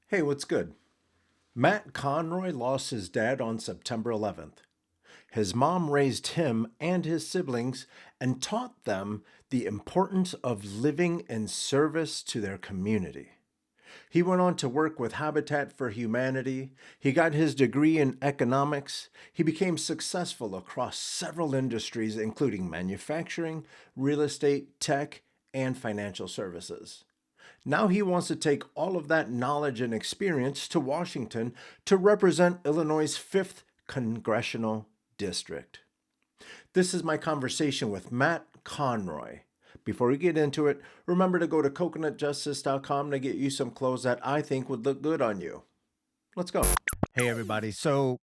Hey, what's good? Matt Conroy lost his dad on September 11th. His mom raised him and his siblings and taught them the importance of living in service to their community. He went on to work with Habitat for Humanity. He got his degree in economics. He became successful across several industries, including manufacturing, real estate, tech, and financial services. Now he wants to take all of that knowledge and experience to Washington to represent Illinois' 5th congressional district. This is my conversation with Matt Conroy. Before we get into it, remember to go to coconutjustice.com to get you some clothes that I think would look good on you. Let's go. Hey, everybody. So,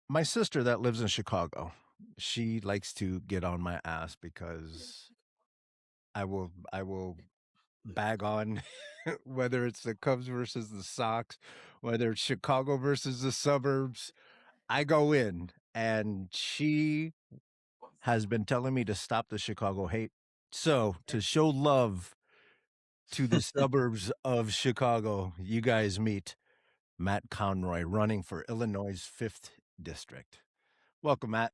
my sister that lives in Chicago, she likes to get on my ass because I will bag on whether it's the Cubs versus the Sox, whether it's Chicago versus the suburbs. I go in, and she has been telling me to stop the Chicago hate. So, to show love to the suburbs of Chicago, you guys meet Matt Conroy running for Illinois' 5th district. Welcome, Matt.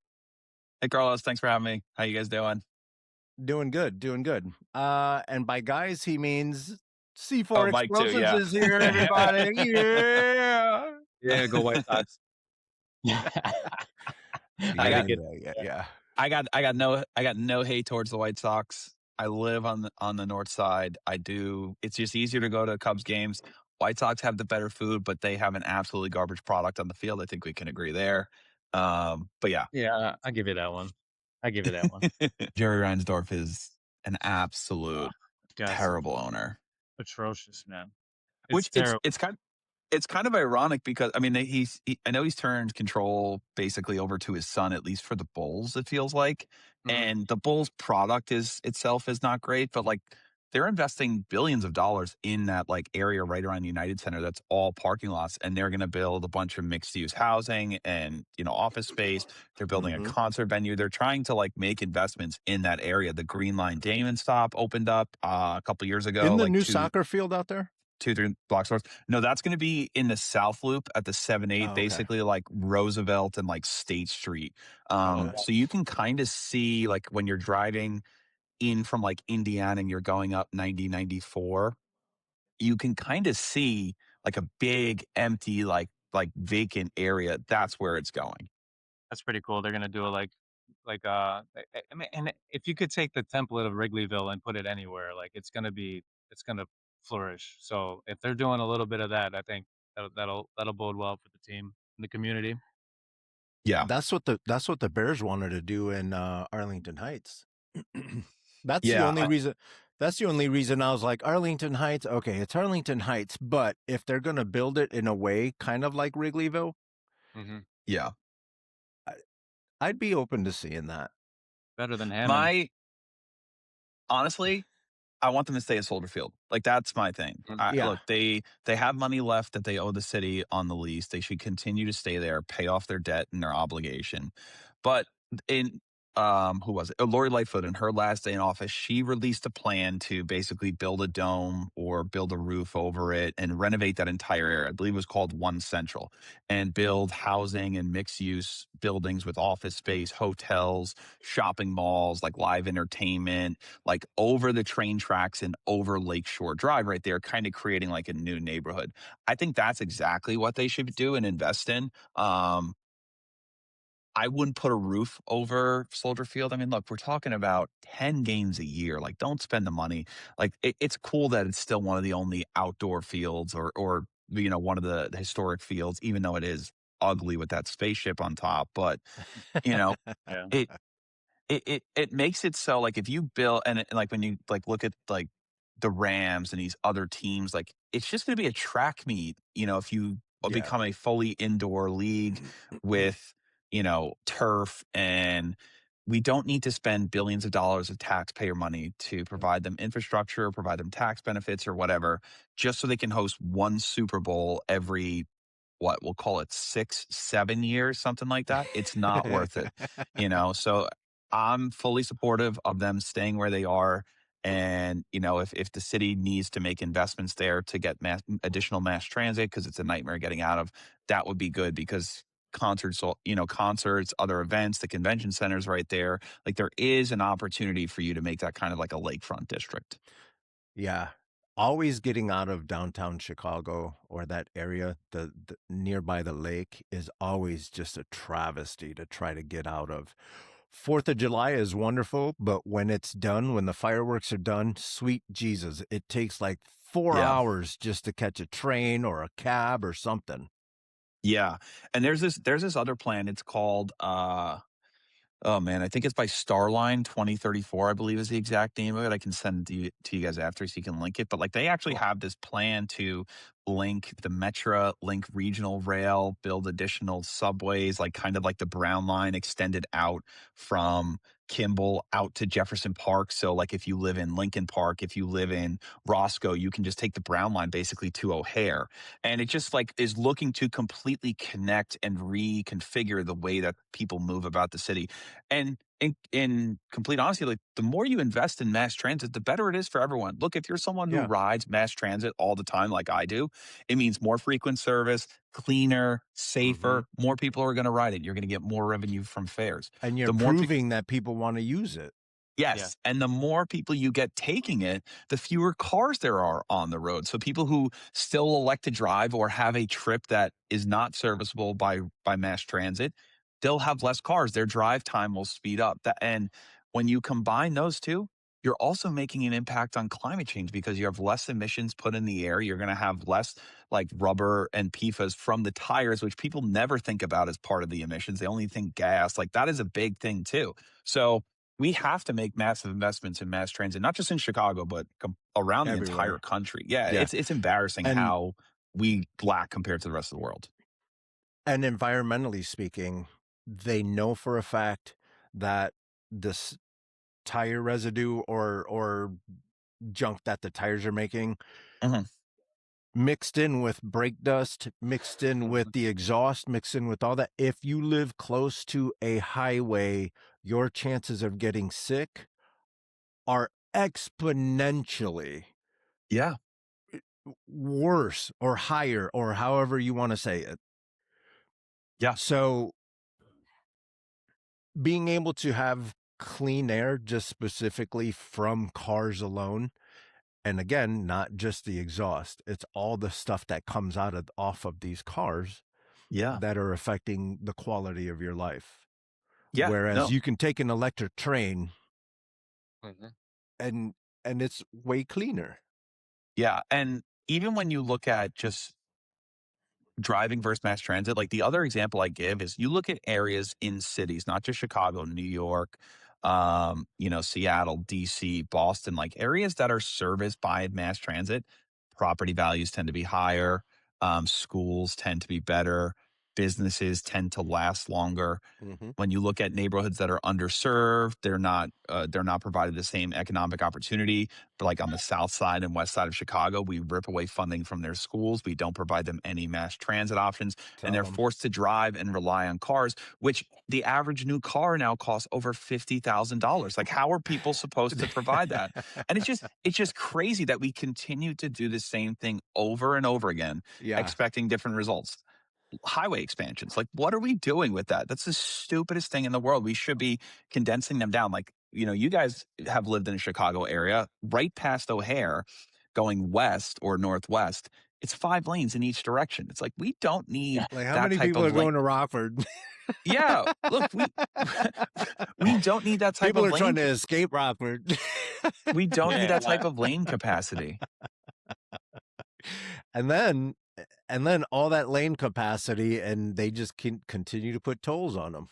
Hey, Carlos. Thanks for having me. How you guys doing? Doing good, doing good. And by guys, he means C4 Mike too. Explosives Yeah. is here, everybody. Yeah. Yeah, go White Sox. I Yeah, got yeah. I got no hate towards the White Sox. I live on the north side. I do. It's just easier to go to Cubs games. White Sox have the better food, but they have an absolutely garbage product on the field. I think we can agree there. But yeah, Yeah, I give you that one. I give you that one. Jerry Reinsdorf is an absolute Guy's terrible owner. atrocious, man. Which terrible. it's kind of ironic because I mean I know he's turned control basically over to his son, at least for the Bulls, it feels like. And the Bulls product itself is not great, but like they're investing billions of dollars in that like area right around United Center that's all parking lots, and they're going to build a bunch of mixed use housing and office space. They're building a concert venue. They're trying to like make investments in that area. The Green Line Damon stop opened up a couple years ago. In the like new soccer field out there? 2-3 blocks north. No, that's going to be in the South Loop at the 7-8, okay. basically like Roosevelt and like State Street. So you can kind of see like when you're driving in from like Indiana and you're going up 90-94, you can kind of see like a big empty like vacant area. That's where it's going. That's pretty cool. They're gonna do it I mean, and if you could take the template of Wrigleyville and put it anywhere, like it's gonna flourish. So if they're doing a little bit of that, I think that'll bode well for the team and the community. Yeah, that's what the Bears wanted to do in Arlington Heights. That's Yeah, the only reason. That's the only reason I was like, Arlington Heights. Okay, it's Arlington Heights, but if they're gonna build it in a way kind of like Wrigleyville, yeah. I'd be open to seeing that. Better than Hammond. Honestly, I want them to stay at Soldier Field. Like that's my thing. Yeah. Look, they have money left that they owe the city on the lease. They should continue to stay there, pay off their debt and their obligation. But in who was it? Lori Lightfoot, in her last day in office, she released a plan to basically build a dome or build a roof over it and renovate that entire area. I believe it was called One Central, and build housing and mixed use buildings with office space, hotels, shopping malls, like live entertainment, like over the train tracks and over Lakeshore Drive right there, kind of creating like a new neighborhood. I think that's exactly what they should do and invest in. I wouldn't put a roof over Soldier Field. I mean, look, we're talking about 10 games a year. Like, don't spend the money. Like, it's cool that it's still one of the only outdoor fields or one of the historic fields, even though it is ugly with that spaceship on top. But, Yeah. it makes it so like if you build and like when you like look at like the Rams and these other teams, like it's just going to be a track meet. If you become a fully indoor league with turf, and we don't need to spend billions of dollars of taxpayer money to provide them infrastructure, provide them tax benefits or whatever, just so they can host one Super Bowl every we'll call it 6-7 years, something like that. It's not worth it. So I'm fully supportive of them staying where they are And, if the city needs to make investments there to get additional mass transit, because it's a nightmare getting out of, that would be good because concerts, other events, the convention center's right there. Like there is an opportunity for you to make that kind of like a lakefront district. Yeah. Always getting out of downtown Chicago or that area, the nearby the lake is always just a travesty to try to get out of. 4th of July is wonderful, but when it's done, when the fireworks are done, sweet Jesus, it takes like 4 Yeah. hours just to catch a train or a cab or something. Yeah. And there's this other plan. It's called oh man, I think it's by Starline 2034, I believe is the exact name of it. I can send it to you guys after so you can link it. But like they actually Cool. have this plan to link the Metra, link regional rail, build additional subways, like kind of like the Brown line extended out from Kimball out to Jefferson Park. So like if you live in Lincoln Park, if you live in Roscoe, you can just take the Brown line basically to O'Hare. And it just like is looking to completely connect and reconfigure the way that people move about the city. And in complete honesty, like the more you invest in mass transit, the better it is for everyone. Look, if you're someone who Yeah. rides mass transit all the time, like I do, it means more frequent service, cleaner, Mhm. safer. More people are going to ride it. You're going to get more revenue from fares. And you're The more people, proving that people wanna use it. Yeah. yes, and the more people you get taking it, the fewer cars there are on the road. So people who still elect to drive or have a trip that is not serviceable by mass transit, they'll have less cars. Their drive time will speed up. And when you combine those two, you're also making an impact on climate change because you have less emissions put in the air. You're going to have less like rubber and PFAS from the tires, which people never think about as part of the emissions. They only think gas. Like that is a big thing too. So we have to make massive investments in mass transit, not just in Chicago, but around the entire Everywhere. country. Yeah, Yeah. it's embarrassing And how we lack compared to the rest of the world. and environmentally speaking, they know for a fact that this tire residue or junk that the tires are making Mhm. mixed in with brake dust, mixed in with Mhm. the exhaust, mixed in with all that. If you live close to a highway, your chances of getting sick are exponentially Yeah, worse or higher or however you want to say it. yeah, So being able to have clean air just specifically from cars alone, and again, not just the exhaust, it's all the stuff that comes out of off of these cars yeah, that are affecting the quality of your life. yeah. Whereas No, you can take an electric train Mhm. and it's way cleaner. yeah. And even when you look at just driving versus mass transit, like the other example I give is you look at areas in cities, not just Chicago, New York, Seattle, DC, Boston, like areas that are serviced by mass transit, property values tend to be higher, schools tend to be better, businesses tend to last longer. Mhm. When you look at neighborhoods that are underserved, they're not provided the same economic opportunity. But like on the south side and west side of Chicago, we rip away funding from their schools. We don't provide them any mass transit options, and they're Tell 'em. forced to drive and rely on cars, which the average new car now costs over $50,000. Like, how are people supposed to provide that? And it's just crazy that we continue to do the same thing over and over again, Yeah. expecting different results. Highway expansions. Like, what are we doing with that? That's the stupidest thing in the world. We should be condensing them down. Like, you guys have lived in the Chicago area, right past O'Hare, going west or northwest. It's 5 lanes in each direction. It's like we don't need Like, how that many type people of are lane. going to Rockford? Yeah, look, we we don't need that type People of are trying lane. to escape Rockford. We don't need Yeah, that type of lane capacity. And then all that lane capacity, and they just can continue to put tolls on them.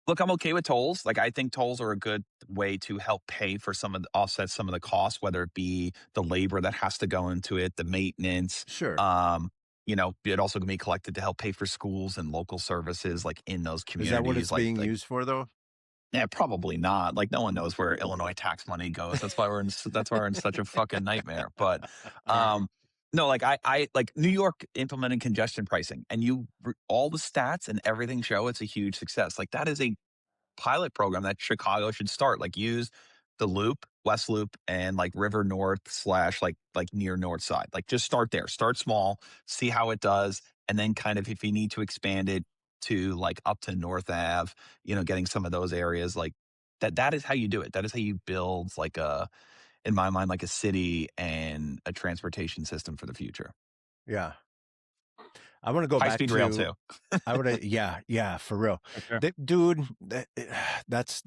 Look, I'm okay with tolls. Like, I think tolls are a good way to help pay for offset some of the costs, whether it be the labor that has to go into it, the maintenance. Sure. It also can be collected to help pay for schools and local services, like in those Is that what communities. it's Like, being like, used for, though? yeah, probably not. Like, no one knows where Illinois tax money goes. That's why we're in such a fucking nightmare. But, yeah. no, like I like New York implemented congestion pricing, and all the stats and everything show it's a huge success. Like that is a pilot program that Chicago should start. Like use the loop West Loop and like River North slash like near North Side. Like just start there. Start small, see how it does, and then kind of if you need to expand it to like up to North Ave, getting some of those areas like that is how you do it. That is how you build like a in my mind like a city and a transportation system for the future. Yeah. I want to go High back speed rail to too. yeah, for real. For sure. Dude, that's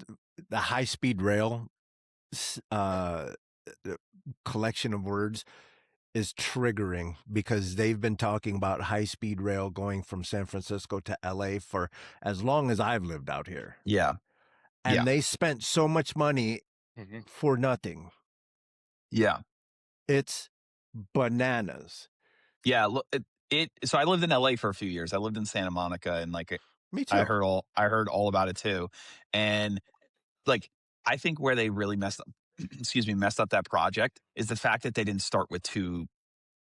the high speed rail uh collection of words is triggering because they've been talking about high speed rail going from San Francisco to LA for as long as I've lived out here. Yeah. Yeah. And they spent so much money Mhm. for nothing. Yeah. It's bananas. Yeah, look, so I lived in LA for a few years. I lived in Santa Monica and like Me I too. heard all I heard all about it too. And like I think where they really messed up messed up that project is the fact that they didn't start with two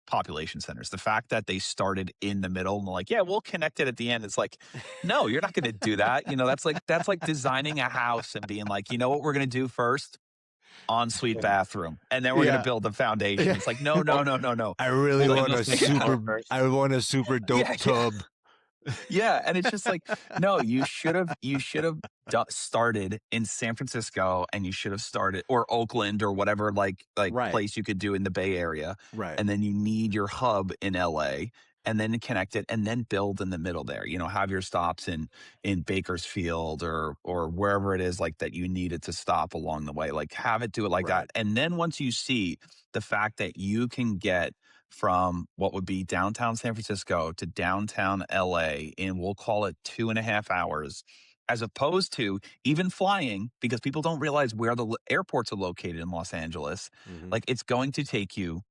population centers. The fact that they started in the middle and like, yeah, we'll connect it at the end. It's like, no, you're not going to do that. That's like designing a house and being like, you know what we're going to do first? Ensuite bathroom, and then we're going to Yeah. build the foundation. Yeah. It's like, no, no, Well, no, no, no. I really Well, build want the a second floor super first. I want a super dope yeah, yeah. tub. Yeah, and it's just like, no, you should have started in San Francisco, and you should have started or Oakland or whatever like Right. place you could do in the Bay Area, Right. and then you need your hub in LA, and then connect it, and then build in the middle there. Have your stops in Bakersfield or wherever it is like that you need it to stop along the way. Like have it do it like that, Right. and then once you see the fact that you can get from what would be downtown San Francisco to downtown LA in, we'll call it 2.5 hours, as opposed to even flying, because people don't realize where the airports are located in Los Angeles. Mhm. Like it's going to take you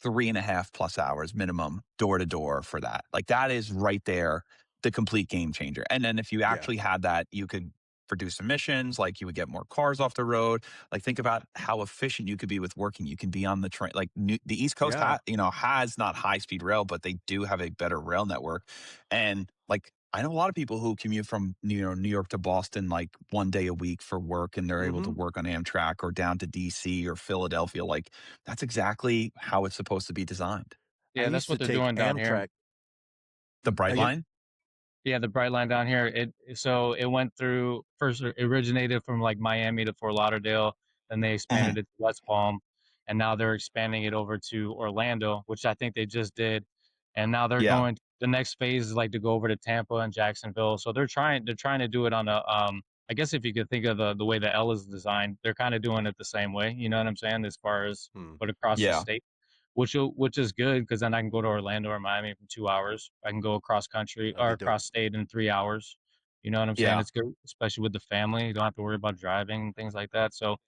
3.5+ hours minimum door to door for that. Like that is right there, the complete game changer. And then if you Yeah. actually had that, you could reduce emissions, like you would get more cars off the road. Like think about how efficient you could be with working. You can be on the train. Like the East Coast, Yeah. has not high speed rail, but they do have a better rail network. And like I know a lot of people who commute from New York to Boston like one day a week for work, and they're able to Mhm. work on Amtrak or down to DC or Philadelphia. Like that's exactly how it's supposed to be designed. I Yeah, that's used what to they're take doing down here. Amtrak. The Bright Yeah. Line? Yeah, the Bright Line down here, it went through first it originated from, like, Miami to Fort Lauderdale, then they Mhm. expanded it to West Palm, and now they're expanding it over to Orlando, which I think they just did, and now they're Yeah. going the next phase is, like, to go over to Tampa and Jacksonville, so they're trying to do it on a, I guess if you could think of the way the L is designed, they're kinda doing it the same way, you know what I'm saying, as far as Hmm. but across the Yeah. state. Which is good because then I can go to Orlando or Miami in 2 hours. I can go across country That'd or be dope. across state in 3 hours. You know what I'm saying? Yeah. It's good, especially with the family. You don't have to worry about driving and things like that. So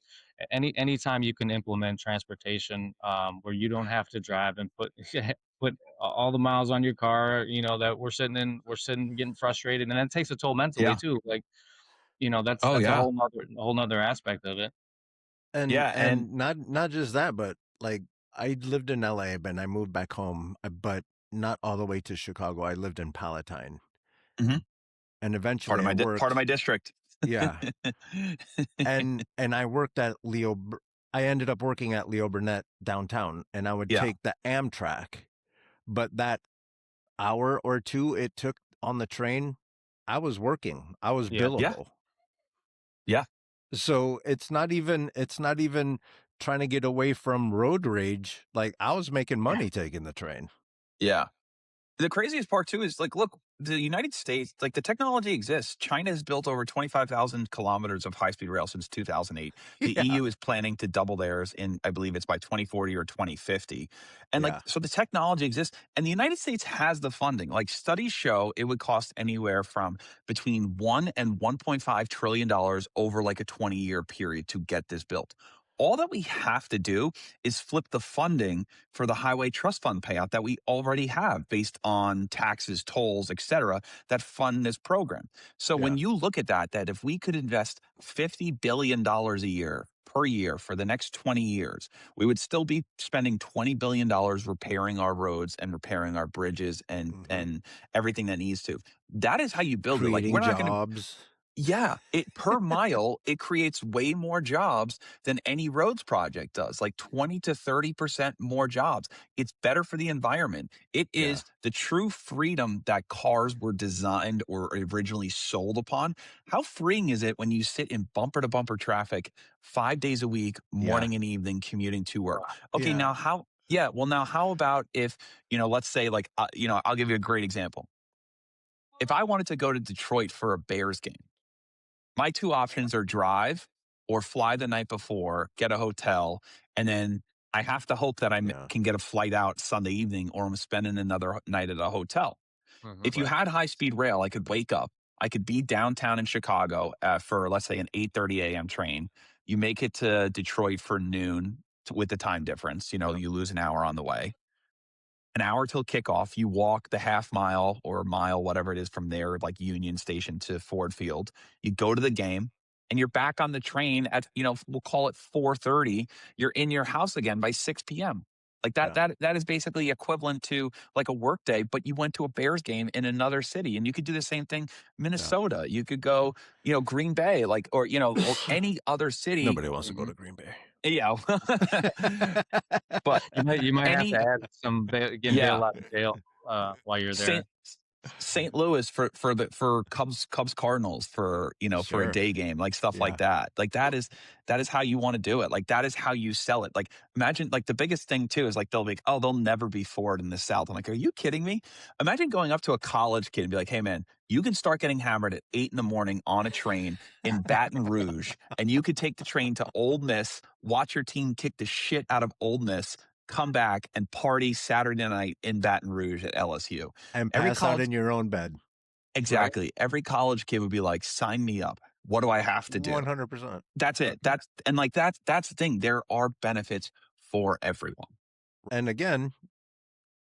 anytime you can implement transportation, where you don't have to drive and put put all the miles on your car, that we're sitting getting frustrated, and that takes a toll mentally Yeah. too. Like, that's Oh, that's yeah. a whole nother aspect of it. And Yeah, and and not just that, but like I lived in LA, but I moved back home, but not all the way to Chicago. I lived in Palatine. mhm, And part of eventually I my part of worked, my district. yeah. And I worked at I ended up working at Leo Burnett downtown, and I would Yeah. take the Amtrak, but that hour or two it took on the train, I was working. I was Yeah. Yeah. billable. Yeah. So it's not even trying to get away from road rage. Like I was making money taking the train. Yeah. The craziest part too is like, look, the United States, like the technology exists. China has built over 25,000 kilometers of high speed rail since 2008. The Yeah. EU is planning to double theirs in, I believe it's by 2040 or 2050. And like, Yeah. so the technology exists and the United States has the funding. Like studies show it would cost anywhere from between 1 and $1.5 trillion over like a 20-year period to get this built. All that we have to do is flip the funding for the highway trust fund payout that we already have based on taxes, tolls, et cetera, that fund this program. So when Yeah. you look at that if we could invest $50 billion a year per year for the next 20 years, we would still be spending $20 billion repairing our roads and repairing our bridges and Mhm. and everything that needs to. That is how you build it. Like we're Creating not going to jobs. Yeah, it per mile, it creates way more jobs than any roads project does, like 20 to 30% more jobs. It's better for the environment. It Yeah. is the true freedom that cars were designed or originally sold upon. How freeing is it when you sit in bumper to bumper traffic 5 days a week, Yeah. morning and evening commuting to work? Okay, Yeah. now how yeah, well now how about if, let's say like I'll give you a great example. If I wanted to go to Detroit for a Bears game, my 2 options are drive or fly the night before, get a hotel, and then I have to hope that Yeah. can get a flight out Sunday evening or I'm spending another night at a hotel. Mhm. If you Right. had high speed rail, I could wake up, I could be downtown in Chicago, for, let's say, an 8:30 AM train. You make it to Detroit for noon with the time difference, Yep. you lose an hour on the way. An hour till kickoff. You walk the half mile or mile, whatever it is from there, like Union Station to Ford Field. You go to the game and you're back on the train at, we'll call it 4:30. You're in your house again by 6 p.m. Like Yeah. that is basically equivalent to like a work day, but you went to a Bears game in another city. And you could do the same thing, Yeah. Minnesota. You could go, Green Bay, like, or any other city. Nobody wants to go Mhm. to Green Bay. Yeah. But You might have to any add some getting yeah. bailed out of jail, while you're there. St. Louis for Cubs Cardinals for for a Sure. day game, like stuff like Yeah. that. Like that is how you want to do it. Like that is how you sell it. Like imagine, like the biggest thing too is like they'll be like, oh, they'll never be Ford in the South. I'm like, are you kidding me? Imagine going up to a college kid and be like, hey man, you can start getting hammered at 8 in the morning on a train in Baton Rouge, and you could take the train to Old Miss, watch your team kick the shit out of Old Miss, come back and party Saturday night in Baton Rouge at LSU. And Every pass out college in your own bed. Right. Exactly. Every college kid would be like, "Sign me up. What do I have to do?" 100%. That's it. That's the thing. There are benefits for everyone. And again,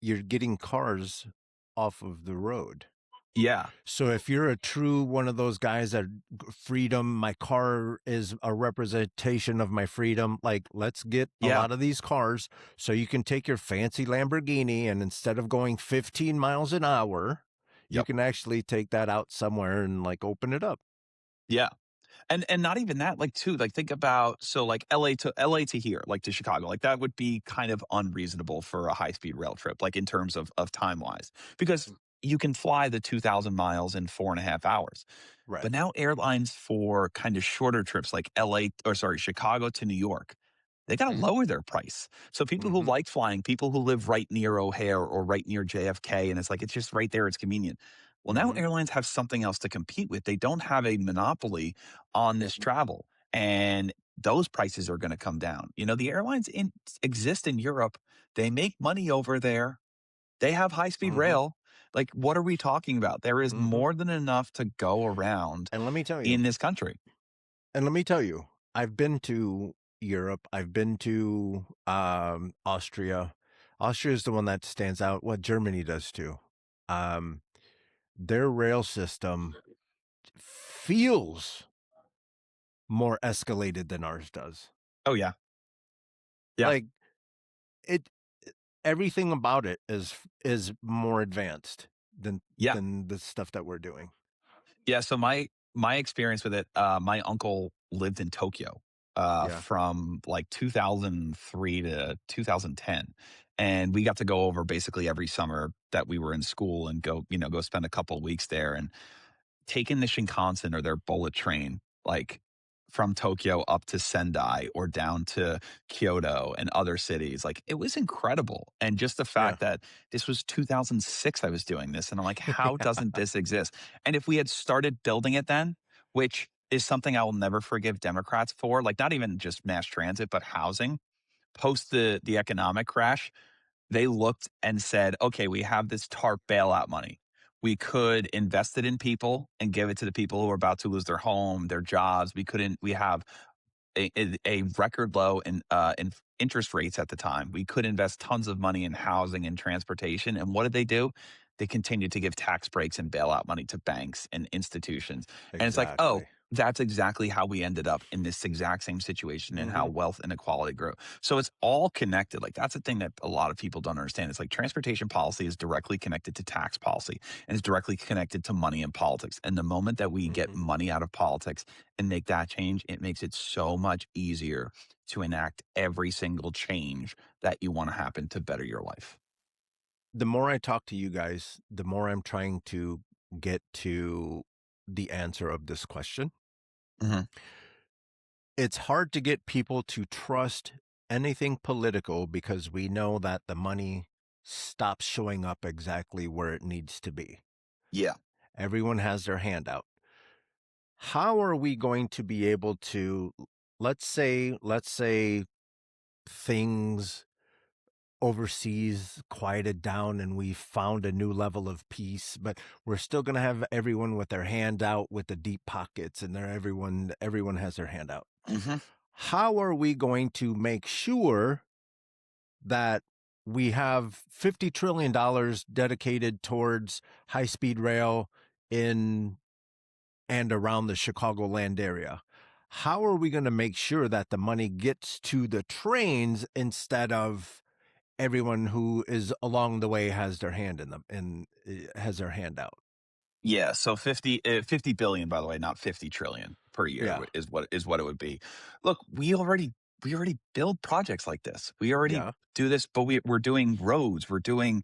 you're getting cars off of the road. Yeah. So if you're a true one of those guys that freedom, my car is a representation of my freedom. Like, let's get a Yeah. lot of these cars so you can take your fancy Lamborghini and instead of going 15 miles an hour, you Yep. can actually take that out somewhere and like open it up. Yeah. And not even that, like, too, like, think about so, like, LA to here, like, to Chicago, like, that would be kind of unreasonable for a high-speed rail trip, like, in terms of time-wise, because you can fly the 2,000 miles in 4.5 hours. Right. But now airlines for kind of shorter trips like LA or sorry, Chicago to New York, they got to Mhm. lower their price. So people who Mm-hmm. like flying, people who live right near O'Hare or right near JFK, and it's like, it's just right there, it's convenient. Well, now Mm-hmm. airlines have something else to compete with. They don't have a monopoly on this travel. And those prices are going to come down. The airlines exist in Europe. They make money over there. They have high speed Mm-hmm. rail. Like, what are we talking about? There is Mm-hmm. more than enough to go around And let me tell you, in this country. I've been to Europe. I've been to Austria. Austria is the one that stands out. What Germany does too. Um, their rail system feels more escalated than ours does. Oh, yeah. Yeah. Like it, everything about it is more advanced than Yeah. the stuff that we're doing. Yeah. So my experience with it, my uncle lived in Tokyo Yeah. from like 2003 to 2010. And we got to go over basically every summer that we were in school and go spend a couple of weeks there. And taking the Shinkansen or their bullet train, like from Tokyo up to Sendai or down to Kyoto and other cities, like it was incredible. And just the Yeah. fact that this was 2006, I was doing this, and I'm like, how doesn't this exist? And if we had started building it then, which is something I will never forgive Democrats for, like not even just mass transit, but housing post the economic crash, they looked and said, okay, we have this TARP bailout money. We could invest it in people and give it to the people who are about to lose their home, their jobs. We have a record low in interest rates at the time. We could invest tons of money in housing and transportation. And what did they do? They continued to give tax breaks and bailout money to banks and institutions. And it's like, oh, Exactly. That's exactly how we ended up in this exact same situation and how Hmm. wealth inequality grew. So it's all connected. Like that's the thing that a lot of people don't understand. It's like transportation policy is directly connected to tax policy and is directly connected to money in politics. And the moment that we get Hmm. money out of politics and make that change, it makes it so much easier to enact every single change that you want to happen to better your life. The more I talk to you guys, the more I'm trying to get to the answer of this question. Mhm. It's hard to get people to trust anything political because we know that the money stops showing up exactly where it needs to be. Yeah. Everyone has their hand out. How are we going to be able to, let's say things overseas quieted down and we found a new level of peace, but we're still going to have everyone with their hand out with the deep pockets, and everyone has their hand out. Mhm. How are we going to make sure that we have $50 trillion dedicated towards high speed rail in and around the Chicagoland area? How are we going to make sure that the money gets to the trains instead of everyone who is along the way has their hand in them and has their hand out? Yeah, so 50 billion, by the way, not 50 trillion per year Yeah. is what it would be. Look, we already build projects like this. We already Yeah. do this, but we're doing roads, we're doing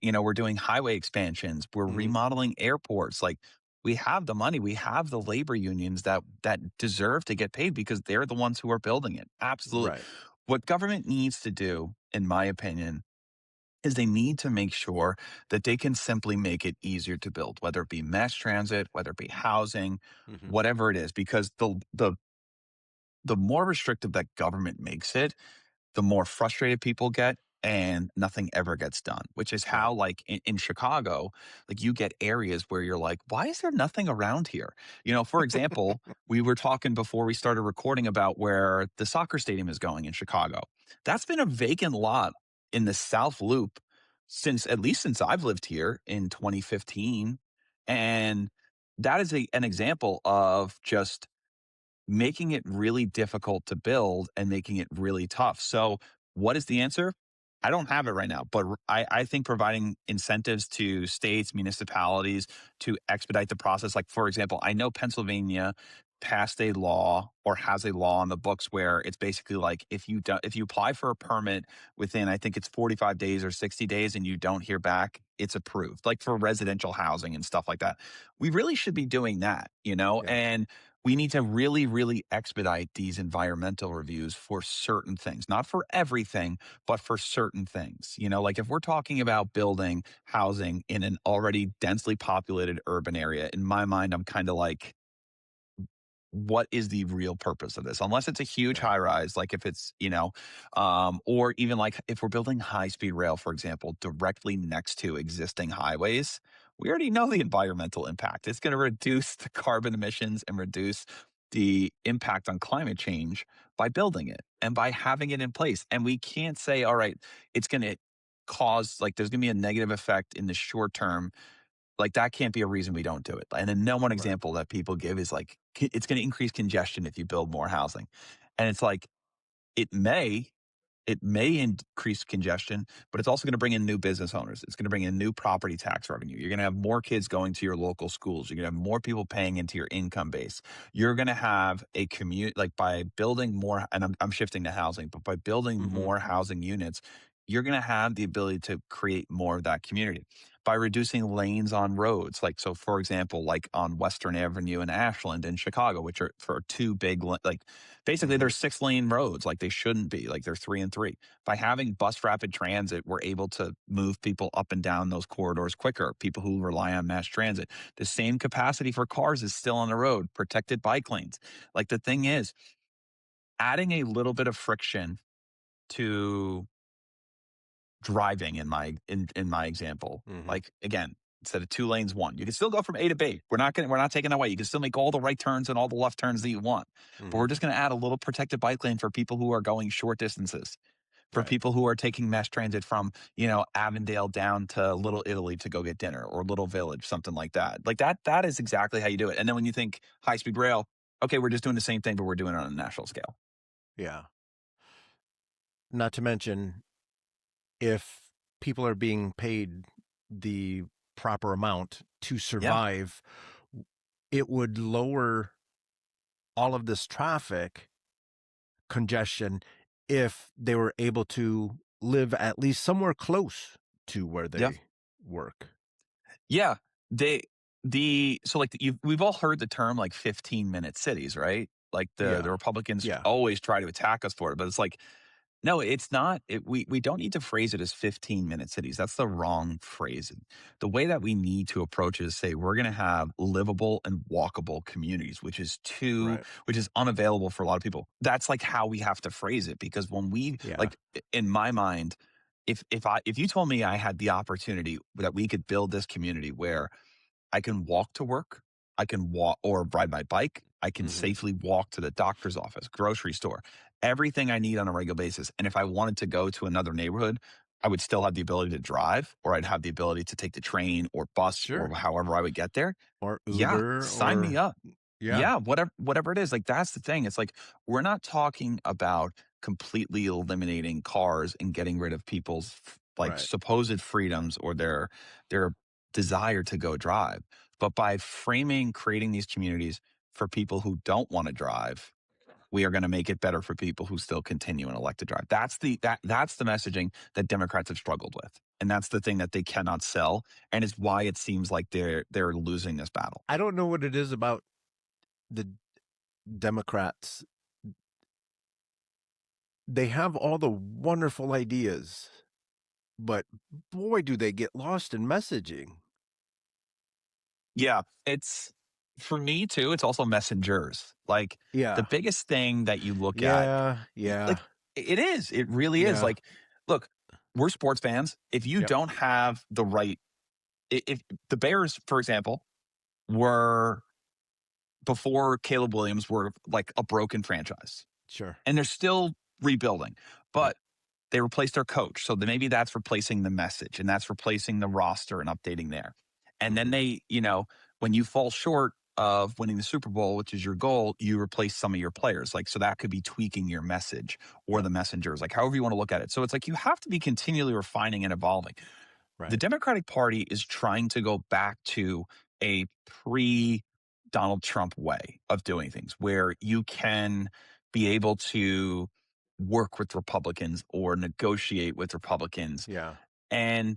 we're doing highway expansions, we're Hmm. remodeling airports. Like we have the money, we have the labor unions that deserve to get paid because they're the ones who are building it. Absolutely. Right. What government needs to do, in my opinion, is they need to make sure that they can simply make it easier to build, whether it be mass transit, whether it be housing, Hmm. whatever it is, because the more restrictive that government makes it, the more frustrated people get and nothing ever gets done, which is Right. how like in Chicago, like you get areas where you're like, why is there nothing around here? For example, we were talking before we started recording about where the soccer stadium is going in Chicago. That's been a vacant lot in the South Loop since at least since I've lived here in 2015. And that is an example of just making it really difficult to build and making it really tough. So, what is the answer? I don't have it right now, but I think providing incentives to states, municipalities to expedite the process. Like, for example, I know Pennsylvania passed a law or has a law on the books where it's basically like if you apply for a permit within I think it's 45 days or 60 days and you don't hear back, it's approved. Like for residential housing and stuff like that. We really should be doing that, Yeah. and we need to really, really expedite these environmental reviews for certain things, not for everything, but for certain things. Like if we're talking about building housing in an already densely populated urban area, in my mind, I'm kind of like, what is the real purpose of this? Unless it's a huge Yeah. high rise, like if it's, or even like if we're building high speed rail, for example, directly next to existing highways, we already know the environmental impact. It's going to reduce the carbon emissions and reduce the impact on climate change by building it and by having it in place. And we can't say, all right, it's going to cause, like, there's going to be a negative effect in the short term, like, that can't be a reason we don't do it. And then one Right. example that people give is like, it's going to increase congestion if you build more housing. And it's like, it may, it may increase congestion, but it's also going to bring in new business owners. It's going to bring in new property tax revenue. You're going to have more kids going to your local schools. You're going to have more people paying into your income base. You're going to have a commute, like by building more, and I'm shifting to housing, but by building Hmm. more housing units, you're going to have the ability to create more of that community by reducing lanes on roads. Like, so for example, like on Western Avenue in Ashland in Chicago, which are for two big, like basically Hmm. they're 6 lane roads, like they shouldn't be, like they're 3 and 3. By having bus rapid transit, we're able to move people up and down those corridors quicker. People who rely on mass transit, the same capacity for cars is still on the road, protected bike lanes. Like the thing is, adding a little bit of friction to driving in my example. Hmm. Like again, instead of 2 lanes, one. You can still go from A to B. We're not taking that away. You can still make all the right turns and all the left turns that you want. But Hmm. we're just going to add a little protected bike lane for people who are going short distances. for Right. people who are taking mass transit from, you know, Avondale down to Little Italy to go get dinner or Little Village, something like that. Like that is exactly how you do it. And then when you think high speed rail, okay, we're just doing the same thing, but we're doing it on a national scale. Yeah. Not to mention, if people are being paid the proper amount to Yeah. survive, it would lower all of this traffic congestion if they were able to live at least somewhere close to where Yeah. they work. Yeah. They so like we've all heard the term like 15-minute cities, right? Like the Yeah. Republicans Yeah. always try to attack us for it, but it's like, no, it's not. We don't need to phrase it as 15-minute cities. That's the wrong phrasing. The way that we need to approach it is say we're going to have livable and walkable communities, Right. which is unavailable for a lot of people. That's like how we have to phrase it because when we Yeah. like in my mind, if you told me I had the opportunity that we could build this community where I can walk to work. I can walk or ride my bike. I can Hmm. safely walk to the doctor's office, grocery store, everything I need on a regular basis. And if I wanted to go to another neighborhood, I would still have the ability to drive, or I'd have the ability to take the train or bus or Sure. however I would get there. Or Yeah, Uber sign me or, up. yeah. Yeah, whatever it is. Like that's the thing. It's like we're not talking about completely eliminating cars and getting rid of people's like Right. supposed freedoms or their desire to go drive. But by framing creating these communities for people who don't want to drive, we are going to make it better for people who still continue and elect to drive. That's the messaging that Democrats have struggled with. And that's the thing that they cannot sell and is why it seems like they're losing this battle. I don't know what it is about the Democrats. They have all the wonderful ideas, but boy, do they get lost in messaging. Yeah, it's for me too, it's also messengers. Like the Yeah. biggest thing that you look at, Yeah. Yeah. like it is, it really is. Yeah. Like, look, we're sports fans. If you Yep. don't have the right, if the Bears, for example, were before Caleb Williams were like a broken franchise Sure. and they're still rebuilding, Yep. but they replaced their coach. So maybe that's replacing the message and that's replacing the roster and updating there. And then Hmm. they, you know, when you fall short of winning the Super Bowl, which is your goal, you replace some of your players. Like, so that could be tweaking your message or Yep. the messengers, like however you want to look at it. So it's like you have to be continually refining and evolving. The Right. Democratic Party is trying to go back to a pre Donald Trump way of doing things where you can be able to work with Republicans or negotiate with Republicans. Yeah. And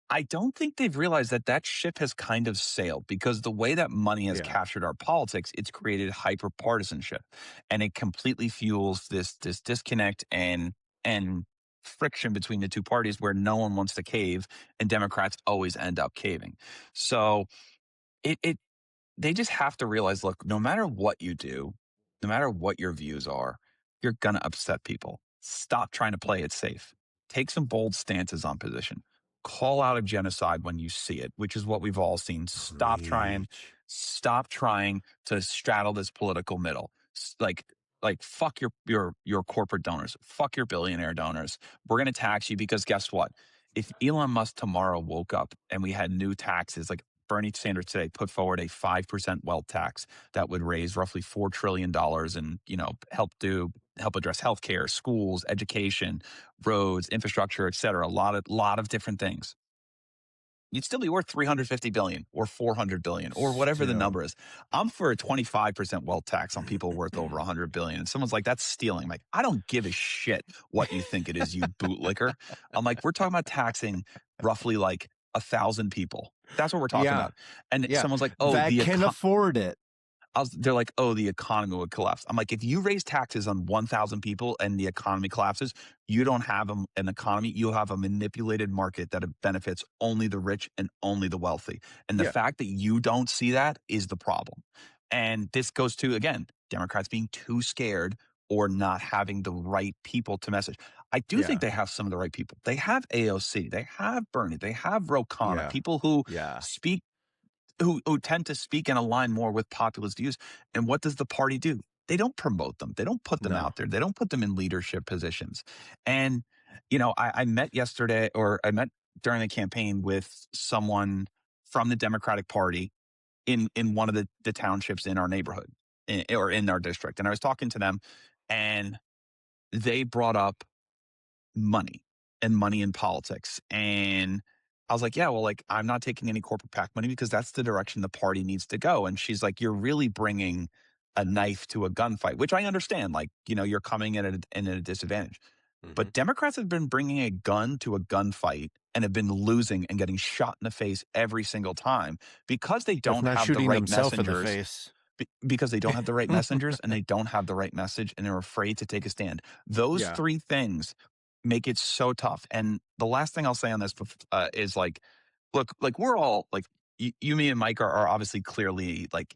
I don't think they've realized that that ship has kind of sailed because the way that money has Yeah. captured our politics, it's created hyper partisanship, and it completely fuels this disconnect and friction between the two parties where no one wants to cave, and Democrats always end up caving. So it they just have to realize, look, no matter what you do, no matter what your views are, you're going to upset people. Stop trying to play it safe. Take some bold stances on position. Call out a genocide when you see it, which is what we've all seen. Preach. Stop trying to straddle this political middle. Like fuck your corporate donors. Fuck your billionaire donors. We're going to tax you because guess what? If Elon Musk tomorrow woke up and we had new taxes, like Bernie Sanders today put forward a 5% wealth tax that would raise roughly $4 trillion and, you know, help address healthcare, schools, education, roads, infrastructure, et cetera. A lot of different things. You'd still be worth 350 billion or 400 billion or whatever the Still. number is. I'm for a 25% wealth tax on people worth over 100 billion. And someone's like, that's stealing. I'm like, I don't give a shit what you think it is, you bootlicker. I'm like, we're talking about taxing roughly like 1,000 people. That's what we're talking Yeah. about. And Yeah. someone's like, oh, That can afford it. they're like, oh, the economy would collapse. I'm like, if you raise taxes on 1,000 people and the economy collapses, you don't have an economy. You have a manipulated market that benefits only the rich and only the wealthy. And the Yeah. fact that you don't see that is the problem. And this goes to, again, Democrats being too scared or not having the right people to message. I do think Yeah. they have some of the right people. They have AOC, they have Bernie, they have Ro Khanna, Yeah. people who Yeah. speak who tend to speak and align more with populist views. And what does the party do? They don't promote them. They don't put them No. out there. They don't put them in leadership positions. And I met yesterday, or I met during the campaign with someone from the Democratic Party in one of the townships in our neighborhood, or in our district. And I was talking to them, and they brought up money and money in politics. And I was like, yeah, well, like, I'm not taking any corporate PAC money because that's the direction the party needs to go. And she's like, you're really bringing a knife to a gunfight, which I understand. Like, you're coming in at a disadvantage. Hmm. But Democrats have been bringing a gun to a gunfight and have been losing and getting shot in the face every single time because they If don't not have the shooting right themselves in the messengers. face. Because they don't have the right messengers and they don't have the right message and they're afraid to take a stand. Those Yeah. three things make it so tough. And the last thing I'll say on this is like, look, like, we're all like, you, me, and Mike are obviously clearly like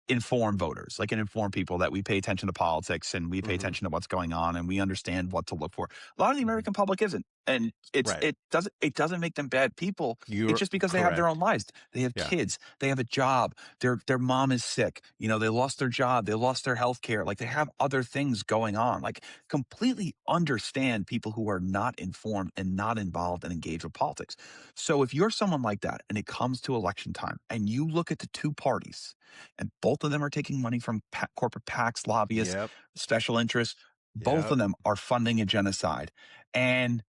informed voters, like, and informed people that we pay attention to politics and we pay Hmm. attention to what's going on and we understand what to look for. A lot of the Hmm. American public isn't. And Right. it doesn't make them bad people. It's You're just because they have their own correct. lives. They have Yeah. kids, they have a job, their mom is sick, they lost their job, they lost their health care, like they have other things going on. Like, completely understand people who are not informed and not involved and engaged with politics. So if you're someone like that and it comes to election time and you look at the two parties and both of them are taking money from corporate PACs, lobbyists, Yep. special interests. Both Yep. of them are funding a genocide. And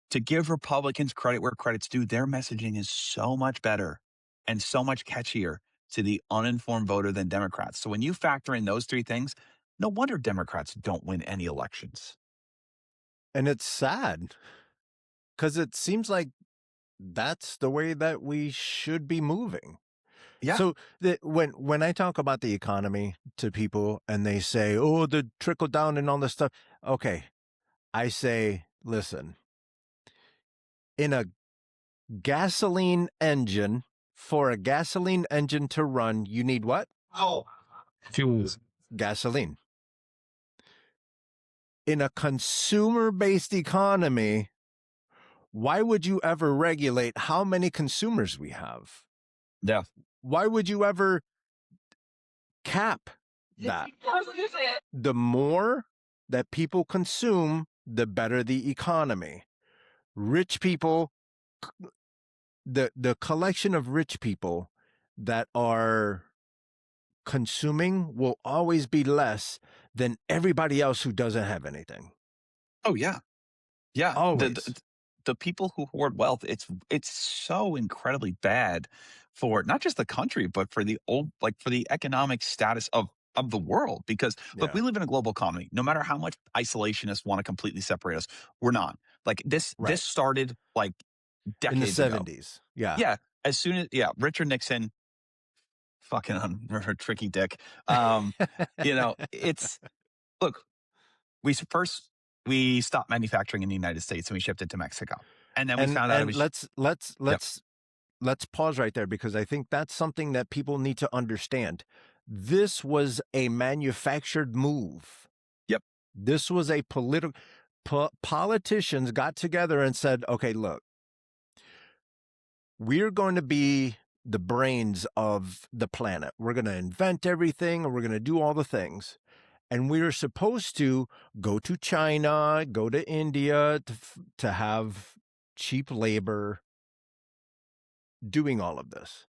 to give Republicans credit where credit's due, their messaging is so much better and so much catchier to the uninformed voter than Democrats. So when you factor in those three things, no wonder Democrats don't win any elections. And it's sad because it seems like that's the way that we should be moving. Yeah. So when I talk about the economy to people and they say, "Oh, the trickle down and all this stuff," okay, I say, listen, in a gasoline engine, for a gasoline engine to run, you need what? Oh, fuels. Gasoline. In a consumer-based economy, why would you ever regulate how many consumers we have? Yeah. Why would you ever cap that? The more that people consume, the better the economy. Rich people, the collection of rich people that are consuming will always be less than everybody else who doesn't have anything. Oh, yeah. Yeah, Always. the people who hoard wealth, it's so incredibly bad for not just the country, but for for the economic status of the world. Because look, Yeah. we live in a global economy. No matter how much isolationists want to completely separate us, we're not. Like, this Right. started like In the decades ago. 70s. Yeah. Yeah, as soon as Richard Nixon, fucking tricky dick. It's look, we stopped manufacturing in the United States and we shipped it to Mexico. And then we found out it and was Yep. let's pause right there because I think that's something that people need to understand. This was a manufactured move. Yep. This was a politicians got together and said, "Okay, look, we're going to be the brains of the planet. We're going to invent everything and we're going to do all the things." And we were supposed to go to China, go to India to have cheap labor doing all of this.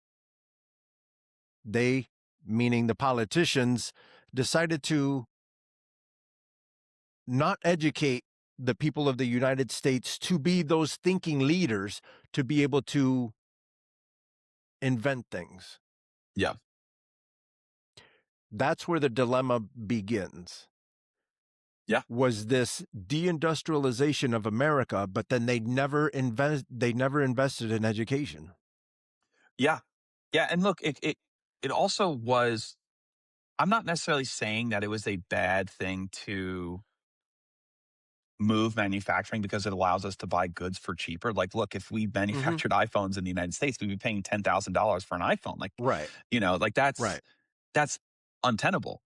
They, meaning the politicians, decided to not educate the people of the United States to be those thinking leaders to be able to invent things. Yeah. That's where the dilemma begins. Yeah. Was this deindustrialization of America, but then they never invested in education. Yeah. Yeah. And look, it also was, I'm not necessarily saying that it was a bad thing to move manufacturing because it allows us to buy goods for cheaper. Like, look, if we Mm-hmm. manufactured iPhones in the United States, we'd be paying $10,000 for an iPhone. Like, Right. like that's Right. untenable.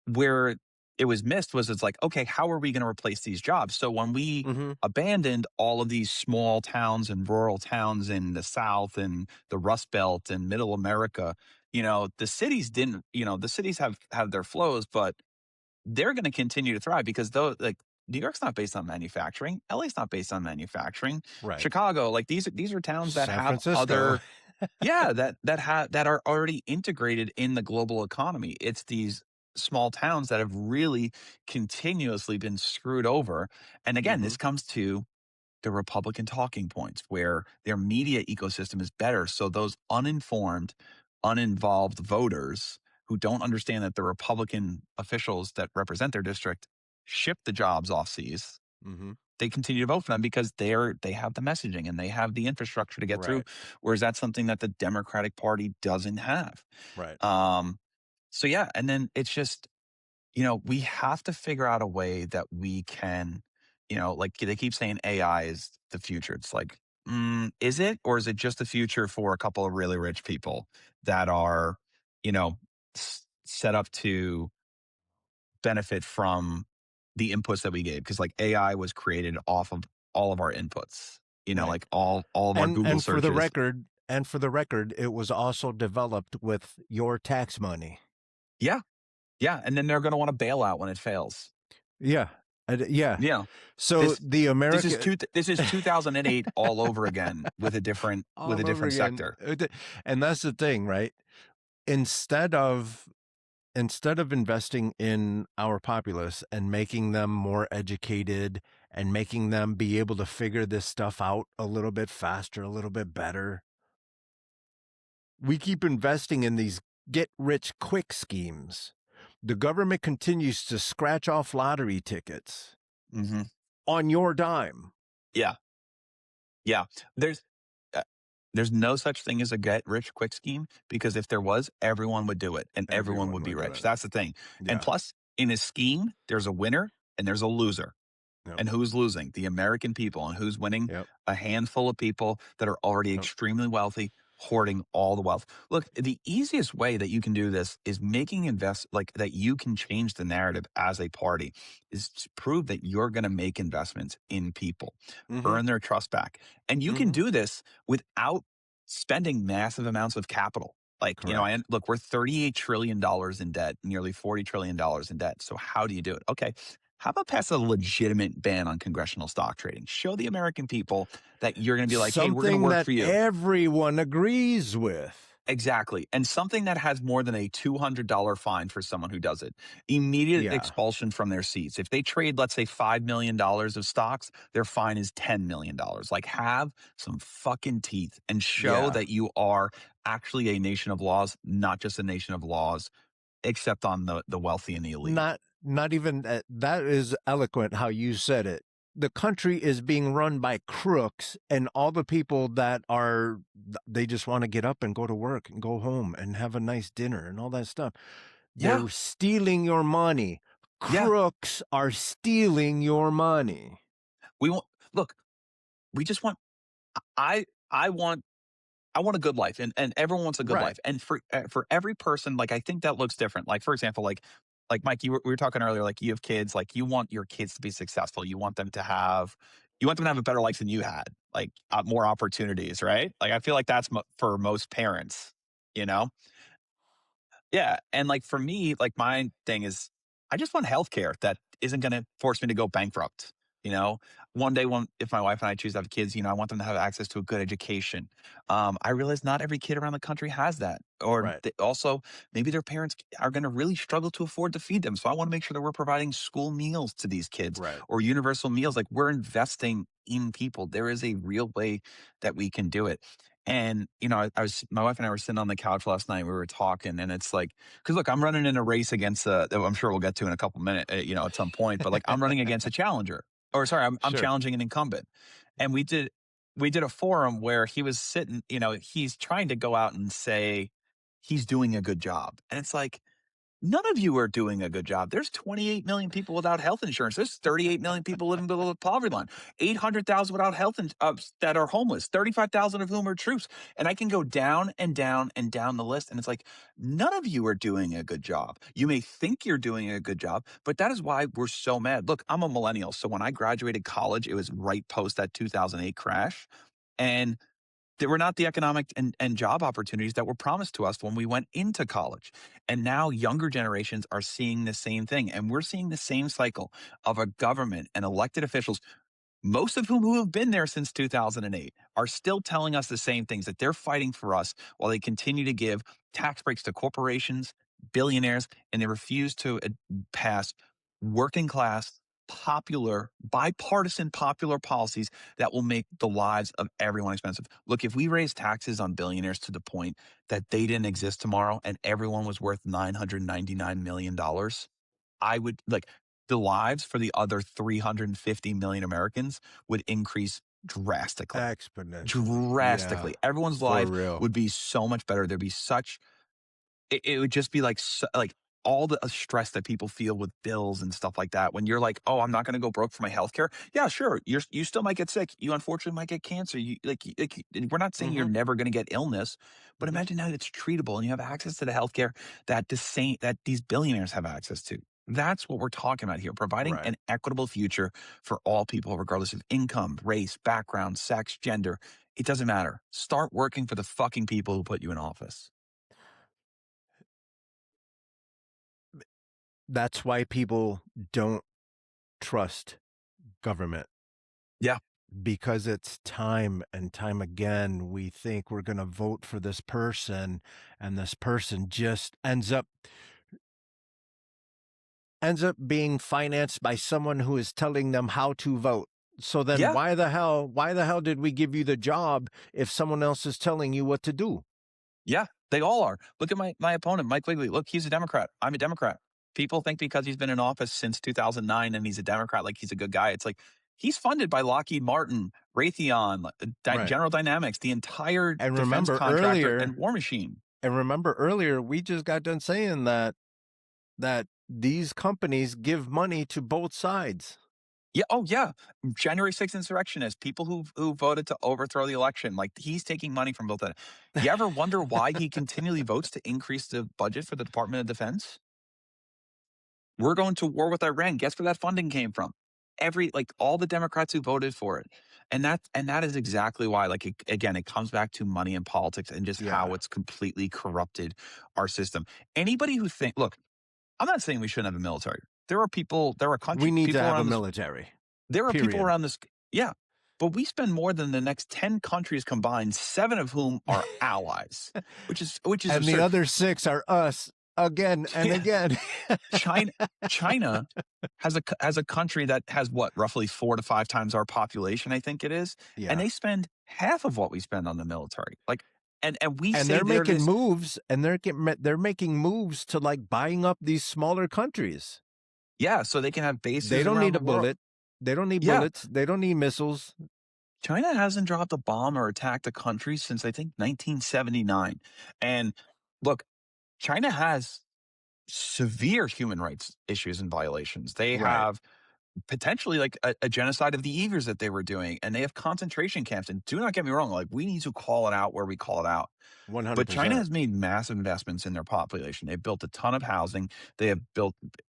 Where it was missed was, it's like, okay, how are we going to replace these jobs? So when we Mm-hmm. abandoned all of these small towns and rural towns in the South and the Rust Belt and Middle America, the cities didn't. The cities have their flows, but they're going to continue to thrive because though, like, New York's not based on manufacturing. LA's not based on manufacturing. Right. Chicago, like these are towns that San have Francisco. other, yeah, that are already integrated in the global economy. It's these small towns that have really continuously been screwed over. And again, Hmm. this comes to the Republican talking points where their media ecosystem is better. So those uninformed, uninvolved voters who don't understand that the Republican officials that represent their district ship the jobs off seas, Hmm. they continue to vote for them because they have the messaging and they have the infrastructure to get through. Right. Whereas that's something that the Democratic Party doesn't have. Right. Um, so yeah, and then it's just, we have to figure out a way that we can, like they keep saying AI is the future. It's like, is it, or is it just the future for a couple of really rich people that are, you know, set up to benefit from the inputs that we gave? Because like AI was created off of all of our inputs, Right. like all of our Google And for the searches. record, it was also developed with your tax money. Yeah. Yeah. And then they're going to want to bail out when it fails. Yeah. Yeah. Yeah. So This the American this is 2008 all over again with a all over different again. sector. And that's the thing, right? Instead of investing in our populace and making them more educated and making them be able to figure this stuff out a little bit faster, a little bit better, we keep investing in these get rich quick schemes. The government continues to scratch off lottery tickets Mhm. on your dime. Yeah. Yeah. There's uh, there's no such thing as a get rich quick scheme because if there was, everyone would do it and everyone Everyone would be would do rich. it. That's the thing. And Yeah. plus, in a scheme, there's a winner and there's a loser. Yep. And who's losing? The American people. And who's winning? Yep. A handful of people that are already Yep. extremely wealthy, hoarding all the wealth. Look, the easiest way that you can do this is making like that you can change the narrative as a party is to prove that you're going to make investments in people, Mm-hmm. earn their trust back. And you can Mm-hmm. do this without spending massive amounts of capital. Like, Correct. look, we're $38 trillion in debt, nearly $40 trillion in debt. So how do you do it? Okay. How about pass a legitimate ban on congressional stock trading? Show the American people that you're going to be like, hey, we're going to Something work that for you. everyone agrees with. Exactly. And something that has more than a $200 fine for someone who does it. Immediate Yeah. expulsion from their seats. If they trade, let's say, $5 million of stocks, their fine is $10 million. Like, have some fucking teeth and show Yeah. that you are actually a nation of laws, not just a nation of laws, except on the wealthy and the elite. Not even that is eloquent how you said it. The country is being run by crooks, and all the people that are, they just want to get up and go to work and go home and have a nice dinner and all that stuff. Yeah. They're stealing your money. Yeah. Crooks are stealing your money. We want, look, we just want, I want I want a good life, and everyone wants a good Right. life. And for every person, like I think that looks different. Like for example, like Mike, we were talking earlier. Like you have kids, like you want your kids to be successful. You want them to have a better life than you had, like more opportunities, right? Like I feel like that's for most parents, you know. Yeah, and, like, for me, like, my thing is I just want healthcare that isn't gonna force me to go bankrupt, you know? One day when if my wife and I choose to have kids, I want them to have access to a good education. I realize not every kid around the country has that, or Right. also, maybe their parents are gonna really struggle to afford to feed them, so I wanna make sure that we're providing school meals to these kids Right. or universal meals, like, we're investing in people. There is a real way that we can do it. And, I was my wife and I were sitting on the couch last night, we were talking, and it's like, because look, I'm running in a race against that I'm sure we'll get to in a couple minutes, at some point, but like I'm running against a challenger. Or sorry, I'm Sure. challenging an incumbent. And we did a forum where he was sitting, he's trying to go out and say he's doing a good job. And it's like, none of you are doing a good job. There's 28 million people without health insurance. There's 38 million people living below the poverty line. 800,000 without that are homeless. 35,000 of whom are troops. And I can go down and down and down the list. And it's like, none of you are doing a good job. You may think you're doing a good job, but that is why we're so mad. Look, I'm a millennial. So when I graduated college, it was right post that 2008 crash. And They were not the economic and job opportunities that were promised to us when we went into college. And now younger generations are seeing the same thing. And we're seeing the same cycle of a government and elected officials, most of whom who have been there since 2008, are still telling us the same things, that they're fighting for us while they continue to give tax breaks to corporations, billionaires, and they refuse to pass working class, popular, bipartisan popular policies that will make the lives of everyone expensive. Look, if we raise taxes on billionaires to the point that they didn't exist tomorrow and everyone was worth $999 million, I would like the lives for the other 350 million Americans would increase drastically. Exponentially. Yeah, Drastically. Everyone's for life real. would be so much better. There'd be such it would just be like like all the stress that people feel with bills and stuff like that. When you're like, "Oh, I'm not going to go broke for my healthcare." Yeah, sure. You still might get sick. You unfortunately might get cancer. We're not saying you're Hmm. never going to get illness, but Hmm. imagine now it's treatable and you have access to the healthcare that these billionaires have access to. That's what we're talking about here, providing Right. an equitable future for all people, regardless of income, race, background, sex, gender. It doesn't matter. Start working for the fucking people who put you in office. That's why people don't trust government, Yeah. because it's time and time again we think we're going to vote for this person, and this person just ends up being financed by someone who is telling them how to vote. So then Yeah. why the hell did we give you the job if someone else is telling you what to do? Yeah, they all are. Look at my opponent, Mike Wigley. Look, he's a Democrat. I'm a Democrat. People think because he's been in office since 2009 and he's a Democrat, like he's a good guy. It's like he's funded by Lockheed Martin, Raytheon, Right. General Dynamics, the entire And defense remember contractor, and earlier, War Machine. we just got done saying that these companies give money to both sides. Yeah. Oh, yeah. January 6th insurrectionists, people who voted to overthrow the election. Like he's taking money from both. You ever wonder why he continually votes to increase the budget for the Department of Defense? We're going to war with Iran. Guess where that funding came from? All the Democrats who voted for it. And that is exactly why, again, it comes back to money and politics and just how Yeah. it's completely corrupted our system. Anybody who look, I'm not saying we shouldn't have a military. There are We country need to people have a around this, military. there are people Period. around this, yeah. But we spend more than the next 10 countries combined, 7 of whom are allies, which is And the absurd. other 6 are us again and again. China China has a country that has what, roughly 4 to 5 times our population, I think it is, and Yeah. they spend half of what we spend on the military. And we And say they're they're making this. moves, and they're making moves to, like, buying up these smaller countries. Yeah, so they can have They bases don't around need the a world. bullet. They don't need Yeah, bullets. They don't need missiles. China hasn't dropped a bomb or attacked a country since I think 1979. And look, China has severe human rights issues and violations. They Right. have potentially like a genocide of the Uyghurs that they were doing, and they have concentration camps. And do not get me wrong, like we need to call it out where we call it out. But China 100%. has made massive investments in their population. They've built a ton of housing. They have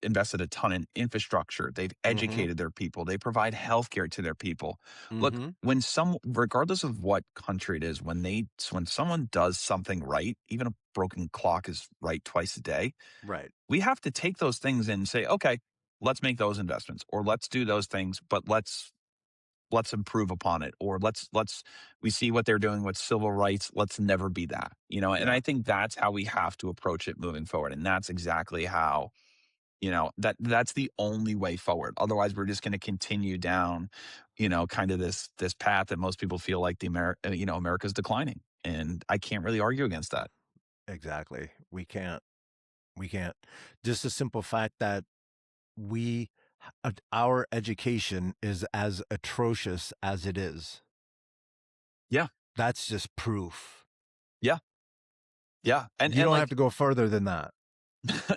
invested a ton in infrastructure. They've Mhm. educated their people. They provide healthcare to their people. Look, Mhm. regardless of what country it is, when someone does something right, even a broken clock is right twice a day. Right. We have to take those things and say, okay, let's make those investments, or let's do those things, but let's improve upon it, or let's we see what they're doing with civil rights, let's never be that, and Yeah. I think that's how we have to approach it moving forward, and that's exactly how, that's the only way forward. Otherwise we're just going to continue down, kind of this path that most people feel like America's declining, and I can't really argue against that. Exactly. We can't. We can't. Just the simple fact that we our education is as atrocious as it is. Yeah. That's just proof. Yeah. Yeah. and You and don't have like to go further than that.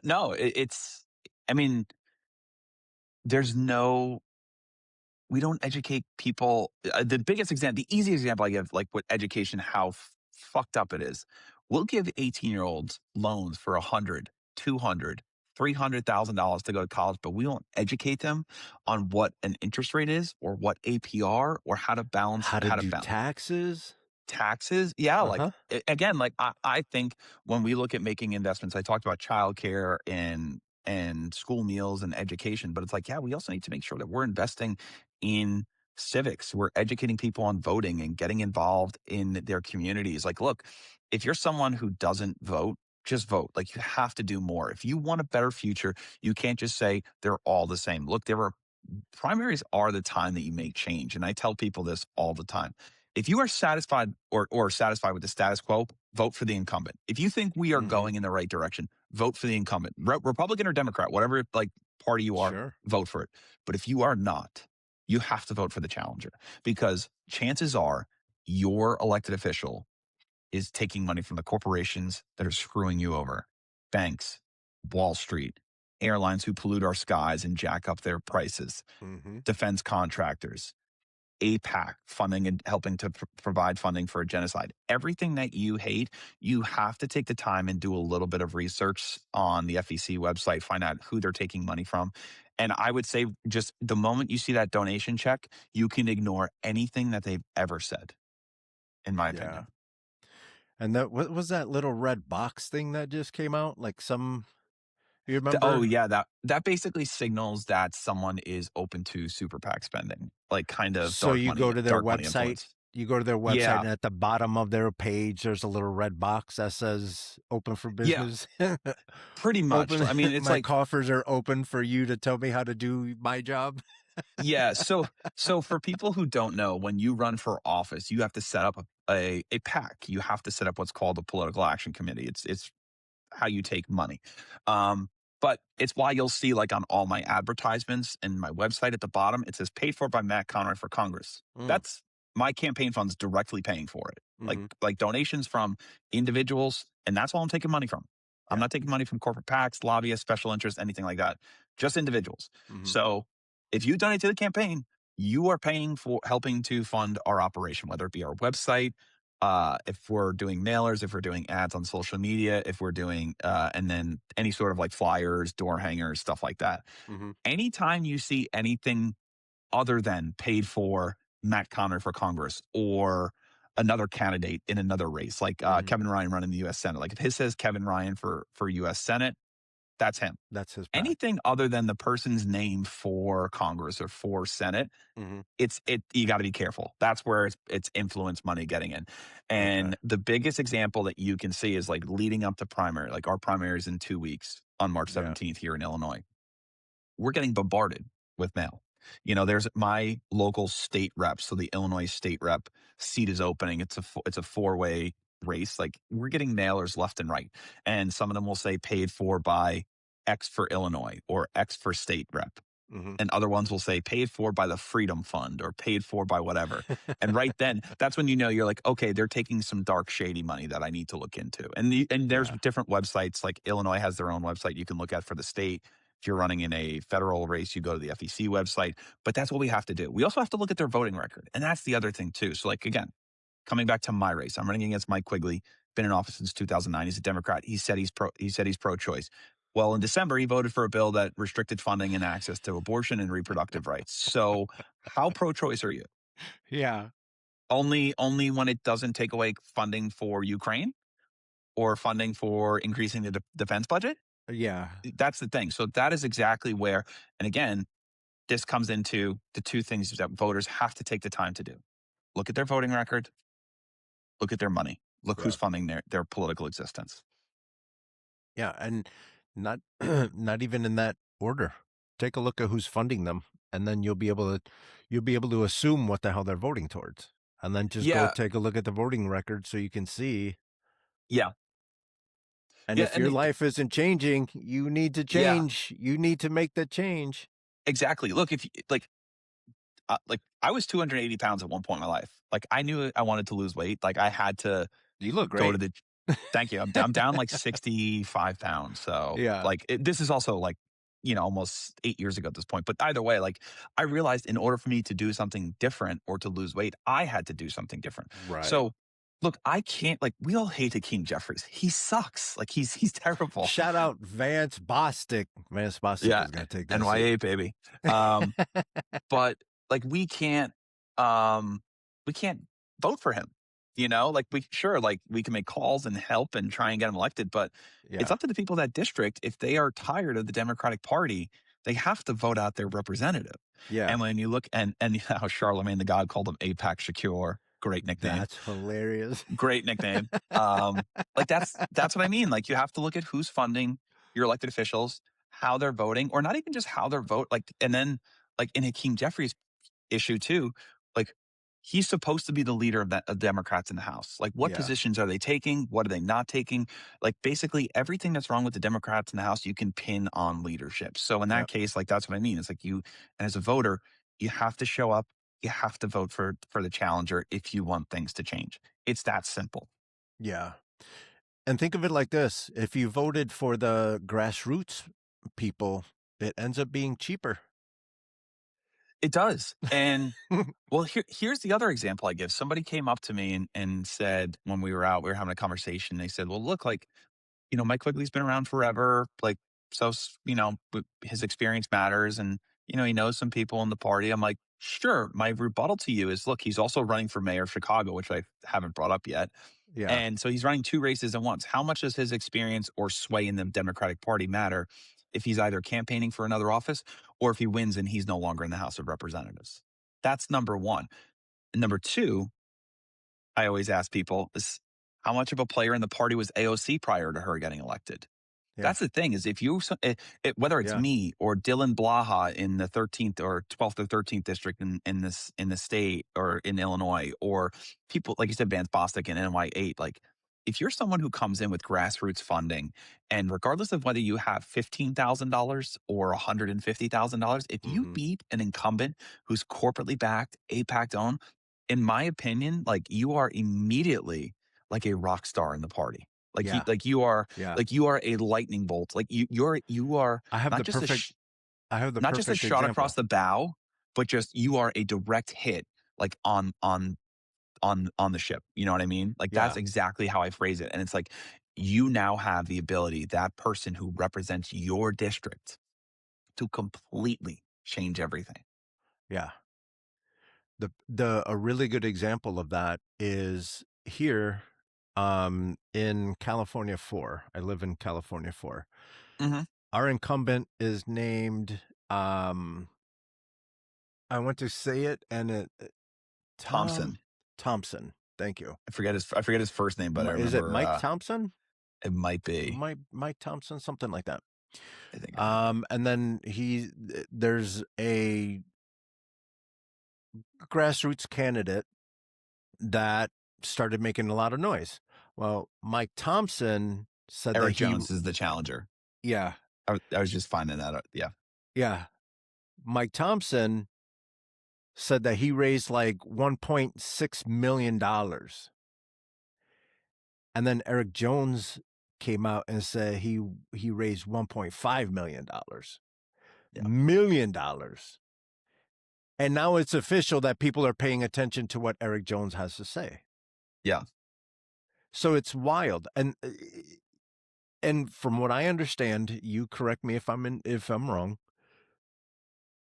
no, I mean, there's no we don't educate people. The biggest example, the easiest example I give, like with education, how fucked up it is. We'll give 18-year-olds loans for 100, 200, $300,000 to go to college, but we won't educate them on what an interest rate is, or what APR, or how to balance, How to do taxes? Taxes, yeah, like, Uh-huh. again, like, I think when we look at making investments, I talked about childcare and school meals and education, but it's like, yeah, we also need to make sure that we're investing in civics. We're educating people on voting and getting involved in their communities. Like, look, if you're someone who doesn't vote, just vote. Like, you have to do more. If you want a better future, you can't just say they're all the same. Look, there are primaries are the time that you make change. And I tell people this all the time. If you are satisfied or satisfied with the status quo, vote for the incumbent. If you think we are Mhm. going in the right direction, vote for the incumbent. Republican or Democrat, whatever like party you are, Sure. vote for it. But if you are not, you have to vote for the challenger because chances are your elected official is taking money from the corporations that are screwing you over. Banks, Wall Street, airlines who pollute our skies and jack up their prices, Mhm. defense contractors, APAC funding and helping to provide funding for a genocide. Everything that you hate, you have to take the time and do a little bit of research on the FEC website, find out who they're taking money from. And I would say just the moment you see that donation check, you can ignore anything that they've ever said, in my Yeah. opinion. And that what was that little red box thing that just came out? Like some you Oh remember? yeah, that basically signals that someone is open to super PAC spending, like kind of So you go to their dark money website, influence. and Yeah, at the bottom of their page, there's a little red box that says "Open for yeah, business." pretty much. Open, I mean, it's my like coffers are open for you to tell me how to do my job. yeah. So for people who don't know, when you run for office, you have to set up a PAC. You have to set up what's called a political action committee. It's how you take money. Um, but it's why you'll see like on all my advertisements and my website at the bottom, it says paid for by Matt Conroy for Congress. Mm, That's my campaign funds directly paying for it. hmm. Like donations from individuals, and that's all I'm taking money from. I'm Yeah. not taking money from corporate PACs, lobbyists, special interests, anything like that. Just individuals. Hmm. So if you donate to the campaign, you are paying for helping to fund our operation, whether it be our website, if we're doing mailers, if we're doing ads on social media, if we're doing, and then any sort of like flyers, door hangers, stuff like that. Hmm. Anytime you see anything other than paid for Matt Conner for Congress or another candidate in another race, like Hmm. Kevin Ryan running the U.S. Senate, like if his says Kevin Ryan for U.S. Senate, that's him. That's his pack. Anything other than the person's name for Congress or for Senate, Hmm. it you got to be careful. That's where it's influence money getting in. Okay. And the biggest example that you can see is like leading up to primary, like our primary is in 2 weeks on March Yeah. 17th here in Illinois. We're getting bombarded with mail. You know, there's my local state rep, so the Illinois state rep seat is opening. It's a four-way race. Like we're getting mailers left and right, and some of them will say paid for by X for Illinois or X for state rep, Hmm. and other ones will say paid for by the Freedom Fund or paid for by whatever. And right then, that's when you know you're like, okay, they're taking some dark, shady money that I need to look into. And there's Yeah. different websites, like Illinois has their own website you can look at for the state. If you're running in a federal race, you go to the FEC website. But that's what we have to do. We also have to look at their voting record, and that's the other thing too. So, like again, coming back to my race, I'm running against Mike Quigley. Been in office since 2009. He's a Democrat. He said he's pro. He said he's pro-choice. Well, in December, he voted for a bill that restricted funding and access to abortion and reproductive rights. So, how pro-choice are you? Yeah. Only when it doesn't take away funding for Ukraine or funding for increasing the defense budget. Yeah. That's the thing. So that is exactly where. And again, this comes into the two things that voters have to take the time to do: look at their voting record, look at their money, look who's Yeah. funding their political existence. Yeah. And not not even in that order. Take a look at who's funding them, and then you'll be able to assume what the hell they're voting towards. And then just go Yeah, take a look at the voting record so you can see. yeah, And yeah, if and your life isn't changing, you need to yeah, change. You need to make the change. exactly. Look, if you, like I was 280 pounds at one point in my life. Like I knew I wanted to lose weight. Like I had to You look go to great. the thank you. I'm down like 65 pounds. So Yeah. like this is also like, almost 8 years ago at this point. But either way, like I realized in order for me to do something different or to lose weight, I had to do something different. Right. So look, I can't like we all hate Hakeem Jeffries. He sucks. Like he's terrible. Shout out Vance Bostic. Vance Bostic Yeah. is going to take that seat. NYA baby. Um, but like um we can't vote for him. Like we can make calls and help and try and get them elected, but it's Yeah. up to the people of that district. If they are tired of the Democratic Party, they have to vote out their representative. Yeah. And when you look and how Charlemagne the God called him Apac Shakur, great nickname. That's hilarious. Great nickname. Like that's what I mean. Like you have to look at who's funding your elected officials, how they're voting, or not even just how they're vote. Like, and then like in Hakeem Jeffries' issue too, like he's supposed to be the leader of Democrats in the House. Like, what Yeah. positions are they taking? What are they not taking? Like, basically everything that's wrong with the Democrats in the House, you can pin on leadership. So in that Yep. case, like that's what I mean. It's like and as a voter, you have to show up. You have to vote for the challenger if you want things to change. It's that simple. Yeah. And think of it like this: if you voted for the grassroots people, it ends up being cheaper. It does. And well, here's the other example I give. Somebody came up to me and said when we were out, we were having a conversation. They said, "Well, look, like Mike Quigley's been around forever. Like, so, but his experience matters. And, he knows some people in the party." I'm like, sure. My rebuttal to you is, look, he's also running for mayor of Chicago, which I haven't brought up yet. Yeah. And so he's running two races at once. How much does his experience or sway in the Democratic Party matter if he's either campaigning for another office or if he wins and he's no longer in the House of Representatives? That's number one. And number two, I always ask people is how much of a player in the party was AOC prior to her getting elected? Yeah. That's the thing is whether it's Yeah. me or Dylan Blaha in the 13th or 12th or 13th district in the state or in Illinois, or people like you said, Vance Bostic in NY8, like if you're someone who comes in with grassroots funding, and regardless of whether you have $15,000 or $150,000, if you Hmm. beat an incumbent who's corporately backed, APAC owned, in my opinion, like you are immediately like a rock star in the party. Like Yeah. Yeah. you are a lightning bolt. Like you are I have not the just perfect I have the not just a perfect shot across example. the bow, but just you are a direct hit like on the ship. You know what I mean? Like that's Yeah. exactly how I phrase it. And it's like you now have the ability, that person who represents your district, to completely change everything. Yeah. The a really good example of that is here in California 4. I live in California 4. Hmm. Our incumbent is named I want to say it and Tom Thompson. Thompson. Thank you. I forget his first name, but I Is it remember Mike Thompson? it might be. Mike Thompson, something like that. I think I know. And then there's a grassroots candidate that started making a lot of noise. Well, Mike Thompson said that Eric Jones is the challenger. yeah, I was just finding that out. Yeah. yeah. Mike Thompson said that he raised like $1.6 million. And then Eric Jones came out and said he raised $1.5 Yeah. million dollars. And now it's official that people are paying attention to what Eric Jones has to say. Yeah. So it's wild. And from what I understand, you correct me if I'm wrong,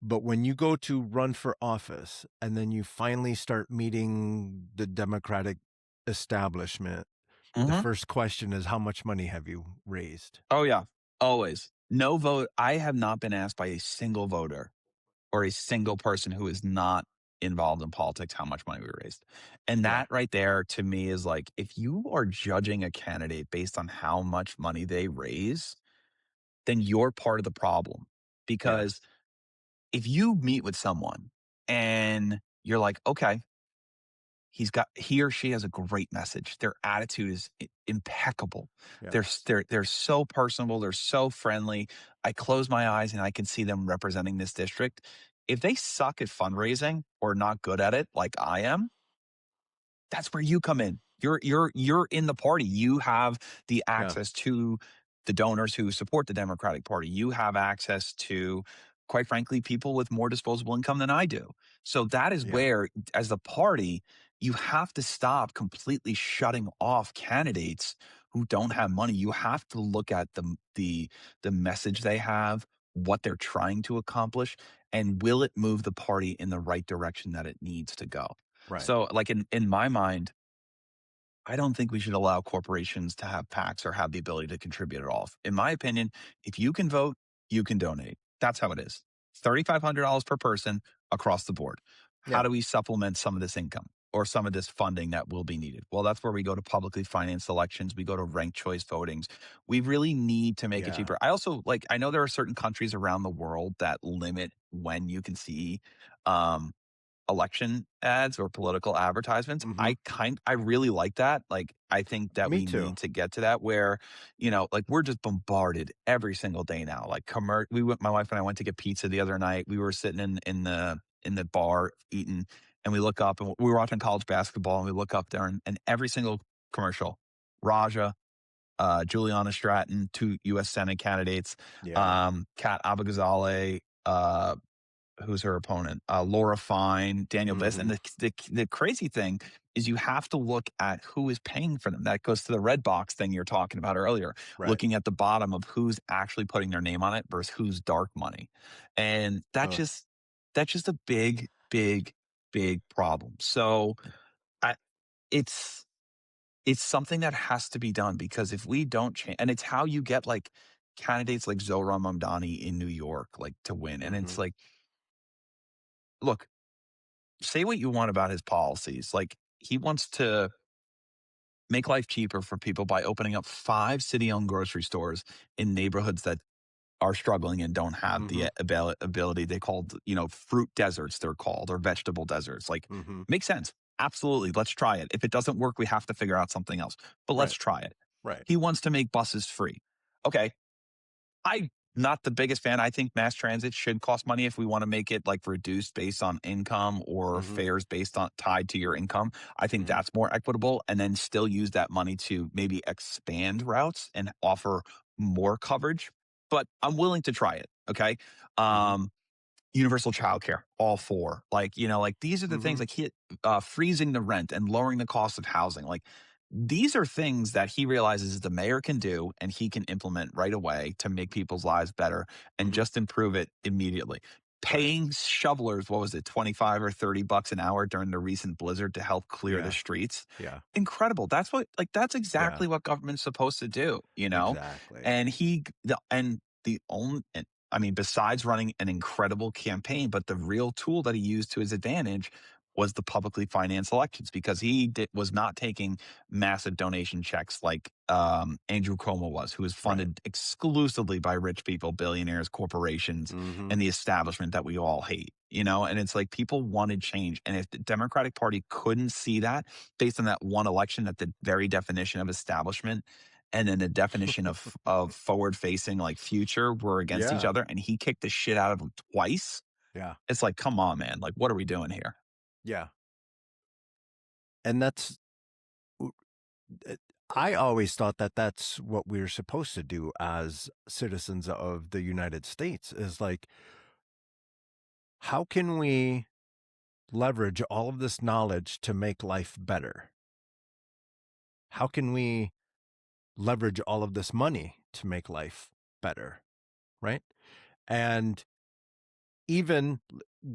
but when you go to run for office and then you finally start meeting the Democratic establishment, the Hmm. first question is how much money have you raised? Oh, yeah. Always. No vote. I have not been asked by a single voter or a single person who is not involved in politics how much money we raised. And Yeah. that right there to me is like, if you are judging a candidate based on how much money they raise, then you're part of the problem. Yeah. Because if you meet with someone and you're like, okay, he or she has a great message. Their attitude is impeccable. Yeah. They're so personable. They're so friendly. I close my eyes and I can see them representing this district. If they suck at fundraising or not good at it, like I am, that's where you come in. You're in the party. You have the Yeah. access to the donors who support the Democratic Party. You have access to, quite frankly, people with more disposable income than I do. So that is Yeah. where, as the party, you have to stop completely shutting off candidates who don't have money. You have to look at the message they have, what they're trying to accomplish, and will it move the party in the right direction that it needs to go. Right. So, like in my mind, I don't think we should allow corporations to have PACs or have the ability to contribute at all. In my opinion, if you can vote, you can donate. That's how it is. $3,500 per person across the board. How Yeah. do we supplement some of this income or some of this funding that will be needed? Well, that's where we go to publicly financed elections. We go to ranked choice votings. We really need to make it Yeah. cheaper. I also like, I know there are certain countries around the world that limit when you can see um, election ads or political advertisements. Hmm. I really like that. Like I think that Me we too. need to get to that where, like we're just bombarded every single day now. Like we went my wife and I went to get pizza the other night. We were sitting in the bar eating and we look up and we were watching college basketball and we look up there and every single commercial, Raja, Juliana Stratton, two US Senate candidates, Yeah. Kat Abagazale, who's her opponent? Laura Fine, Daniel Biss. And Hmm. the crazy thing is you have to look at who is paying for them. That goes to the red box thing you're talking about earlier, Right. looking at the bottom of who's actually putting their name on it versus who's dark money. And Uh, that's just a big, big, big problem. So I it's it's something that has to be done because if we don't change, and it's how you get like candidates like Zohran Mamdani in New York, like to win. And hmm. it's like, look, say what you want about his policies. Like he wants to make life cheaper for people by opening up 5 city-owned grocery stores in neighborhoods that are struggling and don't have Hmm. the ability. They called, fruit deserts, they're called, or vegetable deserts. Like, Hmm. makes sense. Absolutely. Let's try it. If it doesn't work, we have to figure out something else. But let's Right. try it. Right. He wants to make buses free. Okay, I'm not the biggest fan. I think mass transit should cost money if we want to make it like reduced based on income or Hmm. fares based on tied to your income. I think Hmm. that's more equitable and then still use that money to maybe expand routes and offer more coverage. But I'm willing to try it. Okay. Hmm. Um, Universal childcare, all four. Like, like these are the things Hmm. like freezing the rent and lowering the cost of housing. Like these are things that he realizes the mayor can do and he can implement right away to make people's lives better and Hmm. just improve it immediately. Right. Paying shovelers, what was it, 25 or 30 bucks an hour during the recent blizzard to help clear the Yeah. streets. Yeah. Incredible. That's Yeah. exactly what government's supposed to do. Exactly. And the only, I mean, besides running an incredible campaign, but the real tool that he used to his advantage was the publicly financed elections because was not taking massive donation checks like Andrew Cuomo was, who was Right. funded exclusively by rich people, billionaires, corporations, Hmm. and the establishment that we all hate. And it's like people wanted change. And if the Democratic Party couldn't see that based on that one election, at the very definition of establishment, and then the definition of forward facing like future were against each Yeah. other and he kicked the shit out of them twice. Yeah. It's like, come on, man. Like, what are we doing here? Yeah. And that's, w- uh, I always thought that that's what we're supposed to do as citizens of the United States is like, how can we leverage all of this knowledge to make life better? How can we leverage all of this money to make life better? Right. And even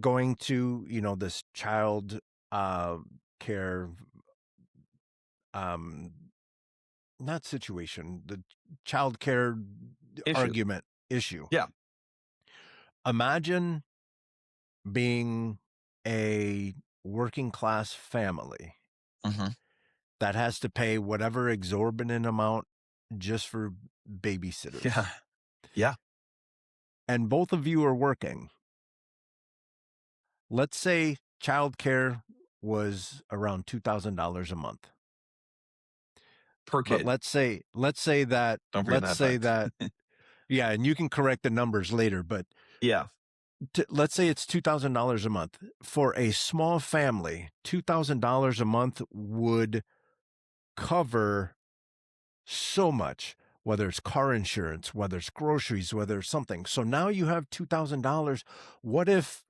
going to, this child uh, care, um, not situation, the child care Issue. argument issue. Yeah. Imagine being a working class family Hmm. that has to pay whatever exorbitant amount just for Yeah. babysitters. Yeah. And both of you are working. Let's say childcare was around $2,000 a month. Per But kid. Don't forget let's that say fact. that, yeah, and you can correct the numbers later, but Yeah. let's say it's $2,000 a month. For a small family, $2,000 a month would cover so much, whether it's car insurance, whether it's groceries, whether it's something. So now you have $2,000. What if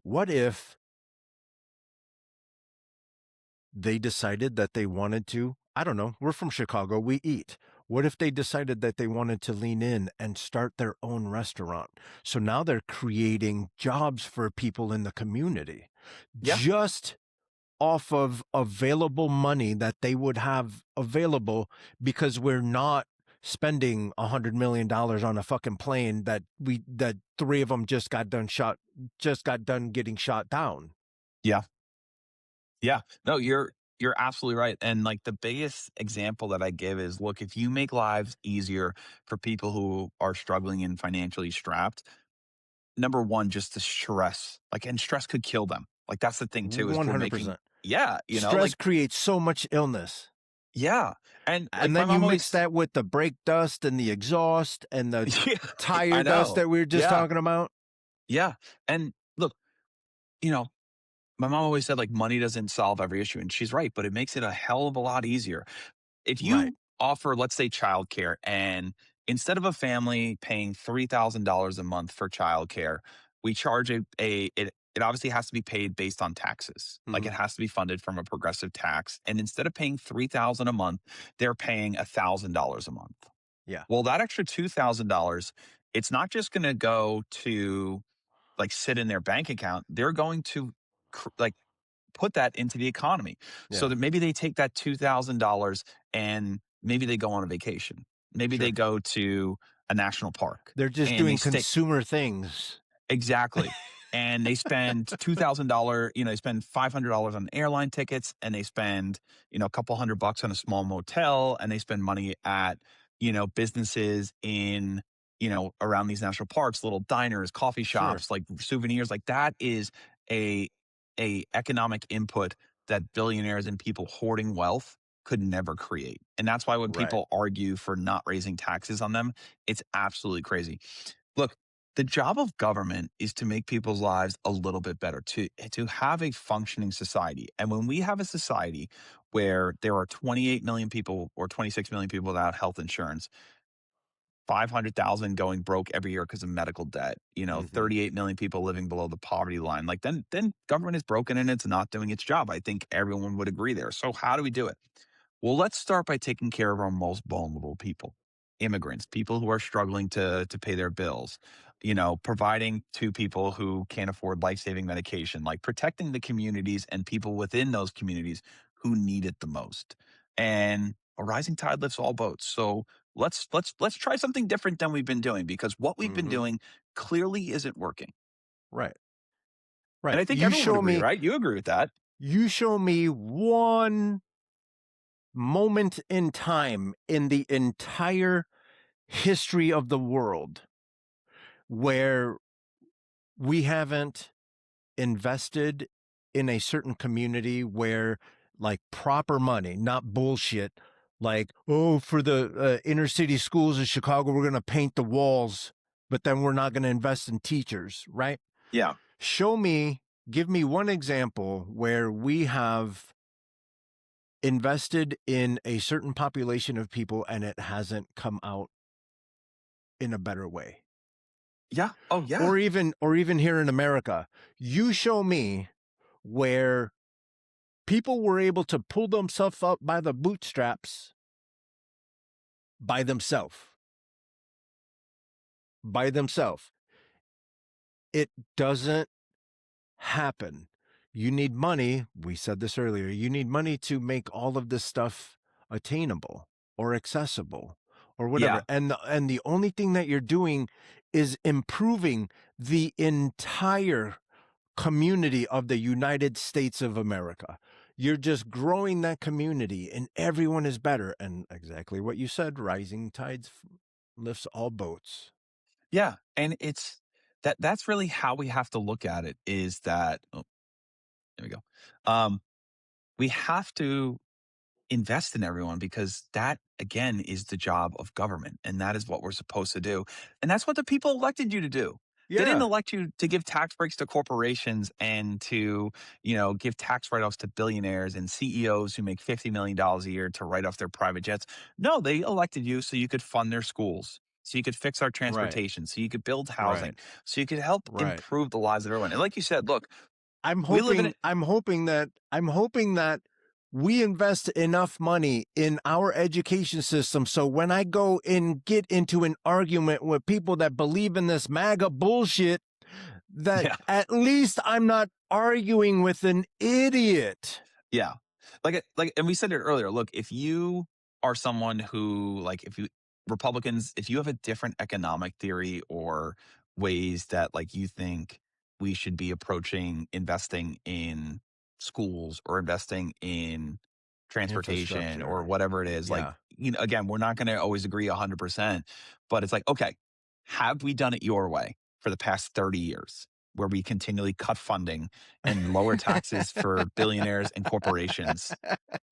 they decided that they wanted to, I don't know, we're from Chicago, we eat. What if they decided that they wanted to lean in and start their own restaurant? So now they're creating jobs for people in the community Yeah. just off of available money that they would have available because we're not spending $100 million on a fucking plane that three of them just got done getting shot down. Yeah. Yeah. No, you're absolutely right. And like the biggest example that I give is, look, if you make lives easier for people who are struggling and financially strapped, number one, just the stress, like, and stress could kill them. Like, that's the thing too, is we're making, 100%. yeah, Stress like, creates so much illness. yeah. And like And my then you mom mix always, that with the brake dust and the exhaust and the yeah, tire I dust know. that we were just Yeah. talking about. Yeah. And look, you know, my mom always said like money doesn't solve every issue. And she's right, but it makes it a hell of a lot easier. If Right. you offer, let's say, childcare, and instead of a family paying $3,000 a month for childcare, we charge it obviously has to be paid based on taxes. Like Mm-hmm. it has to be funded from a progressive tax. And instead of paying 3,000 a month, they're paying $1,000 a month. Yeah. Well, that extra $2,000, it's not just going to go to like sit in their bank account. They're going to like put that into the economy so Yeah. that maybe they take that $2,000 and maybe they go on a vacation. Maybe they Sure. go to a national park They're just and they doing stay. consumer things. Exactly. And they spend $2,000, they spend $500 on airline tickets, and they spend, a couple $100 on a small motel, and they spend money at, businesses in, around these national parks, little diners, coffee Sure. shops, like souvenirs. Like that is a economic input that billionaires and people hoarding wealth could never create. And that's why when Right. people argue for not raising taxes on them, it's absolutely crazy. Look, the job of government is to make people's lives a little bit better, to have a functioning society. And when we have a society where there are 28 million people or 26 million people without health insurance, 500,000 going broke every year because of medical debt, Mm-hmm. 38 million people living below the poverty line, like then government is broken and it's not doing its job. I think everyone would agree there. So how do we do it? Well, let's start by taking care of our most vulnerable people, immigrants, people who are struggling to pay their bills, providing to people who can't afford life-saving medication, like protecting the communities and people within those communities who need it the most. And a rising tide lifts all boats. So let's try something different than we've been doing, because what we've been Mm-hmm. doing clearly isn't working. Right. And Right. I think everyone would agree, right? You agree with that? You show me one moment in time in the entire history of the world where we haven't invested in a certain community where, like, proper money, not bullshit, like, oh, for the inner city schools of Chicago, we're going to paint the walls, but then we're not going to invest in teachers, right? Yeah. Give me one example where we have invested in a certain population of people and it hasn't come out in a better way. Yeah. Oh, yeah. Or even here in America, you show me where people were able to pull themselves up by the bootstraps by themselves. It doesn't happen. You need money. We said this earlier. You need money to make all of this stuff attainable or accessible or whatever. Yeah. And the only thing that you're doing is improving the entire community of the United States of America. You're just growing that community and everyone is better. And exactly what you said, rising tides lifts all boats. Yeah, and it's that's really how we have to look at it, is that, oh, there we go. We have to invest in everyone, because that again is the job of government, and that is what we're supposed to do. And that's what the people elected you to do. They didn't Yeah. elect you to give tax breaks to corporations and to, give tax write-offs to billionaires and CEOs who make $50 million a year to write off their private jets. No, they elected you so you could fund their schools, so you could fix our Right. transportation, so you could build Right. housing, so you could help Right. improve the lives of everyone. And like you said, look, I'm we live in hoping it. I'm hoping that we invest enough money in our education system so when I go and get into an argument with people that believe in this MAGA bullshit, that Yeah. at least I'm not arguing with an idiot. Yeah. Like, and we said it earlier. Look, if you are someone who, like, if you Republicans, if you have a different economic theory or ways that, like, you think we should be approaching investing in schools or investing in transportation or Infrastructure. whatever it is, like, Yeah. again, we're not going to always agree 100%, but it's like, okay, have we done it your way for the past 30 years where we continually cut funding and lower taxes for billionaires and corporations?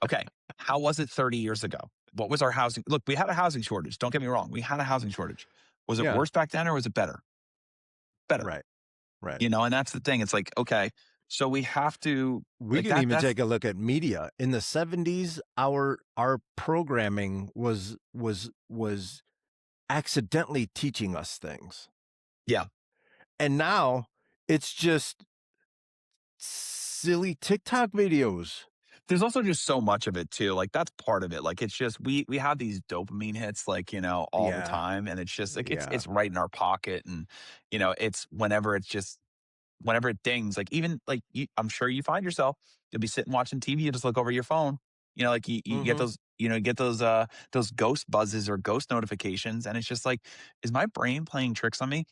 Okay, how was it 30 years ago? What was our housing? Look, we had a housing shortage. Don't get me wrong. We had a housing shortage. Was it Yeah. worse back then or was it better? Better. Right. Right. And that's the thing. It's like, okay, so we have to, We like, can even that's, take a look at media. In the 70s, our programming was accidentally teaching us things. yeah. And now it's just silly TikTok videos. There's also just so much of it too. Like, that's part of it. Like, it's just we have these dopamine hits, like, all the Yeah. time, and it's just like Yeah. it's right in our pocket, and it's whenever it dings, like, even like, I'm sure you find yourself, you'll be sitting watching TV, you just look over your phone, like, you get Mhm. those ghost buzzes or ghost notifications, and it's just like, is my brain playing tricks on me?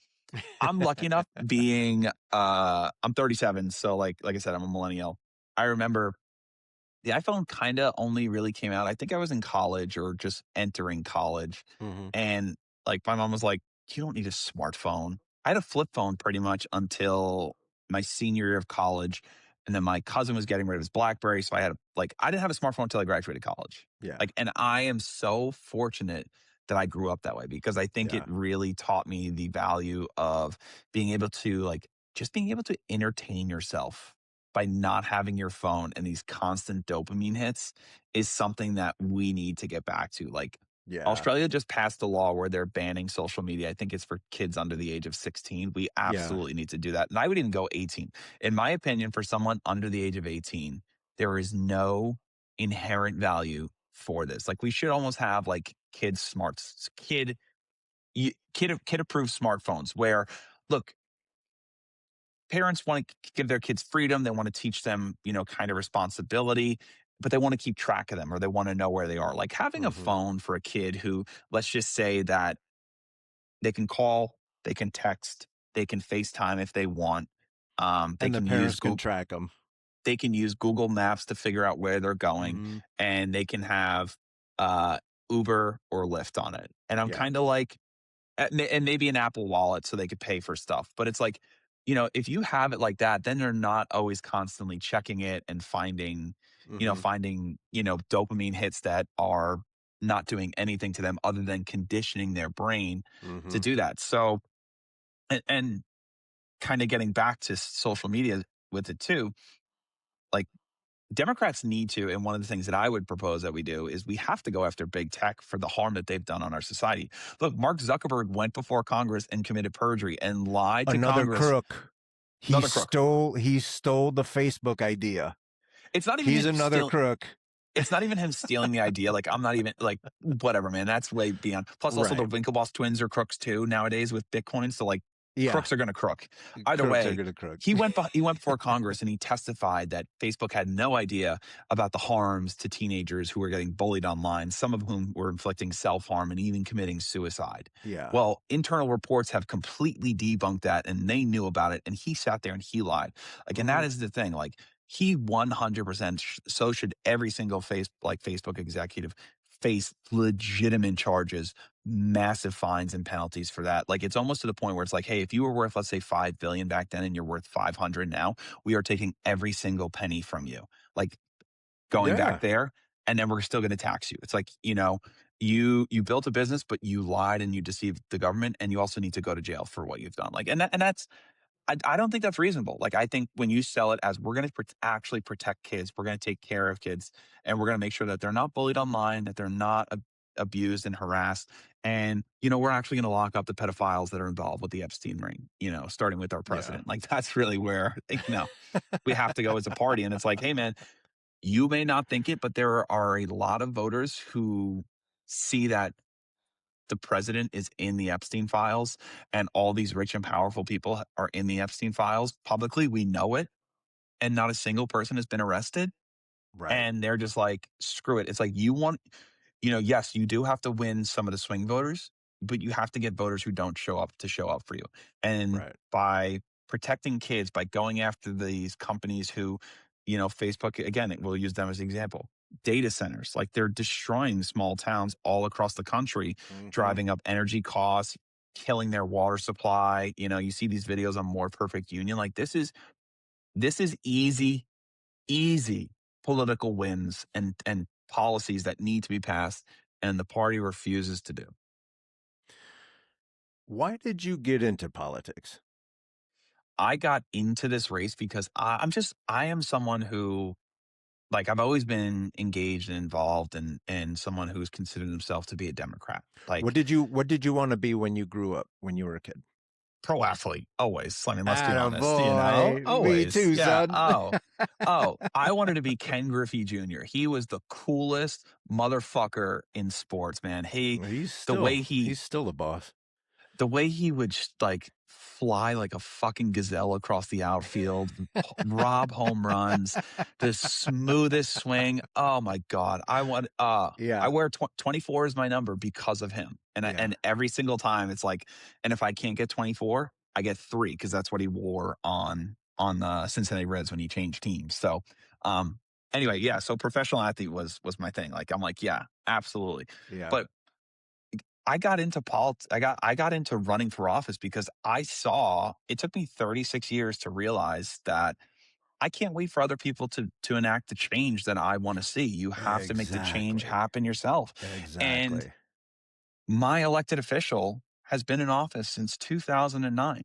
I'm lucky enough being I'm 37, so like I said, I'm a millennial. I remember the iPhone kinda only really came out, I think I was in college or just entering college, Mhm. and, like, my mom was like, "You don't need a smartphone." I had a flip phone pretty much until my senior year of college, and then my cousin was getting rid of his BlackBerry, so I didn't have a smartphone until I graduated college. Yeah. Like, and I am so fortunate that I grew up that way because I think it Yeah. really taught me the value of being able to, like, just being able to entertain yourself by not having your phone and these constant dopamine hits is something that we need to get back to. Like, Yeah. Australia just passed a law where they're banning social media. I think it's for kids under the age of 16. We Yeah. absolutely need to do that. And I would even go 18. In my opinion, for someone under the age of 18, there is no inherent value for this. Like, we should almost have like kid smarts, kid approved smartphones where, look, parents want to give their kids freedom. They want to teach them, kind of responsibility, but they want to keep track of them or they want to know where they are. Like, having a Mhm. phone for a kid who, let's just say that they can call, they can text, they can FaceTime if they want. They And the can use parents can Google. track them. They can use Google Maps to figure out where they're going, Mhm. and they can have uh, Uber or Lyft on it. And I'm Yeah. kind of like, and maybe an Apple Wallet so they could pay for stuff. But it's like, if you have it like that, then they're not always constantly checking it and Mhm. dopamine hits that are not doing anything to them other than conditioning their brain to Mhm. do that. So, and kind of getting back to social media with it too, like, Democrats need to, and one of the things that I would propose that we do is we have to go after big tech for the harm that they've done on our society. Look, Mark Zuckerberg went before Congress and committed perjury and lied to Another Congress. crook. Another crook. He stole the Facebook idea. It's not even He's him another stealing. crook. It's not even him stealing the idea. Like, I'm not even like, whatever, man. That's way beyond. Plus, also the Right. Winklevoss twins are crooks too nowadays with Bitcoin. So, like, Yeah. crooks are going to crook. Either Crooks are way, gonna crook. he went before Congress and he testified that Facebook had no idea about the harms to teenagers who were getting bullied online, some of whom were inflicting self harm and even committing suicide. Yeah. Well, internal reports have completely debunked that, and they knew about it. And he sat there and he lied. Like, and that Mhm. is the thing. Like, he 100%, so should every single Facebook executive face legitimate charges, massive fines and penalties for that. Like, it's almost to the point where it's like, hey, if you were worth, let's say, 5 billion back then and you're worth 500 now, we are taking every single penny from you. Like, going back Yeah. there, and then we're still going to tax you. It's like, you built a business, but you lied and you deceived the government, and you also need to go to jail for what you've done. Like, and that's, I don't think that's reasonable. Like, I think when you sell it as, we're going to actually protect kids, we're going to take care of kids, and we're going to make sure that they're not bullied online, that they're not abused and harassed. And, we're actually going to lock up the pedophiles that are involved with the Epstein ring, starting with our Yeah. president. Like, that's really where, we have to go as a party. And it's like, hey, man, you may not think it, but there are a lot of voters who see that the president is in the Epstein files and all these rich and powerful people are in the Epstein files publicly. We know it. and not a single person has been arrested. Right. And they're just like, screw it. It's like you want, yes, you do have to win some of the swing voters, but you have to get voters who don't show up for you. And Right. by protecting kids, by going after these companies who, Facebook, again, we'll use them as an example. Data centers, like they're destroying small towns all across the country, Hmm. driving up energy costs, killing their water supply. You see these videos on More Perfect Union. Like this is easy political wins and policies that need to be passed, and the party refuses to do. Why did you get into politics? I got into this race because I am someone who, like, I've always been engaged and involved, and someone who's considered himself to be a Democrat, What like did you want to be when you grew up, when you were a kid? pro athlete, always. I mean, let's be honest, Attaboy. Me always. too, Yeah. son. Oh, I wanted to be Ken Griffey Jr. He was the coolest motherfucker in sports, man. He's The still way he he's still the boss. the way he would just like fly like a fucking gazelle across the outfield, rob home runs, the smoothest swing. Oh my God. I Yeah. wear 24 is my number because of him. Yeah. And every single time it's like, and if I can't get 24, I get 3 because that's what he wore on the Cincinnati Reds when he changed teams. So, um, anyway, yeah. So professional athlete was my thing. Like, I'm like, yeah, absolutely. Yeah. But I got into politics. I got into running for office because I saw it took me 36 years to realize that I can't wait for other people to enact the change that I want to see. You have to make the change Exactly. happen yourself. And Exactly. my elected official has been in office since 2009.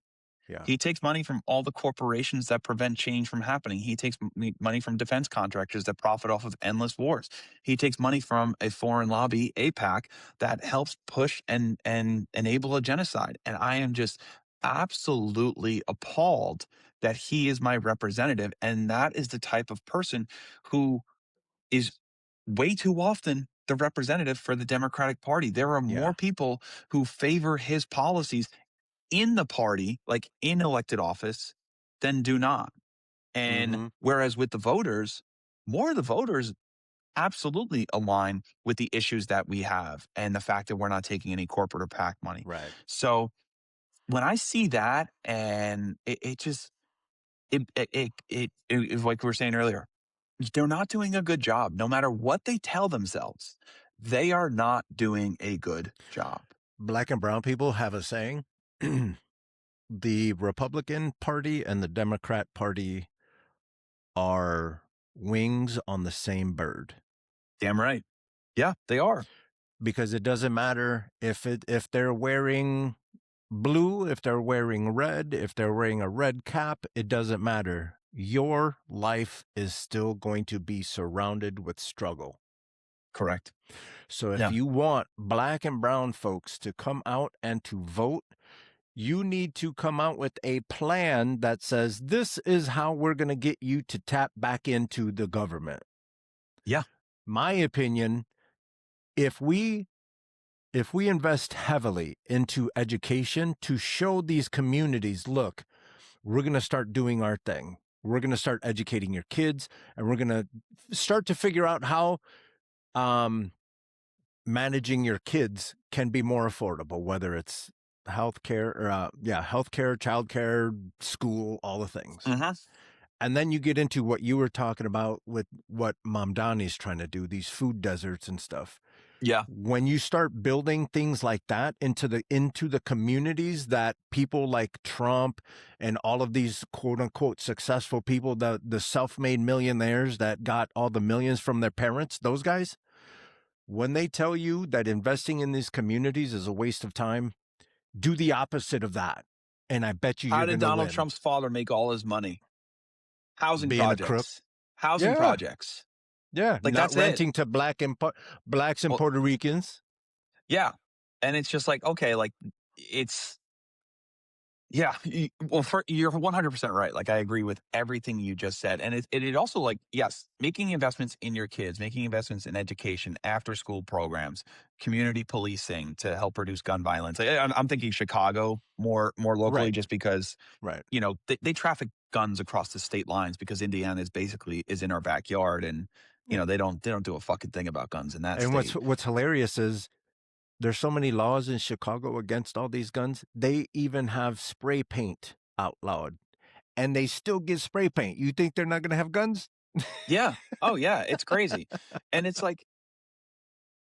Yeah. He takes money from all the corporations that prevent change from happening. He takes money from defense contractors that profit off of endless wars. He takes money from a foreign lobby, APAC, that helps push and enable a genocide. And I am just absolutely appalled that he is my representative. And that is the type of person who is way too often the representative for the Democratic Party. There are more Yeah. people who favor his policies in the party, like in elected office, than do not. And Hmm. whereas with the voters, more of the voters absolutely align with the issues that we have and the fact that we're not taking any corporate or PAC money. Right. So when I see that, and it just like we were saying earlier, they're not doing a good job. No matter what they tell themselves, they are not doing a good job. Black and brown people have a saying. The Republican Party and the Democrat Party are wings on the same bird, Damn right. Yeah, they are. because it doesn't matter if they're wearing blue, if they're wearing red, if they're wearing a red cap, it doesn't matter. Your life is still going to be surrounded with struggle. Correct. So if Yeah. you want black and brown folks to come out and to vote, you need to come out with a plan that says this is how we're going to get you to tap back into the government. Yeah. My opinion, if we invest heavily into education to show these communities, look, we're going to start doing our thing. We're going to start educating your kids, and we're going to start to figure out how managing your kids can be more affordable, whether it's healthcare or healthcare, childcare, school, all the things. Uh-huh. And then you get into what you were talking about with what Mamdani's trying to do, these food deserts and stuff. Yeah. When you start building things like that into the communities that people like Trump and all of these quote unquote successful people, the self-made millionaires that got all the millions from their parents, those guys, when they tell you that investing in these communities is a waste of time, do the opposite of that. And I bet you How you're did going to Donald win. Trump's father make all his money? Housing Being a crook. projects. Housing Yeah. projects. Yeah. Like, Not that's it. renting to blacks and Well, Puerto Ricans. yeah. And it's just like, okay, like it's yeah. Well, you're 100% right. Like, I agree with everything you just said. And it also, like, yes, making investments in your kids, making investments in education, after school programs, community policing to help reduce gun violence. I'm thinking Chicago more locally, Right. just because, Right. they traffic guns across the state lines because Indiana is in our backyard, and Yeah. they don't do a fucking thing about guns in that And state. what's hilarious is there's so many laws in Chicago against all these guns. They even have spray paint outlawed, and they still get spray paint. You think they're not going to have guns? Yeah. Oh yeah, it's crazy. And it's like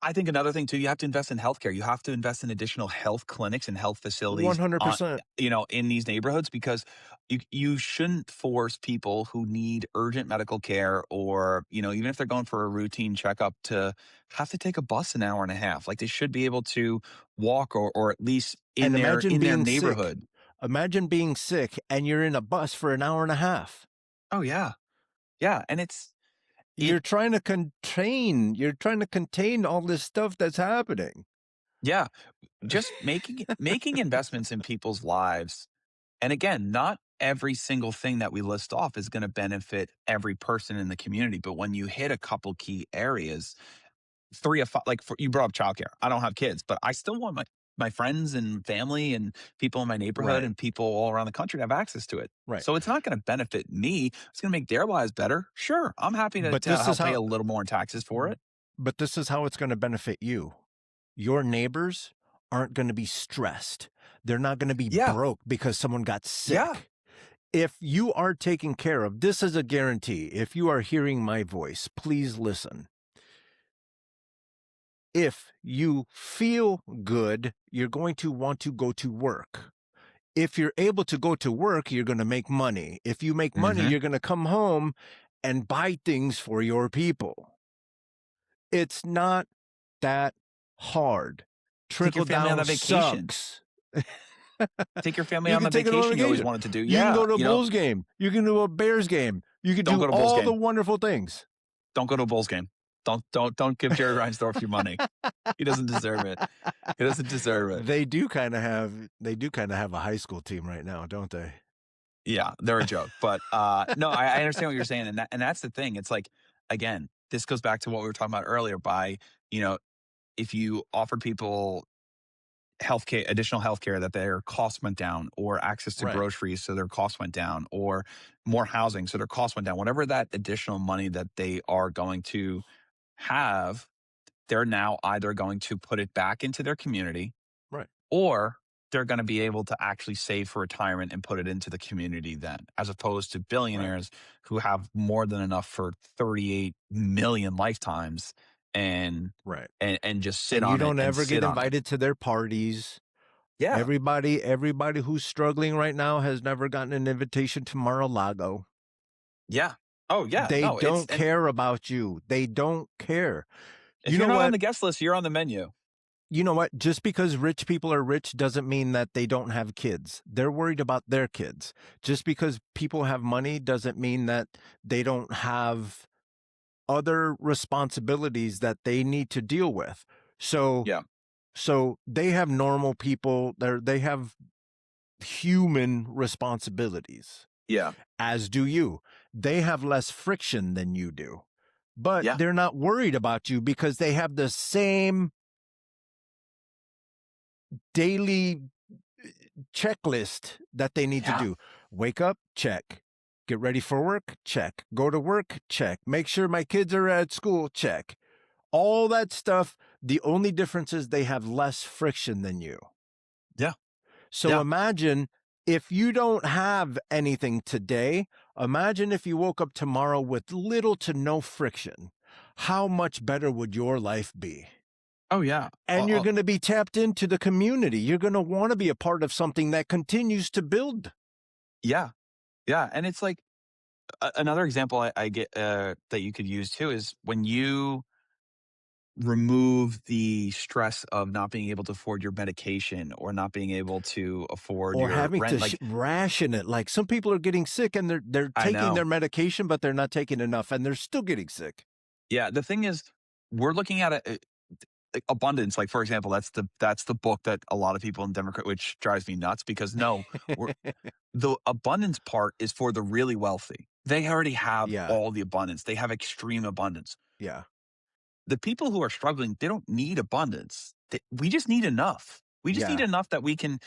I think another thing too, you have to invest in healthcare. You have to invest in additional health clinics and health facilities on 100%. in these neighborhoods because you shouldn't force people who need urgent medical care or, even if they're going for a routine checkup to have to take a bus an hour and a half. Like they should be able to walk or at least And imagine in their being sick. neighborhood. Imagine being sick and you're in a bus for an hour and a half. Oh yeah. Yeah, and it You're trying to contain all this stuff that's happening. yeah, just making investments in people's lives. And again, not every single thing that we list off is going to benefit every person in the community. But when you hit a couple key areas, three of five, like you brought up childcare. I don't have kids, but I still want my friends and family and people in my neighborhood Right. and people all around the country to have access to it. Right. So it's not going to benefit me. It's going to make their lives better. Sure, I'm happy But to this is help pay how a little more in taxes for it. but this is how it's going to benefit you. Your neighbors aren't going to be stressed. They're not going to be Yeah, broke because someone got yeah, sick. If you are taken care of, this is a guarantee. If you are hearing my voice, please listen. If you feel good, you're going to want to go to work. If you're able to go to work, you're going to make money. If you make money, hmm you're going to come home and buy things for your people. It's not that hard. take your Trickle family on down a vacation. sucks. Take your family You on can the take it on vacation you always vacation. wanted to do. You can Yeah, go to a Bulls game. You can do a Bears game. You can don't do go to a Bulls all the game. wonderful things. Don't go to a Bulls game. Don't give Jerry Reinsdorf your money. He doesn't deserve it. He doesn't deserve it. They do kind of have a high school team right now, don't they? Yeah, they're a joke. But no, I understand what you're saying, and that's the thing. It's like again, this goes back to what we were talking about earlier. By if you offered people healthcare, additional healthcare, that their costs went down, or access to Right. groceries, so their costs went down, or more housing, so their costs went down. Whatever that additional money that they are going to have, they're now either going to put it back into their community Right. or they're going to be able to actually save for retirement and put it into the community then, as opposed to Right. billionaires who have more than enough for 38 million lifetimes and Right. and just sit And you on it don't and ever sit get on it. invited to their parties. Yeah. Everybody who's struggling right now has never gotten an invitation to Mar-a-Lago. Yeah. Oh yeah. They No, it's don't and care about you. They don't care. if You you're know not on what? the guest list, you're on the menu. You know what? Just because rich people are rich doesn't mean that they don't have kids. They're worried about their kids. Just because people have money doesn't mean that they don't have other responsibilities that they need to deal with. So Yeah. so they have normal people, they have human responsibilities, Yeah. as do you. They have less friction than you do. But Yeah. they're not worried about you because they have the same daily checklist that they need to Yeah. do. Wake up, check. Get ready for work, check. Go to work, check. Make sure my kids are at school, check. All that stuff. The only difference is they have less friction than you. Yeah. So Yeah. imagine if you don't have anything today, imagine if you woke up tomorrow with little to no friction. How much better would your life be? Oh yeah. And you're going to be tapped into the community. You're going to want to be a part of something that continues to build. Yeah. Yeah. And it's like another example I get that you could use too is when you remove the stress of not being able to afford your medication or not being able to afford Or your having to rent. Like, ration it. Like some people are getting sick and they're I taking their know. medication, but they're not taking enough and they're still getting sick. Yeah. The thing is, we're looking at like abundance. Like, for example, that's the book that a lot of people in Democrat, which drives me nuts because no, the abundance part is for the really wealthy. They already have Yeah. all the abundance. They have extreme abundance. Yeah. The people who are struggling, they don't need abundance. We just need enough. We just need Yeah. enough that we can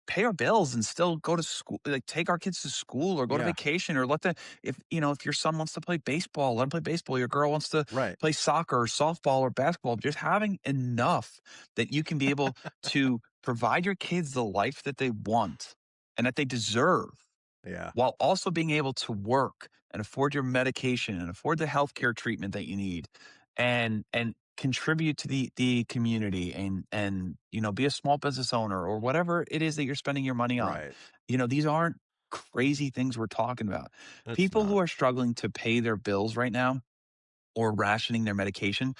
pay our bills and still go to school, like take our kids to school or go to Yeah. vacation, or let the, if your son wants to play baseball, let him play baseball. Your girl wants to Right. play soccer or softball or basketball. Just having enough that you can be able to provide your kids the life that they want and that they deserve, Yeah. while also being able to work and afford your medication and afford the healthcare treatment that you need, and contribute to the community, and be a small business owner or whatever it is that you're spending your money on. Right. These aren't crazy things we're talking about. It's People who not. are struggling to pay their bills right now or rationing their medication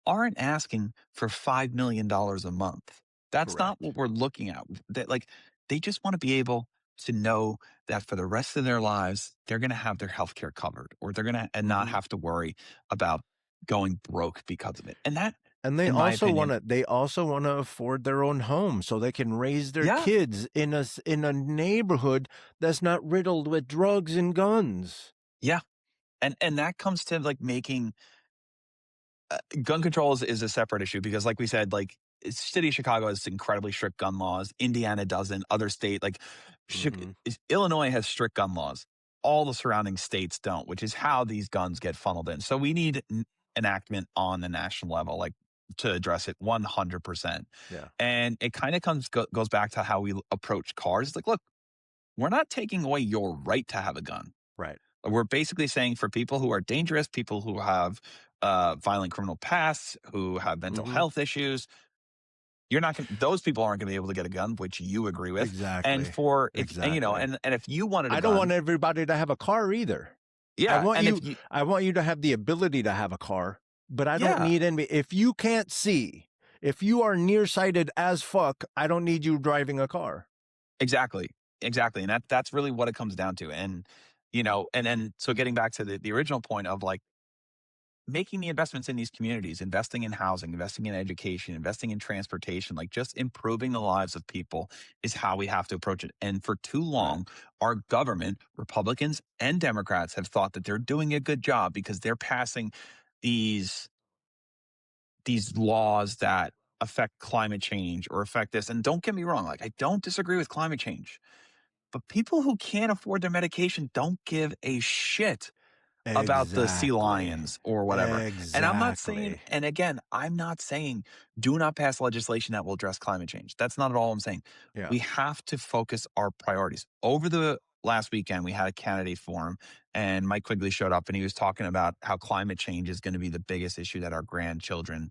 aren't asking for $5 million a month. That's not what Correct. we're looking at. That, like, they just want to be able to know that for the rest of their lives, they're going to have their healthcare covered, or they're going to and not Hmm. have to worry about going broke because of it. And that, And in my opinion, they also want to afford their own home so they can raise their yeah, kids in a neighborhood that's not riddled with drugs and guns. yeah, and that comes to like making gun control is a separate issue because, like we said, like city of Chicago has incredibly strict gun laws. Indiana doesn't. Other state like Hmm. Illinois has strict gun laws. All the surrounding states don't, which is how these guns get funneled in. So we need enactment on the national level, like to address it 100%. Yeah. And it kind of goes back to how we approach cars. It's like, look, we're not taking away your right to have a gun. Right. We're basically saying for people who are dangerous, people who have violent criminal pasts, who have mental Hmm. health issues, you're not going. Those people aren't going to be able to get a gun, which you agree with. And Exactly. for if and, Exactly. and if you wanted a I don't want gun, everybody to have a car either. yeah, and if you, I want you to have the ability to have a car, but I don't yeah, need any if you can't see, if you are nearsighted as fuck, I don't need you driving a car. exactly, exactly, and that's really what it comes down to. And and then so getting back to the original point of like making the investments in these communities, investing in housing, investing in education, investing in transportation, like just improving the lives of people is how we have to approach it. And for too Right. long, our government, Republicans and Democrats, have thought that they're doing a good job because they're passing these laws that affect climate change or affect this. And don't get me wrong, like I don't disagree with climate change, but people who can't afford their medication don't give a shit about the sea Exactly. lions or whatever. And I'm not saying, Exactly. and again, I'm not saying do not pass legislation that will address climate change. That's not at all I'm saying. Yeah. We have to focus our priorities. Over the last weekend, we had a candidate forum, and Mike Quigley showed up and he was talking about how climate change is going to be the biggest issue that our grandchildren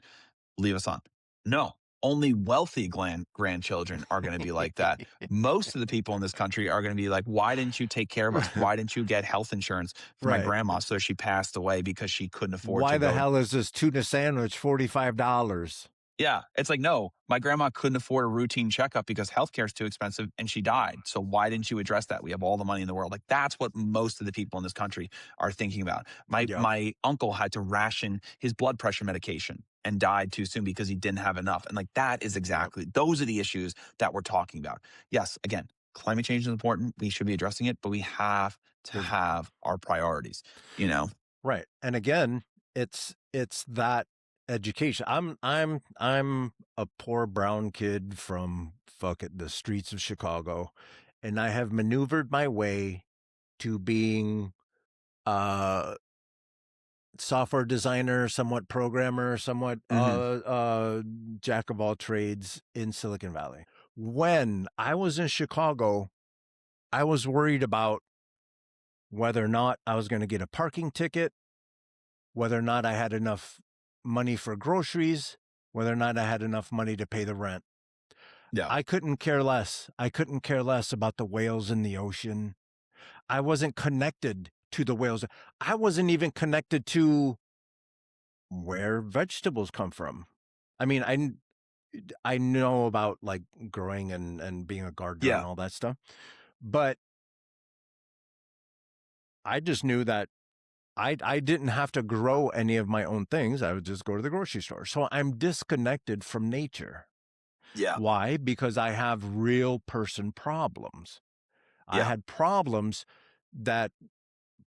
leave us on. No, only wealthy grandchildren are going to be like that. Most of the people in this country are going to be like, why didn't you take care of us? Right. Why didn't you get health insurance for my Right. grandma so she passed away because she couldn't afford Why to the go? hell is this tuna sandwich $45? Yeah, it's like, no, my grandma couldn't afford a routine checkup because healthcare is too expensive and she died. So why didn't you address that? We have all the money in the world. Like that's what most of the people in this country are thinking about. My Yep. my uncle had to ration his blood pressure medication and died too soon because he didn't have enough. And like that is Yep. exactly those are the issues that we're talking about. Yes, again, climate change is important. We should be addressing it, but we have to There's have our priorities, you know? right. And again, it's that education. I'm a poor brown kid from fuck it, the streets of Chicago, and I have maneuvered my way to being a software designer, somewhat programmer, somewhat Hmm. jack of all trades in Silicon Valley. When I was in Chicago, I was worried about whether or not I was going to get a parking ticket, whether or not I had enough money for groceries, whether or not I had enough money to pay the rent. Yeah. I couldn't care less. I couldn't care less about the whales in the ocean. I wasn't connected to the whales. I wasn't even connected to where vegetables come from. I mean, I know about like growing and being a gardener and Yeah. all that stuff, but I just knew that I didn't have to grow any of my own things. I would just go to the grocery store. So I'm disconnected from nature. Yeah. Why? Because I have real person problems. I Yeah. had problems that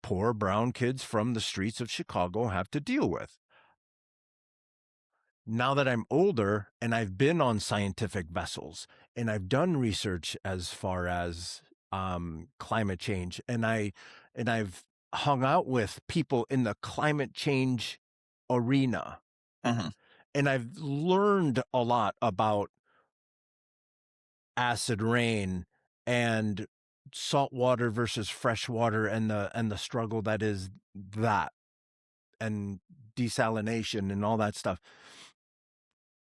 poor brown kids from the streets of Chicago have to deal with. now that I'm older and I've been on scientific vessels and I've done research as far as climate change, and I've hung out with people in the climate change arena, Hmm. and I've learned a lot about acid rain and salt water versus fresh water, and the struggle that is that, and desalination and all that stuff.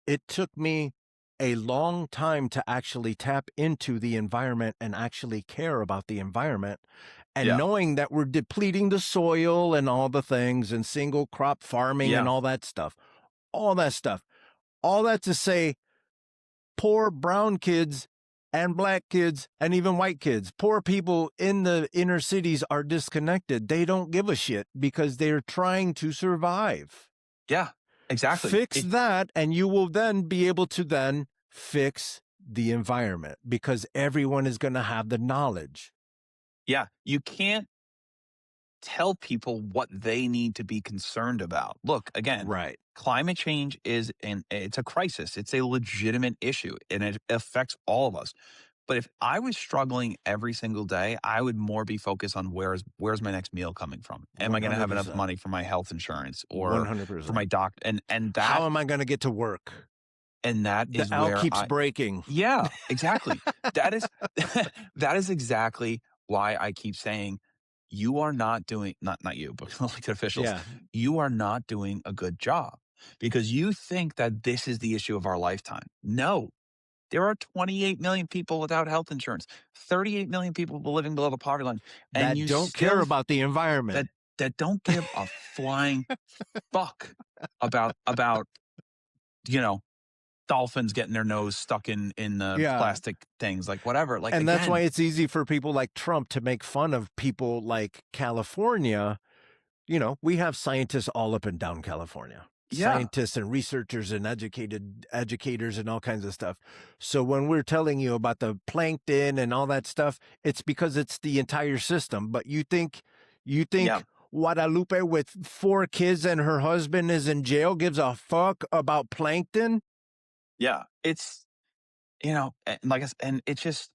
It took me a long time to actually tap into the environment and actually care about the environment, and Yeah. knowing that we're depleting the soil and all the things, and single crop farming and Yeah. all that stuff. All that stuff. All that to say, poor brown kids and black kids and even white kids, poor people in the inner cities are disconnected. They don't give a shit because they're trying to survive. Yeah. Exactly. Fix that, and you will then be able to then fix the environment, because everyone is going to have the knowledge. Yeah. You can't tell people what they need to be concerned about. Look, again, Right. climate change is it's a crisis. It's a legitimate issue and it affects all of us. But if I was struggling every single day, I would more be focused on where's my next meal coming from? Am I going to have enough 100%. money for my health insurance or for 100%. my doc and How am I going to get to work? that The is L where keeps breaking. yeah, exactly. That is that is exactly why I keep saying you are not doing not you, but elected officials, Yeah. you are not doing a good job because you think that this is the issue of our lifetime. No. There are 28 million people without health insurance, 38 million people living below the poverty line, and That you don't care still about the that environment. that don't give a flying fuck about you know dolphins getting their nose stuck in the Yeah. plastic things, like whatever. Like And that's why again, it's easy for people like Trump to make fun of people like California. We have scientists all up and down California, yeah, scientists and researchers and educators and all kinds of stuff. So when we're telling you about the plankton and all that stuff, it's because it's the entire system. But you think yeah, Guadalupe with 4 kids and her husband is in jail gives a fuck about plankton? yeah. It's and like and it's just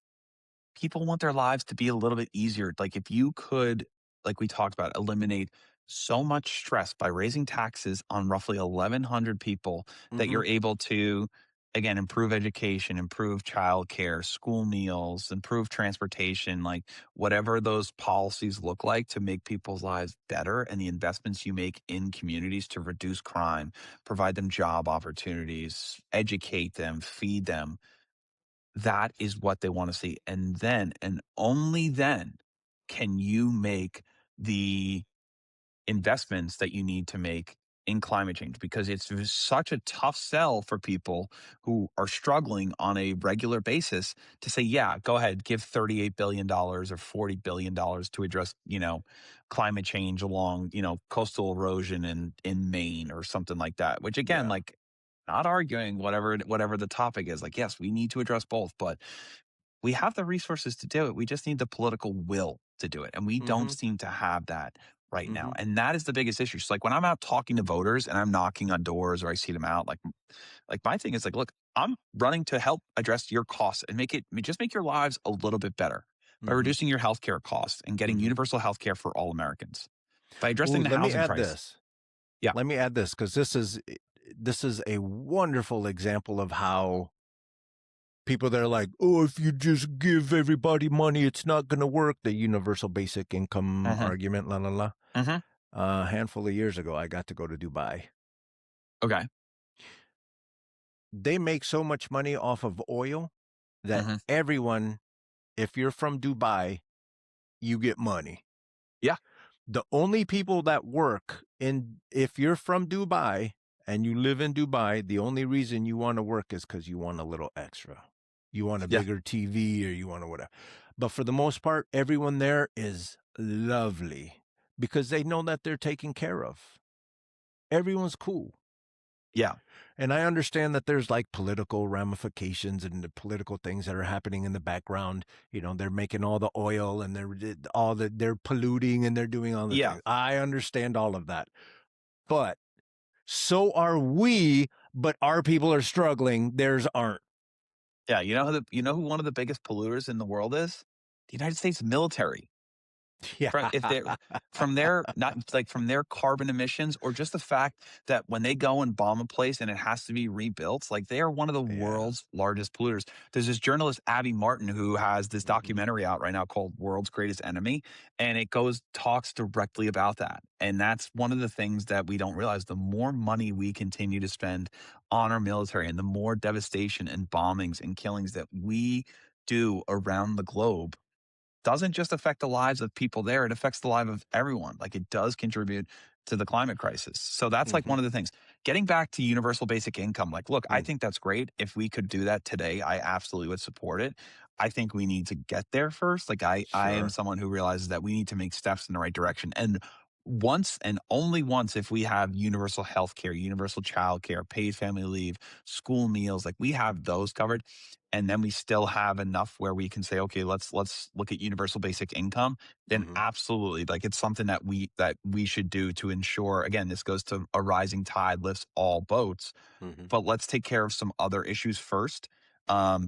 people want their lives to be a little bit easier. Like if you could, like we talked about, eliminate so much stress by raising taxes on roughly 1,100 people that Mm-hmm. you're able to, again, improve education, improve childcare, school meals, improve transportation, like whatever those policies look like to make people's lives better and the investments you make in communities to reduce crime, provide them job opportunities, educate them, feed them, that is what they wanna see, and then, and only then, can you make the investments that you need to make in climate change because it's such a tough sell for people who are struggling on a regular basis to say, yeah, go ahead, give $38 billion dollars or $40 billion dollars to address, climate change along, coastal erosion in Maine or something like that. Which again, Yeah. like not arguing whatever the topic is. Like, yes, we need to address both, but we have the resources to do it. We just need the political will to do it. And we don't Mm-hmm. seem to have that right now. Mm-hmm. And that is the biggest issue. So like when I'm out talking to voters and I'm knocking on doors or I see them out, like my thing is like, look, I'm running to help address your costs and make your lives a little bit better by Mm-hmm. reducing your healthcare costs and getting Mm-hmm. universal healthcare for all Americans. By Ooh, addressing the let me housing add crisis. this. Yeah. Let me add this, because this is a wonderful example of how people that are like, oh, if you just give everybody money, it's not going to work. The universal basic income Hmm. argument, la la la. Hmm. A handful of years ago, I got to go to Dubai. Okay. They make so much money off of oil that Hmm. everyone, if you're from Dubai, you get money. Yeah. The only people that work if you're from Dubai and you live in Dubai, the only reason you want to work is because you want a little extra. You want a Yeah. bigger TV, or you want to whatever. But for the most part, everyone there is lovely because they know that they're taken care of. Everyone's cool. Yeah. And I understand that there's like political ramifications and the political things that are happening in the background. They're making all the oil, and they're polluting, and they're doing all the Yeah. things. I understand all of that. But So are we, but our people are struggling. Theirs aren't. Yeah, you know who one of the biggest polluters in the world is? The United States military. Yeah. From if they're from their not like from their carbon emissions or just the fact that when they go and bomb a place and it has to be rebuilt, like they are one of the Yeah. world's largest polluters. There's this journalist, Abby Martin, who has this Mhm. documentary out right now called World's Greatest Enemy. And it talks directly about that. And that's one of the things that we don't realize. The more money we continue to spend on our military and the more devastation and bombings and killings that we do around the globe doesn't just affect the lives of people there, it affects the life of everyone. Like it does contribute to the climate crisis. So that's like Mhm. one of the things. Getting back to universal basic income, like, look, I Mm. think that's great. If we could do that today, I absolutely would support it. I think we need to get there first. Like I am Sure. someone who realizes that we need to make steps in the right direction. And once and only once if we have universal health care, universal child care, paid family leave, school meals, like we have those covered, and then we still have enough where we can say, okay, let's look at universal basic income, then Mhm. absolutely, like it's something that we should do to ensure. Again, this goes to a rising tide lifts all boats, Mhm. but let's take care of some other issues first,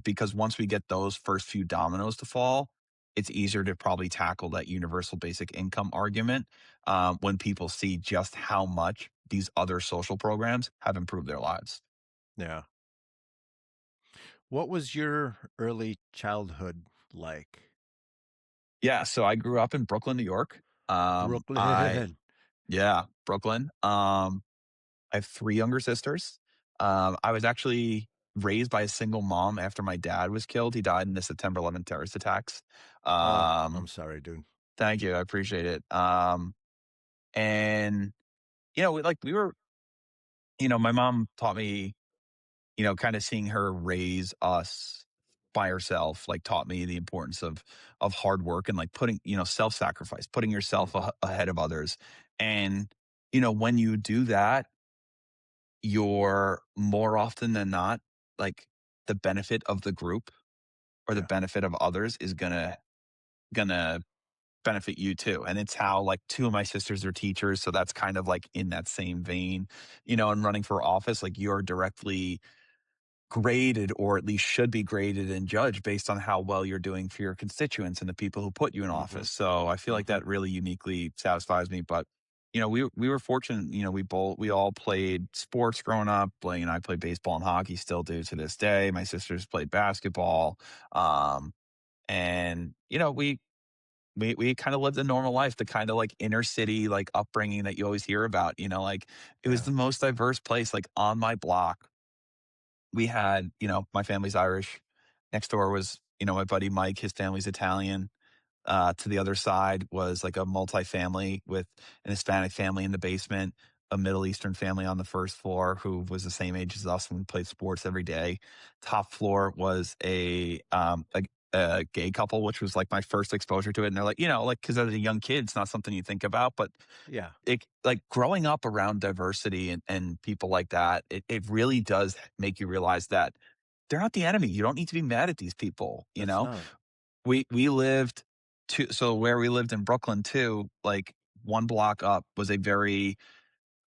because once we get those first few dominoes to fall, it's easier to probably tackle that universal basic income argument, when people see just how much these other social programs have improved their lives. Yeah. What was your early childhood like? Yeah, so I grew up in Brooklyn, New York. I Brooklyn. Yeah, Brooklyn. I have 3 younger sisters. I was actually raised by a single mom after my dad was killed. He died in the September 11th terrorist attacks. Oh, I'm Um, sorry, dude. Thank you, I appreciate it. And, we were my mom taught me, kinda seeing her raise us by herself, like, taught me the importance of hard work and, like, putting self-sacrifice, putting yourself Mhm. ahead of others. And, when you do that, you're more often than not, like, the benefit of the group or the Yeah. benefit of others is gonna benefit you too. And it's how, like, 2 of my sisters are teachers, so that's kind of like in that same vein. And running for office, like, you're directly graded, or at least should be graded and judged based on how well you're doing for your constituents and the people who put you in Mhm. office. So I feel like Mhm. that really uniquely satisfies me. But we were fortunate. We all played sports growing up. Blaine and I played baseball and hockey, still do to this day. My sisters played basketball, and we kind of lived a normal life, the kind of like inner city like upbringing that you always hear about. Like it was Yeah. the most diverse place. Like on my block we had, my family's Irish. Next door was, my buddy Mike, his family's Italian. To the other side was like a multifamily with an Hispanic family in the basement, a Middle Eastern family on the first floor who was the same age as us and we played sports every day. Top floor was a gay couple, which was like my first exposure to it. And they're like, like, because as a young kid, it's not something you think about, but Yeah. like growing up around diversity and people like that, it really does make you realize that they're not the enemy. You don't need to be mad at these people. That's not. We lived so where we lived in Brooklyn too, like one block up was a very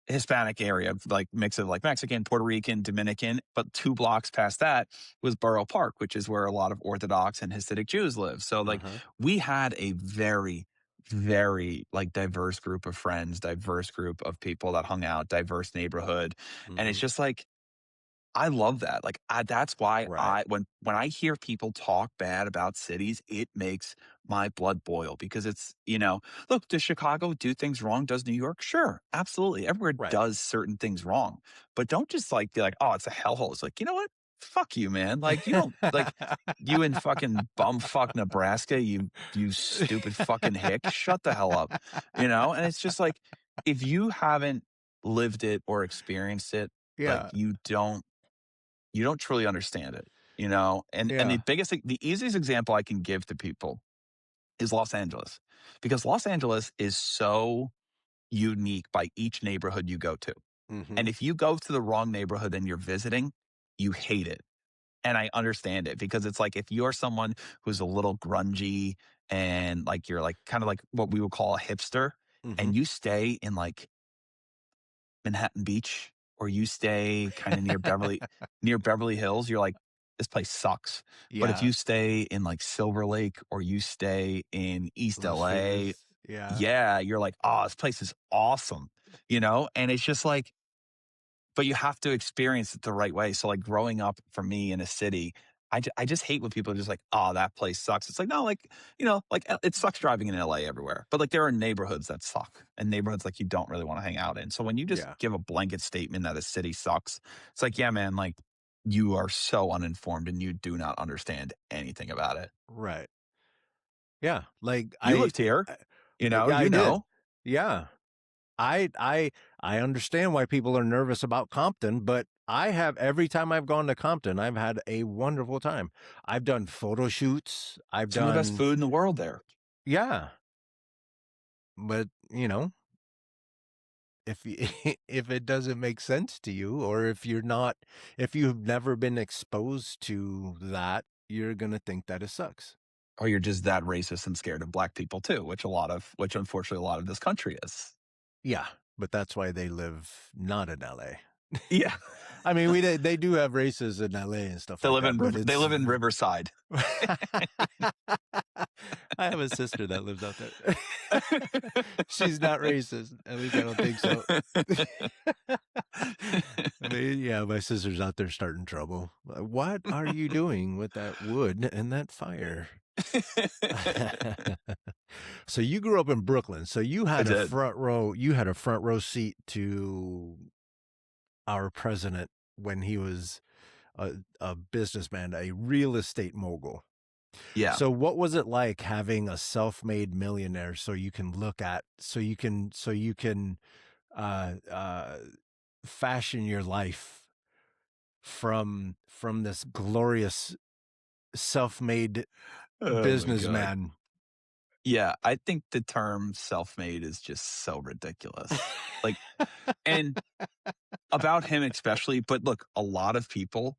Hispanic area, like mix of like Mexican, Puerto Rican, Dominican. But 2 blocks past that was Borough Park, which is where a lot of Orthodox and Hasidic Jews live. So like Uh-huh. we had a very, very like diverse group of friends, diverse group of people that hung out, diverse neighborhood. And it's Mhm. just like I love that. Like, that's why Right. when I hear people talk bad about cities, it makes my blood boil because look, does Chicago do things wrong? Does New York? Sure, absolutely. Everywhere Right. does certain things wrong, but don't just like be like, oh, it's a hellhole. It's like, you know what? Fuck you, man. Like, you don't like you in fucking bumfuck Nebraska, you stupid fucking hick. Shut the hell up. And it's just like if you haven't lived it or experienced it, like Yeah. you don't truly understand it, you know? And Yeah. the easiest example I can give to people is Los Angeles. Because Los Angeles is so unique by each neighborhood you go to. And Mhm. if you go to the wrong neighborhood and you're visiting, you hate it. And I understand it because it's like if you're someone who's a little grungy and like you're like kind of like what we would call a hipster and Mhm. you stay in like Manhattan Beach or you stay kind of near Beverly Hills, you're like, this place sucks. But if Yeah. you stay in like Silver Lake or you stay in East Las LA, Vegas. Yeah. yeah, you're like, oh, this place is awesome, you know? And it's just like, but you have to experience it the right way. So, like, growing up for me in a city, I just hate when people are just like, "Oh, that place sucks." It's like, no, like, like, it sucks driving in LA everywhere, but, like, there are neighborhoods that suck and neighborhoods, like, you don't really wanna hang out in. So when you just Yeah. give a blanket statement that a city sucks, it's like, yeah, man, like, you are so uninformed and you do not understand anything about it. Right. Yeah. Like You lived here, I yeah, I you did. know. Yeah. I I I understand why people are nervous about Compton, but I have every time I've gone to Compton, I've had a wonderful time. I've done photo shoots. I've Some of the best done food in the world there. yeah, but if if it doesn't make sense to you or if you've never been exposed to that, you're going to think that it sucks. Or you're just that racist and scared of black people too, which unfortunately a lot of this country is. Yeah, but that's why they live not in LA. Yeah. I mean, they do have races in LA and stuff like that, but They it's live in Riverside. I have a sister that lives out there. She's not racist. At least I don't think so. Yeah, my sister's out there starting trouble. What are you doing with that wood and that fire? So you grew up in Brooklyn. So I did. you had a front row seat to our president when he was a businessman, a real estate mogul. Yeah. So what was it like having a self-made millionaire so you can uh uh fashion your life from this glorious self-made Oh my god. businessman? Yeah, I think the term self-made is just so ridiculous. Like, and about him especially, but look, a lot of people,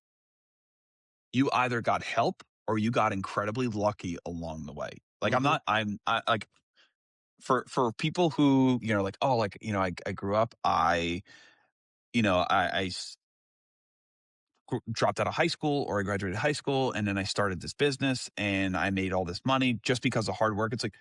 you either got help or you got incredibly lucky along the way. Like, Mhm. like, for people who, like, oh, like, I grew up, I dropped out of high school or I graduated high school and then I started this business and I made all this money just because of hard work. It's like,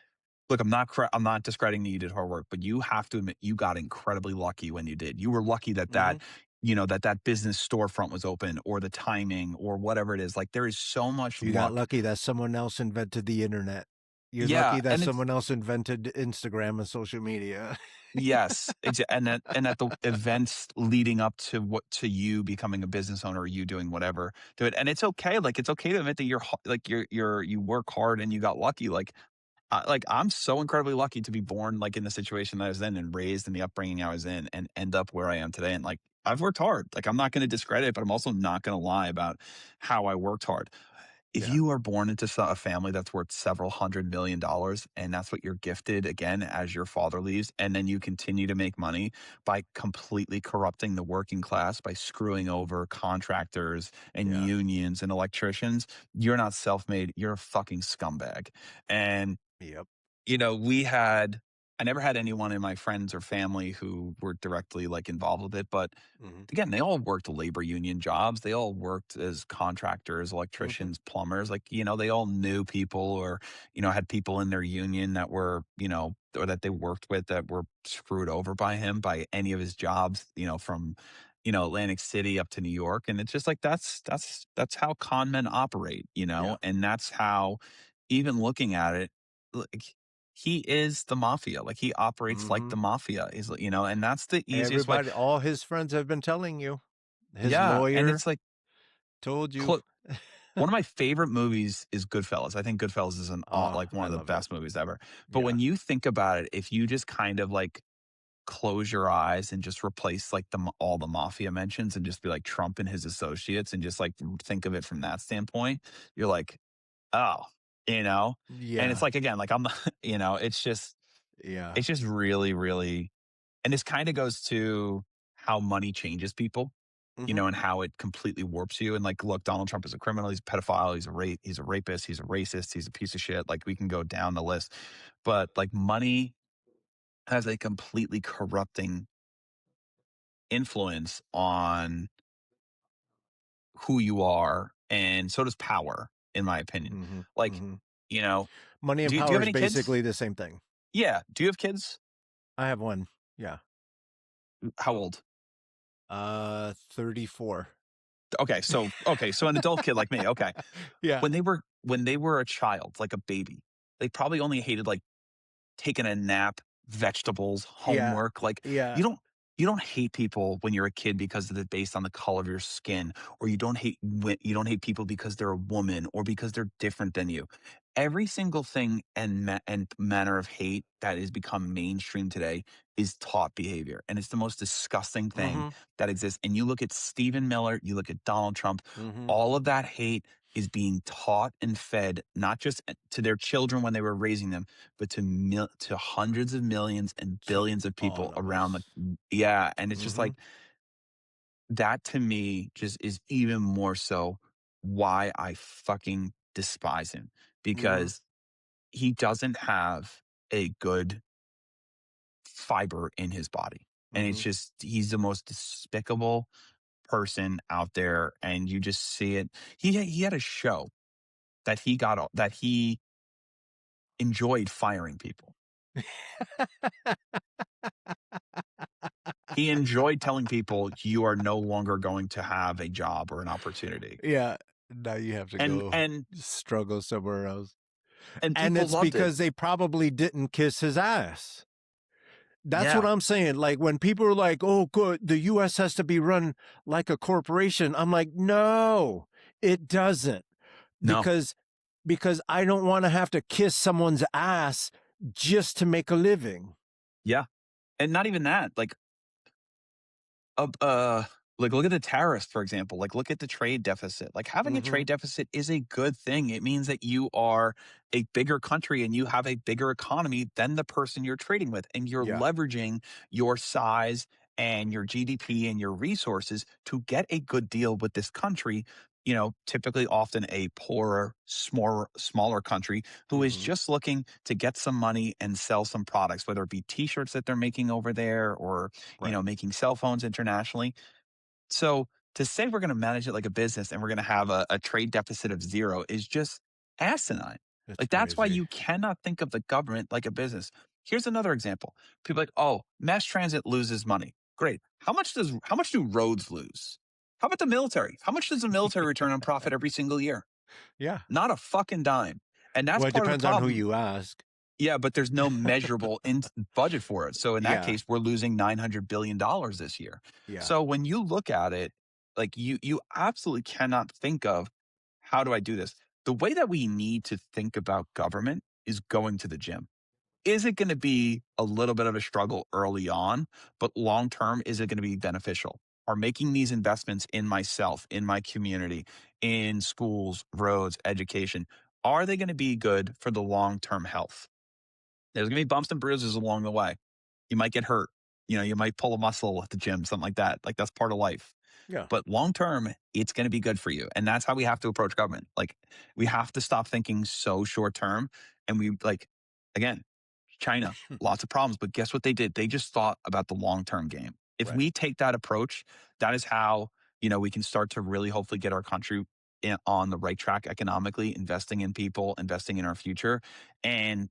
look, I'm not discrediting that you did hard work, but you have to admit you got incredibly lucky when you did. You were lucky that Mhm. that business storefront was open or the timing or whatever it is. Like, there is so much You got luck. lucky that someone else invented the internet. You're Yeah, lucky that and it's someone else invented Instagram and social media. yes, and that the events leading up to you becoming a business owner or you doing whatever to it, and it's okay. Like, it's okay to admit that you work hard and you got lucky. Like, I'm so incredibly lucky to be born, like, in the situation that I was in and raised in the upbringing I was in and end up where I am today, and, like, I've worked hard. Like, I'm not gonna discredit it, but I'm also not gonna lie about how I worked hard. If Yeah. you are born into a family that's worth several $100 million and that's what you're gifted again as your father leaves, and then you continue to make money by completely corrupting the working class, by screwing over contractors and Yeah. unions and electricians, you're not self-made, you're a fucking scumbag. And Yep. I never had anyone in my friends or family who were directly, like, involved with it, but Mhm. again, they all worked labor union jobs. They all worked as contractors, Mhm. electricians, plumbers. Like, they all knew people or, had people in their union that were, or that they worked with that were screwed over by him by any of his jobs, from, Atlantic City up to New York. And it's just like, that's how con men operate, Yeah. and that's how, even looking at it, like, he is the mafia. Like, he operates like the Mhm. mafia is, and that's the easiest way. Everybody, all his friends have been telling you. His Yeah, and lawyer it's like, told you. clo one of my favorite movies is Goodfellas. I think Goodfellas is Oh, like, one I of the love it. best movies ever. But Yeah. when you think about it, if you just kind of, like, close your eyes and just replace, like, all the mafia mentions and just be like Trump and his associates and just, like, think of it from that standpoint, you're like, "Oh," you know? And it's Yeah. like, again, like, I'm not Yeah. it's just really, really, and this kinda goes to how money changes people, Mhm. and how it completely warps you. And, like, look, Donald Trump is a criminal. He's a pedophile. He's a rapist. He's a racist. He's a piece of shit. Like, we can go down the list. But, like, money has a completely corrupting influence on who you are, and so does power, in my opinion. Mm-hmm. Like, Mm-hmm. you know, Money and do you power have is any kids? basically the same thing. Yeah. Do you have kids? I have one. Yeah. How old? 34. So an adult kid like me. Okay. Yeah. When they were a child, like a baby, they probably only hated like taking a nap, vegetables, Yeah. homework. Like Yeah. you don't you don't hate people when you're a kid because they're based on the color of your skin, or you don't hate people because they're a woman or because they're different than you. Every single thing and manner of hate that has become mainstream today is taught behavior, and it's the most disgusting thing Mm-hmm. that exists. And you look at Stephen Miller, you look at Donald Trump, Mm-hmm. all of that hate is being taught and fed not just to their children when they were raising them, but to hundreds of millions and To billions of all people of around us. yeah, and it's just Mm-hmm. like that to me just is even more so why I fucking despise him, Mm-hmm. because he doesn't have a good fiber in his body. And it's Mm-hmm. just he's the most despicable person out there, and you just see it. He had a show that he enjoyed firing people. He enjoyed telling people you are no longer going to have a job or an opportunity. Yeah. Now you have to And go and struggle somewhere else. and And people it's loved it. because they probably didn't kiss his ass. That's what Yeah. I'm saying. Like when people are like, "Oh, good, the US has to be run like a corporation." I'm like, "No, it doesn't." No. Because I don't want to have to kiss someone's ass just to make a living. Yeah. And not even that. Uh, uh, like, look at the tariffs, for example. Like, look at the trade deficit. Like, having a Mhm. trade deficit is a good thing. It means that you are a bigger country and you have a bigger economy than the person you're trading with. And you're Yeah. leveraging your size and your GDP and your resources to get a good deal with this country. Typically, often a poorer, smaller country who is Mhm. just looking to get some money and sell some products, whether it be T-shirts that they're making over there, or Right. making cell phones internationally. So to say we're going to manage it like a business and we're going to have a trade deficit of zero is just asinine. It's Like, that's why crazy. you cannot think of the government like a business. Here's another example. People are like, oh, mass transit loses money. Great. How much do roads lose? How about the military? How much does the military return on profit every single year? Yeah. Not a fucking dime. And that's Well, it part of the depends on who problem. you ask. Yeah, but there's no measurable budget for it. So in that Yeah. case, we're losing $900 billion this year. Yeah. So when you look at it, like you absolutely cannot think of how do I do this? The way that we need to think about government is going to the gym. Is it going to be a little bit of a struggle early on, but long term, is it going to be beneficial? Are making these investments in myself, in my community, in schools, roads, education, are they going to be good for the long term health? There's gonna be bumps and bruises along the way. You might get hurt. You might pull a muscle at the gym, something like that. Like, that's part of life. Yeah. But long term, it's gonna be good for you. And that's how we have to approach government. Like, we have to stop thinking so short term. And again, China, lots of problems. But guess what they did? They just thought about the long term game. If Right. we take that approach, that is how, we can start to really hopefully get our country on the right track economically, investing in people, investing in our future. And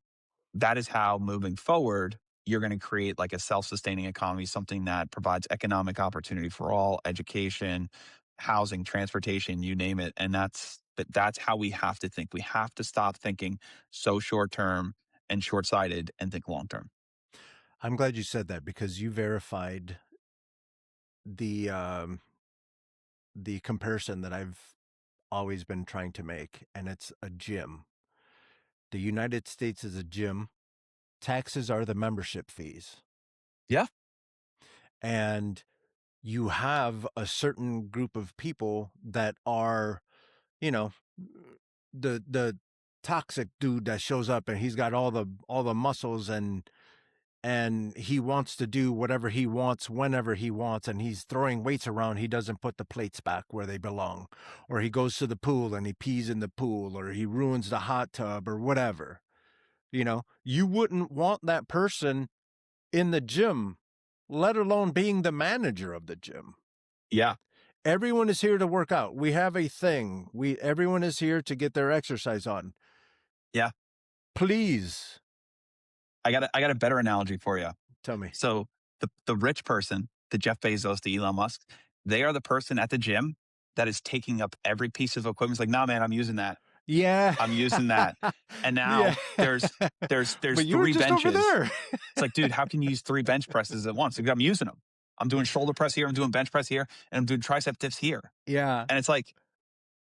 that is how moving forward, you're going to create like a self-sustaining economy, something that provides economic opportunity for all, education, housing, transportation, you name it. And that's how we have to think. We have to stop thinking so short term and short sighted and think long term. I'm glad you said that because you verified the comparison that I've always been trying to make, and it's a gym. The United States is a gym. Taxes are the membership fees. Yeah. And you have a certain group of people that are, you know, the toxic dude that shows up and he's got all the muscles and he wants to do whatever he wants whenever he wants and he's throwing weights around. He doesn't put the plates back where they belong, or he goes to the pool and he pees in the pool, or he ruins the hot tub or whatever. You wouldn't want that person in the gym let alone being the manager of the gym. Yeah. Everyone is here to work out. We have a thing. Everyone is here to get their exercise on. Yeah. Please I got a better analogy for you. tell me. So the rich person, the Jeff Bezos, the Elon Musk, they are the person at the gym that is taking up every piece of equipment. It's like, nah, man, I'm using that. Yeah. I'm using that. And Yeah. now there's But you were three just over benches. there. It's like, dude, how can you use 3 bench presses at once? Like, I'm using them. I'm doing shoulder press here, I'm doing bench press here, and I'm doing tricep dips here. Yeah. And it's like,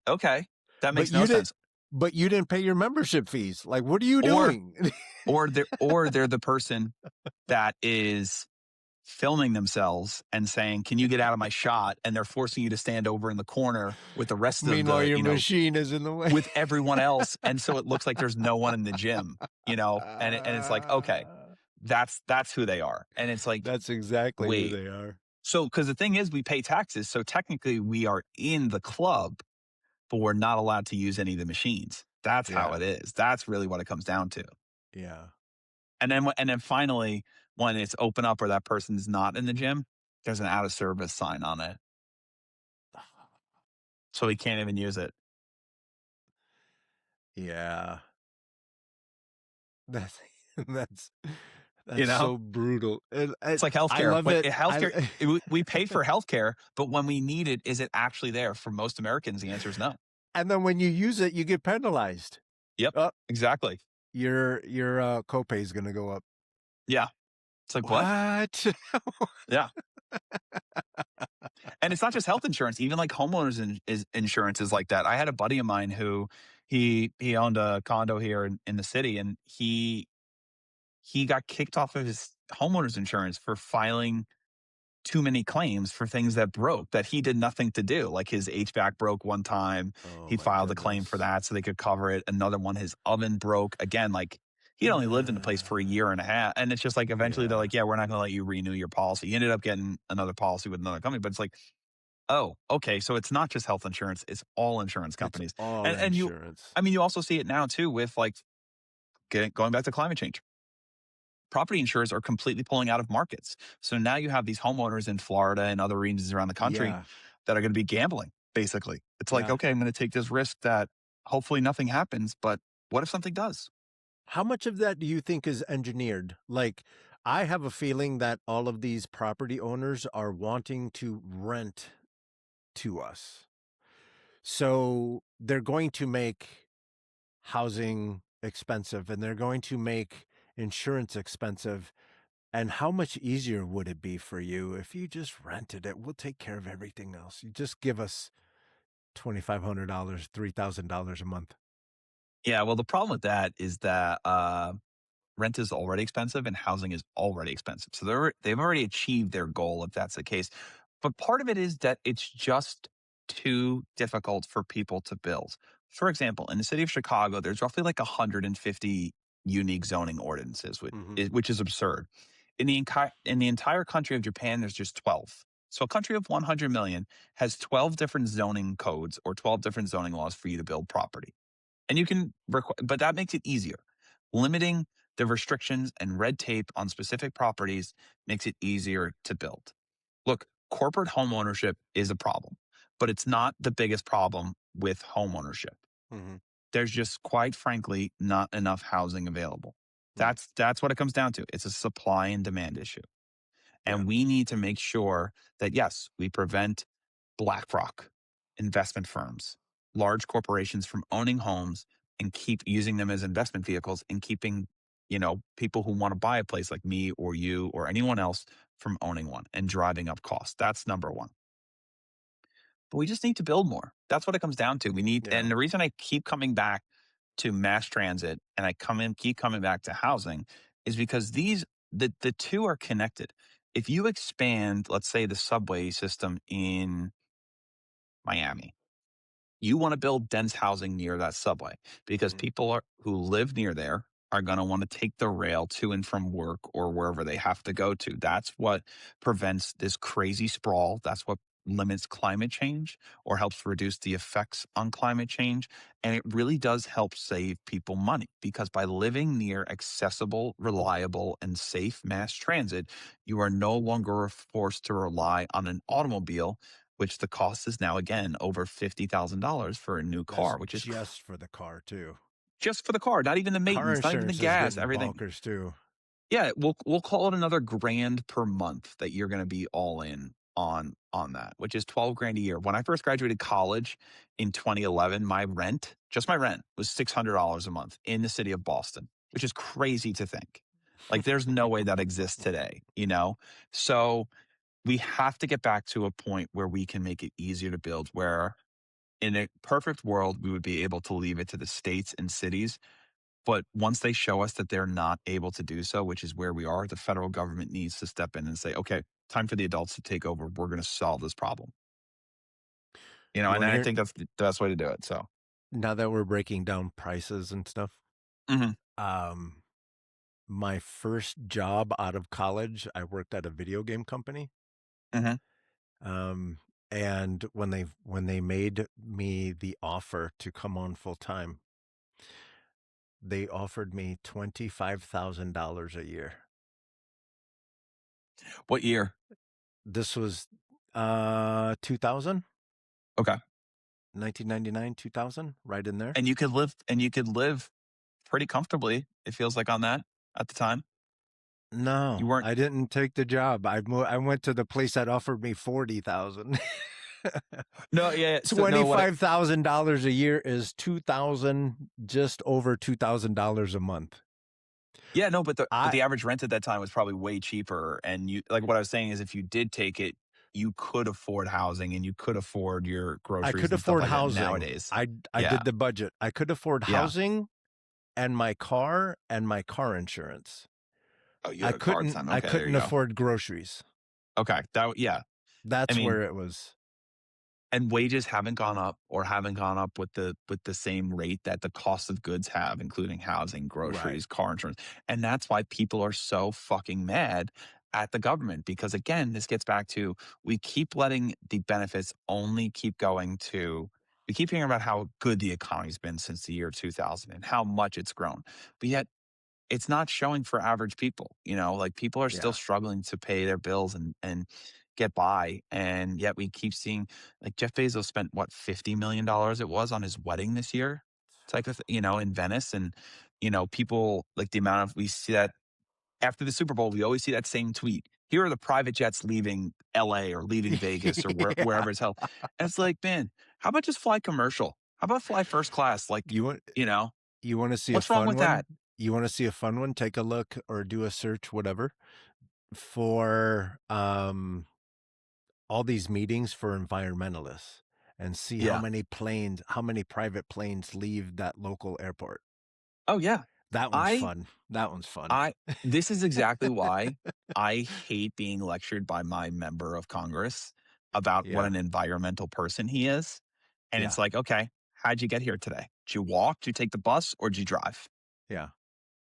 okay, that But makes no sense. you didn't pay your membership fees. Like, what are you Or doing? they're the person that is filming themselves and saying, "Can you get out of my shot?" And they're forcing you to stand over in the corner with the rest of Meanwhile, the, your machine is in the way. with everyone else, and so it looks like there's no one in the gym, and it's like, okay, that's who they are, and it's like, That's exactly who wait, they are. so because the thing is, we pay taxes, so technically we are in the club, but we're not allowed to use any of the machines. That's how Yeah. it is. That's really what it comes down to. Yeah. And then finally, when it's open up or that person's not in the gym, there's an out of service sign on it. So he can't even use it. Yeah. That's that's You that's know? so brutal. And It's like I healthcare. love But it. healthcare, we pay for healthcare, but when we need it, is it actually there? For most Americans, the answer is no. And then when you use it, you get penalized. Yep, Oh, exactly. your copay is going to go up. Yeah. It's like, what? What? Yeah. And it's not just health insurance, even like homeowners insurance is like that. I had a buddy of mine who he owned a condo here in the city, and he got kicked off of his homeowners insurance for filing too many claims for things that broke that he did nothing to do. Like his HVAC broke one time. Oh He my filed a claim for goodness. that so they could cover it. Another one, his oven broke. Again, like he'd only lived in the place for a year and a half. And it's just like eventually they're Yeah. like, yeah, we're not going to let you renew your policy. He ended up getting another policy with another company. But it's like, oh, okay. So it's not just health insurance, it's all insurance It's companies. all And insurance. you also see it now too with like going back to climate change. Property insurers are completely pulling out of markets. So now you have these homeowners in Florida and other regions around the country Yeah. that are going to be gambling, basically. It's like, Yeah. okay, I'm going to take this risk that hopefully nothing happens, but what if something does? How much of that do you think is engineered? Like, I have a feeling that all of these property owners are wanting to rent to us. So they're going to make housing expensive and they're going to make insurance expensive. And how much easier would it be for you if you just rented it? We'll take care of everything else. You just give us $2,500, $3,000 a month. Yeah, well, the problem with that is that rent is already expensive and housing is already expensive. So they've already achieved their goal if that's the case. But part of it is that it's just too difficult for people to build. For example, in the city of Chicago, there's roughly like 150 unique zoning ordinances, Hmm. which is absurd. In the entire country of Japan, there's just 12. So a country of 100 million has 12 different zoning codes or 12 different zoning laws for you to build property. And you can, but that makes it easier. Limiting the restrictions and red tape on specific properties makes it easier to build. Look, corporate home ownership is a problem, but it's not the biggest problem with home ownership. Hmm. There's just, quite frankly, not enough housing available. Hmm. That's what it comes down to. It's a supply and demand issue. Yeah. And we need to make sure that, yes, we prevent BlackRock, investment firms, large corporations from owning homes and keep using them as investment vehicles and keeping, people who want to buy a place like me or you or anyone else from owning one and driving up costs. That's number one. But we just need to build more. That's what it comes down to. Yeah. And the reason I keep coming back to mass transit and keep coming back to housing is because the two are connected. If you expand, let's say, the subway system in Miami, you want to build dense housing near that subway because Hmm. people who live near there are going to want to take the rail to and from work or wherever they have to go to. That's what prevents this crazy sprawl. That's what limits climate change or helps reduce the effects on climate change. And it really does help save people money because by living near accessible, reliable, and safe mass transit, you are no longer forced to rely on an automobile, which the cost is now again over $50,000 for a new That's car, which is just for the car too. just for the car, not even the Car maintenance, not even the insurance is gas, getting everything. bonkers too. Yeah, we'll call it another grand per month that you're going to be all in on that, which is 12 grand a year. When I first graduated college in 2011, my rent, just my rent, was $600 a month in the city of Boston, which is crazy to think. Like there's no way that exists today, you know? So we have to get back to a point where we can make it easier to build, where in a perfect world, we would be able to leave it to the states and cities, but once they show us that they're not able to do so, which is where we are, the federal government needs to step in and say, okay, time for the adults to take over. We're going to solve this problem. You know, You and want to I hear think that's the best way to do it. So, now that we're breaking down prices and stuff? hmm Um, my first job out of college, I worked at a video game company. hmm Um, and when they made me the offer to come on full time, they offered me $25,000 a year. What year? This was 2000, Okay. 1999, 2000, right in there. And you could live pretty comfortably. It feels like on that at the time. You No, weren't, I didn't take the job. I went to the place that offered me 40,000. no, yeah. So, no, $25,000 a year is 2,000, just over $2,000 a month. yeah, no, but I the average rent at that time was probably way cheaper. And you, like what I was saying is if you did take it, you could afford housing and you could afford your I groceries could and stuff afford like that housing. nowadays. I Yeah. did the budget. I could afford Yeah. housing and my car insurance. Oh, you I had a car at the couldn't time. I Okay, there couldn't you go. afford groceries. Okay, yeah. I That's mean, where it was. and wages haven't gone up or haven't gone up with the same rate that the cost of goods have, including housing, Right. groceries, car insurance. And that's why people are so fucking mad at the government because again, this gets back to we keep letting the benefits only keep going to we keep hearing about how good the economy's been since the year 2000 and how much it's grown. But yet it's not showing for average people, you know, like people are still Yeah. struggling to pay their bills and get by. And yet we keep seeing like Jeff Bezos spent what, $50 million it was on his wedding this year type of, you know, in Venice. And, you know, people like the amount of, we see that after the Super Bowl, we always see that same tweet. Here are the private jets leaving LA or leaving Vegas or Yeah. wherever it's held. And it's like, man, how about just fly commercial? How about fly first class? Like, You want you know, you want to see a what's wrong fun with that? one? You want to see a fun one? Take a look or do a search, whatever, for all these meetings for environmentalists and see Yeah. how many private planes leave that local airport. Oh, yeah. That one's I fun. That one's fun. I this is exactly why I hate being lectured by my member of Congress about what Yeah. an environmental person he is. And it's Yeah. like, okay, how'd you get here today? Did you walk? Did you take the bus? Or did you drive? Yeah.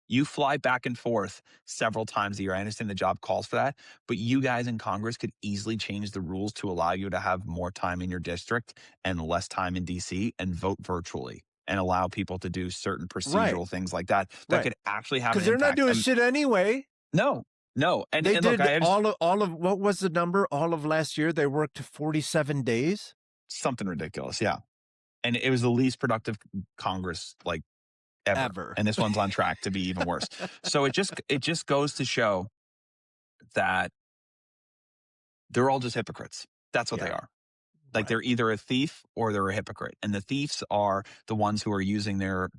You fly back and forth several times a year. I understand the job calls for that, but you guys in Congress could easily change the rules to allow you to have more time in your district and less time in DC and vote virtually and allow people to do certain Right. procedural things like that that Right. could actually have an Because they're not impact. doing And shit anyway. no, no. They And look, did I understand all of what was the number? All of last year they worked 47 days something ridiculous. Yeah. And it was the least productive Congress like ever. ever. And this one's on track to be even worse. So it just goes to show that they're all just hypocrites. That's what they Yeah. are. Like Right. they're either a thief or they're a hypocrite. And the thieves are the ones who are using their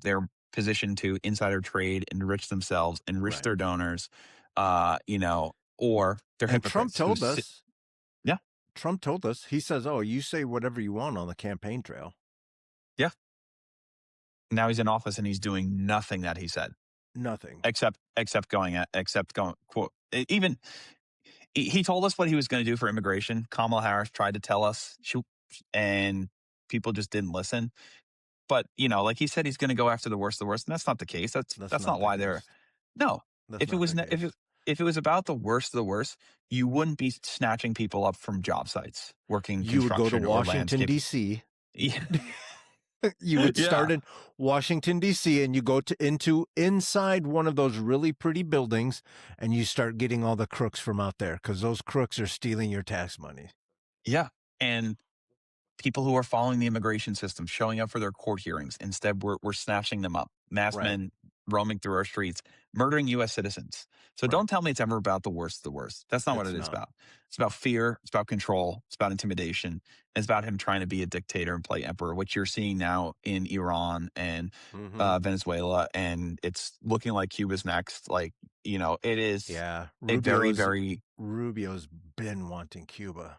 position to insider trade, enrich themselves, enrich Right. their donors, you know, or they're And Trump hypocrites who told sit. us, Yeah, he says, "Oh, you say whatever you want on the campaign trail." yeah. Now he's in office and he's doing nothing that he said Nothing. except going quote even he told us what he was going to do for immigration. Kamala Harris tried to tell us and people just didn't listen. But, you know, like he said, he's going to go after the worst of the worst, and that's not the case. That's That's not not the why they're case. no. That's If it not was the if it case. if it was about the worst of the worst, you wouldn't be snatching people up from job sites, working You would go to construction or Washington, landscape. D.C. Yeah. You would start Yeah. in Washington, D.C., and you go to into inside one of those really pretty buildings, and you start getting all the crooks from out there because those crooks are stealing your tax money. Yeah. And people who are following the immigration system, showing up for their court hearings. Instead, we're snatching them up. Mass Right, men roaming through our streets, murdering U.S. citizens. So right. don't tell me it's ever about the worst of the worst. That's not what It's it is not. about. It's about fear. It's about control. It's about intimidation. And it's about him trying to be a dictator and play emperor, which you're seeing now in Iran and Mhm. Venezuela. And it's looking like Cuba's next. Like, it is Yeah, a very, Rubio's very. Rubio's been wanting Cuba.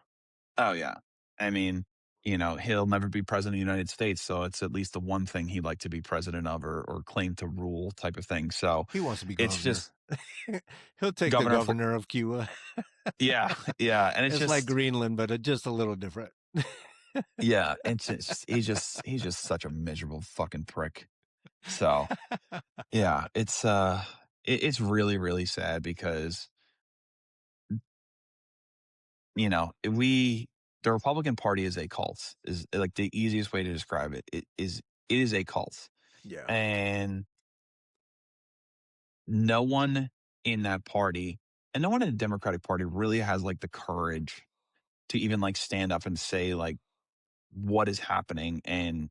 Oh, yeah. I mean, he'll never be president of the United States, so it's at least the one thing he'd like to be president of or claim to rule type of thing. So He wants to be it's governor. just He'll take the governor for, governor of Cuba. yeah, yeah. And it's It's like just, Greenland, but just a little different. yeah, it's just, he's just such a miserable fucking prick. So yeah, it's really, really sad because, the Republican Party is a cult, is like the easiest way to describe it. It is a cult. Yeah. And no one in that party and no one in the Democratic Party really has like the courage to even like stand up and say like what is happening and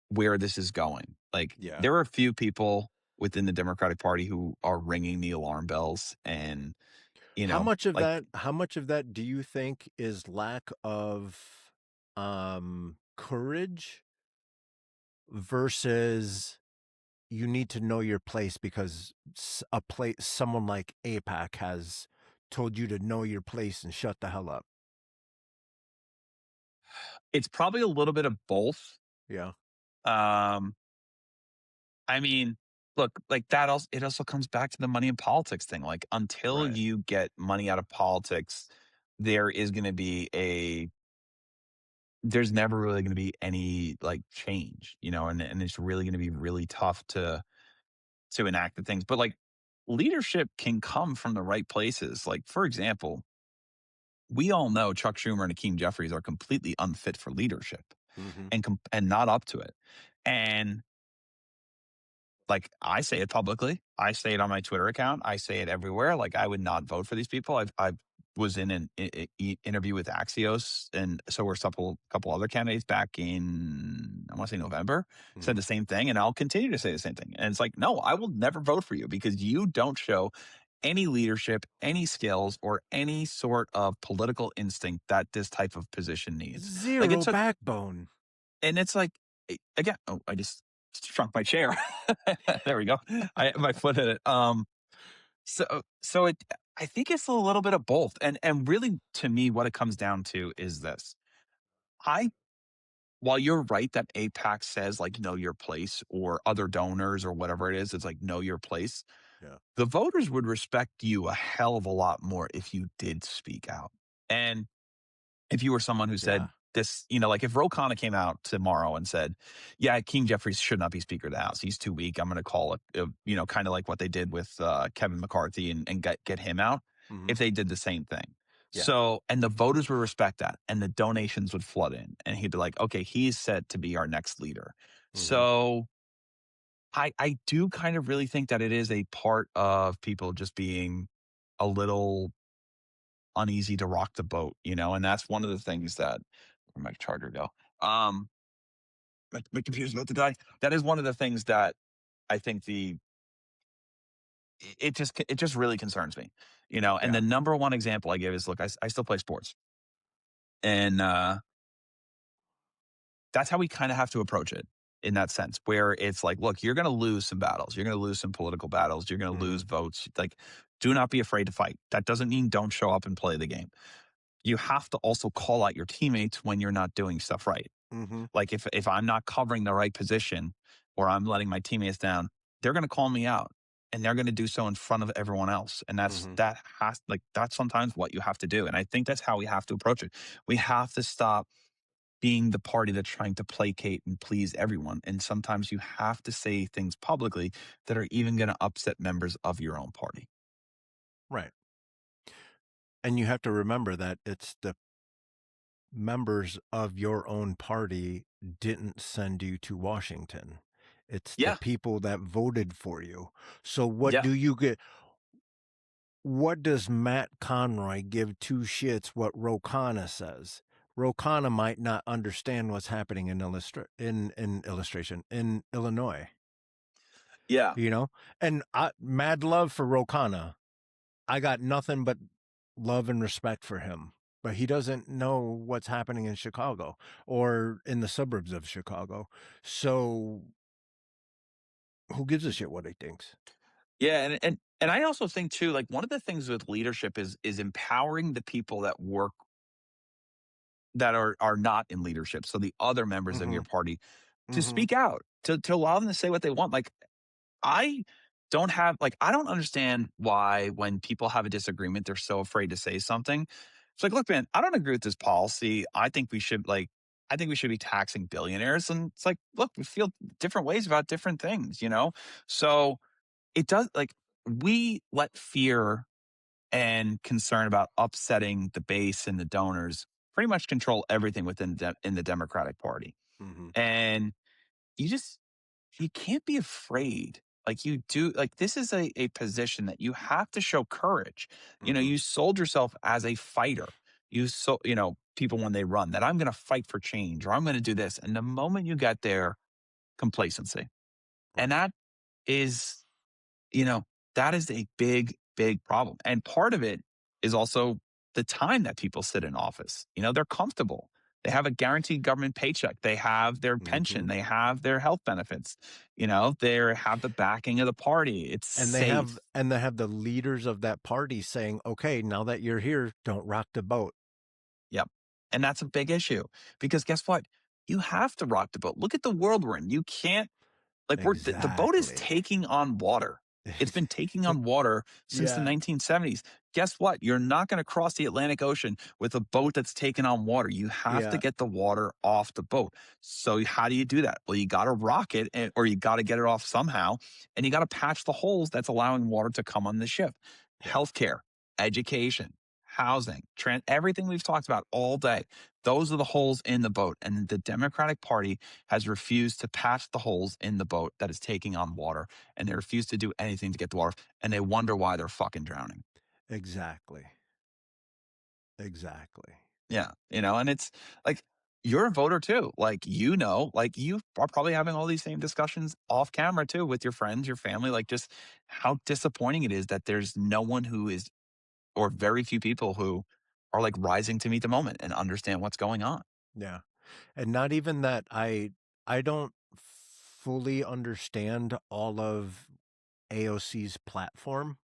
where this is going. Like Yeah. there are a few people within the Democratic Party who are ringing the alarm bells and like How much of that do you think is lack of courage versus you need to know your place because someone like APAC has told you to know your place and shut the hell up. it's probably a little bit of both. Yeah. Um I mean, look, like that also it also comes back to the money in politics thing. Like until Right. you get money out of politics, there is going to be there's never really going to be any like change, and it's really going to be really tough to enact the things. But like leadership can come from the right places. Like for example, we all know Chuck Schumer and Akeem Jeffries are completely unfit for leadership Mhm. and not up to it. And like I say it publicly. I say it on my Twitter account. I say it everywhere. Like I would not vote for these people. I was in an interview with Axios, and so were a couple other candidates back in I want to say November. Said Mhm. the same thing, and I'll continue to say the same thing. And it's like, no, I will never vote for you because you don't show any leadership, any skills, or any sort of political instinct that this type of position needs. Like it Zero took backbone. and it's like, again, oh, I just shrunk my chair. There we go. I had my foot in it. So I think it's a little bit of both. And really to me, what it comes down to is this. I while you're right that APAC says like know your place or other donors or whatever it is, it's like know your place. Yeah. The voters would respect you a hell of a lot more if you did speak out. And if you were someone who said Yeah. this, like if Ro Khanna came out tomorrow and said, yeah, King Jeffries should not be Speaker of the House. He's too weak. I'm going to call it, kind of like what they did with Kevin McCarthy and get him out Mhm. if they did the same thing. Yeah. So, and the voters would respect that and the donations would flood in. And he'd be like, okay, he's set to be our next leader. Mhm. So I do kind of really think that it is a part of people just being a little uneasy to rock the boat, and that's one of the things that where'd my charger go? My computer's about to die. That is one of the things that I think it just really concerns me, and Yeah. the number one example I give is look, I still play sports. And that's how we kind of have to approach it in that sense, where it's like, look, you're going to lose some battles. You're going to lose some political battles. You're going to lose Mhm. votes. Like, do not be afraid to fight. That doesn't mean don't show up and play the game. You have to also call out your teammates when you're not doing stuff right. Mhm. Like if I'm not covering the right position or I'm letting my teammates down, they're going to call me out and they're going to do so in front of everyone else. And Mhm. that's sometimes what you have to do. And I think that's how we have to approach it. We have to stop being the party that's trying to placate and please everyone. And sometimes you have to say things publicly that are even going to upset members of your own party. Right. And you have to remember that it's the members of your own party didn't send you to Washington. It's the Yeah. people that voted for you. So what Yeah. do you get? What does Matt Conroy give two shits what Ro Khanna says? Ro Khanna might not understand what's happening in Illinois, Yeah. you know? And mad love for Ro Khanna. I got nothing but love and respect for him. But he doesn't know what's happening in Chicago or in the suburbs of Chicago. So who gives a shit what he thinks? Yeah, and I also think too, like one of the things with leadership is empowering the people that work that are not in leadership. So the other members of Mm-hmm. your party to Mm-hmm. speak out, to allow them to say what they want. Like I I don't understand why when people have a disagreement, they're so afraid to say something. It's like, look, man, I don't agree with this policy. I think we should be taxing billionaires. And it's like, look, we feel different ways about different things, you know? So it does like we let fear and concern about upsetting the base and the donors pretty much control everything within in the Democratic Party. Mm-hmm. And you just you can't be afraid. Like you do, like this is a position that you have to show courage. You know, Mm-hmm. you sold yourself as a fighter. You know, people when they run that I'm going to fight for change or I'm going to do this. And the moment you get there, complacency. And Right. that is you know, that is a big, big problem. And part of it is also the time that people sit in office. You know, they're comfortable. They have a guaranteed government paycheck. They have their Mm-hmm. pension. They have their health benefits. You know, they have the backing of the party. It's safe. And they have the leaders of that party saying, "Okay, now that you're here, don't rock the boat." Yep. And that's a big issue because guess what? You have to rock the boat. Look at the world we're in. You can't like we're the boat is Exactly. taking on water. It's been taking on water since the Yeah. 1970s. Guess what? You're not going to cross the Atlantic Ocean with a boat that's taken on water. You have to Yeah. get the water off the boat. So how do you do that? Well, you got to rock it or you got to get it off somehow and you got to patch the holes that's allowing water to come on the ship. Yeah. Healthcare, education, housing, everything we've talked about all day. Those are the holes in the boat. And the Democratic Party has refused to patch the holes in the boat that is taking on water. And they refuse to do anything to get the water. And they wonder why they're fucking drowning. Exactly. Exactly. Yeah. You know, and it's like, you're a voter too. Like, you know, like you are probably having all these same discussions off camera too with your friends, your family, like just how disappointing it is that there's no one who is, or very few people who are like rising to meet the moment and understand what's going on. Yeah. And not even that I don't fully understand all of AOC's platform,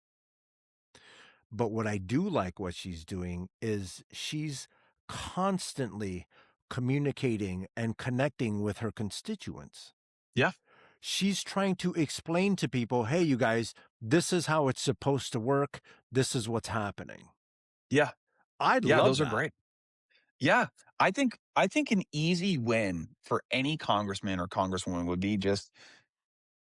but what I do like what she's doing is she's constantly communicating and connecting with her constituents. Yeah. She's trying to explain to people, "Hey you guys, this is how it's supposed to work. This is what's happening." Yeah. I Yeah. love Those are that. great. Yeah, I think an easy win for any congressman or congresswoman would be just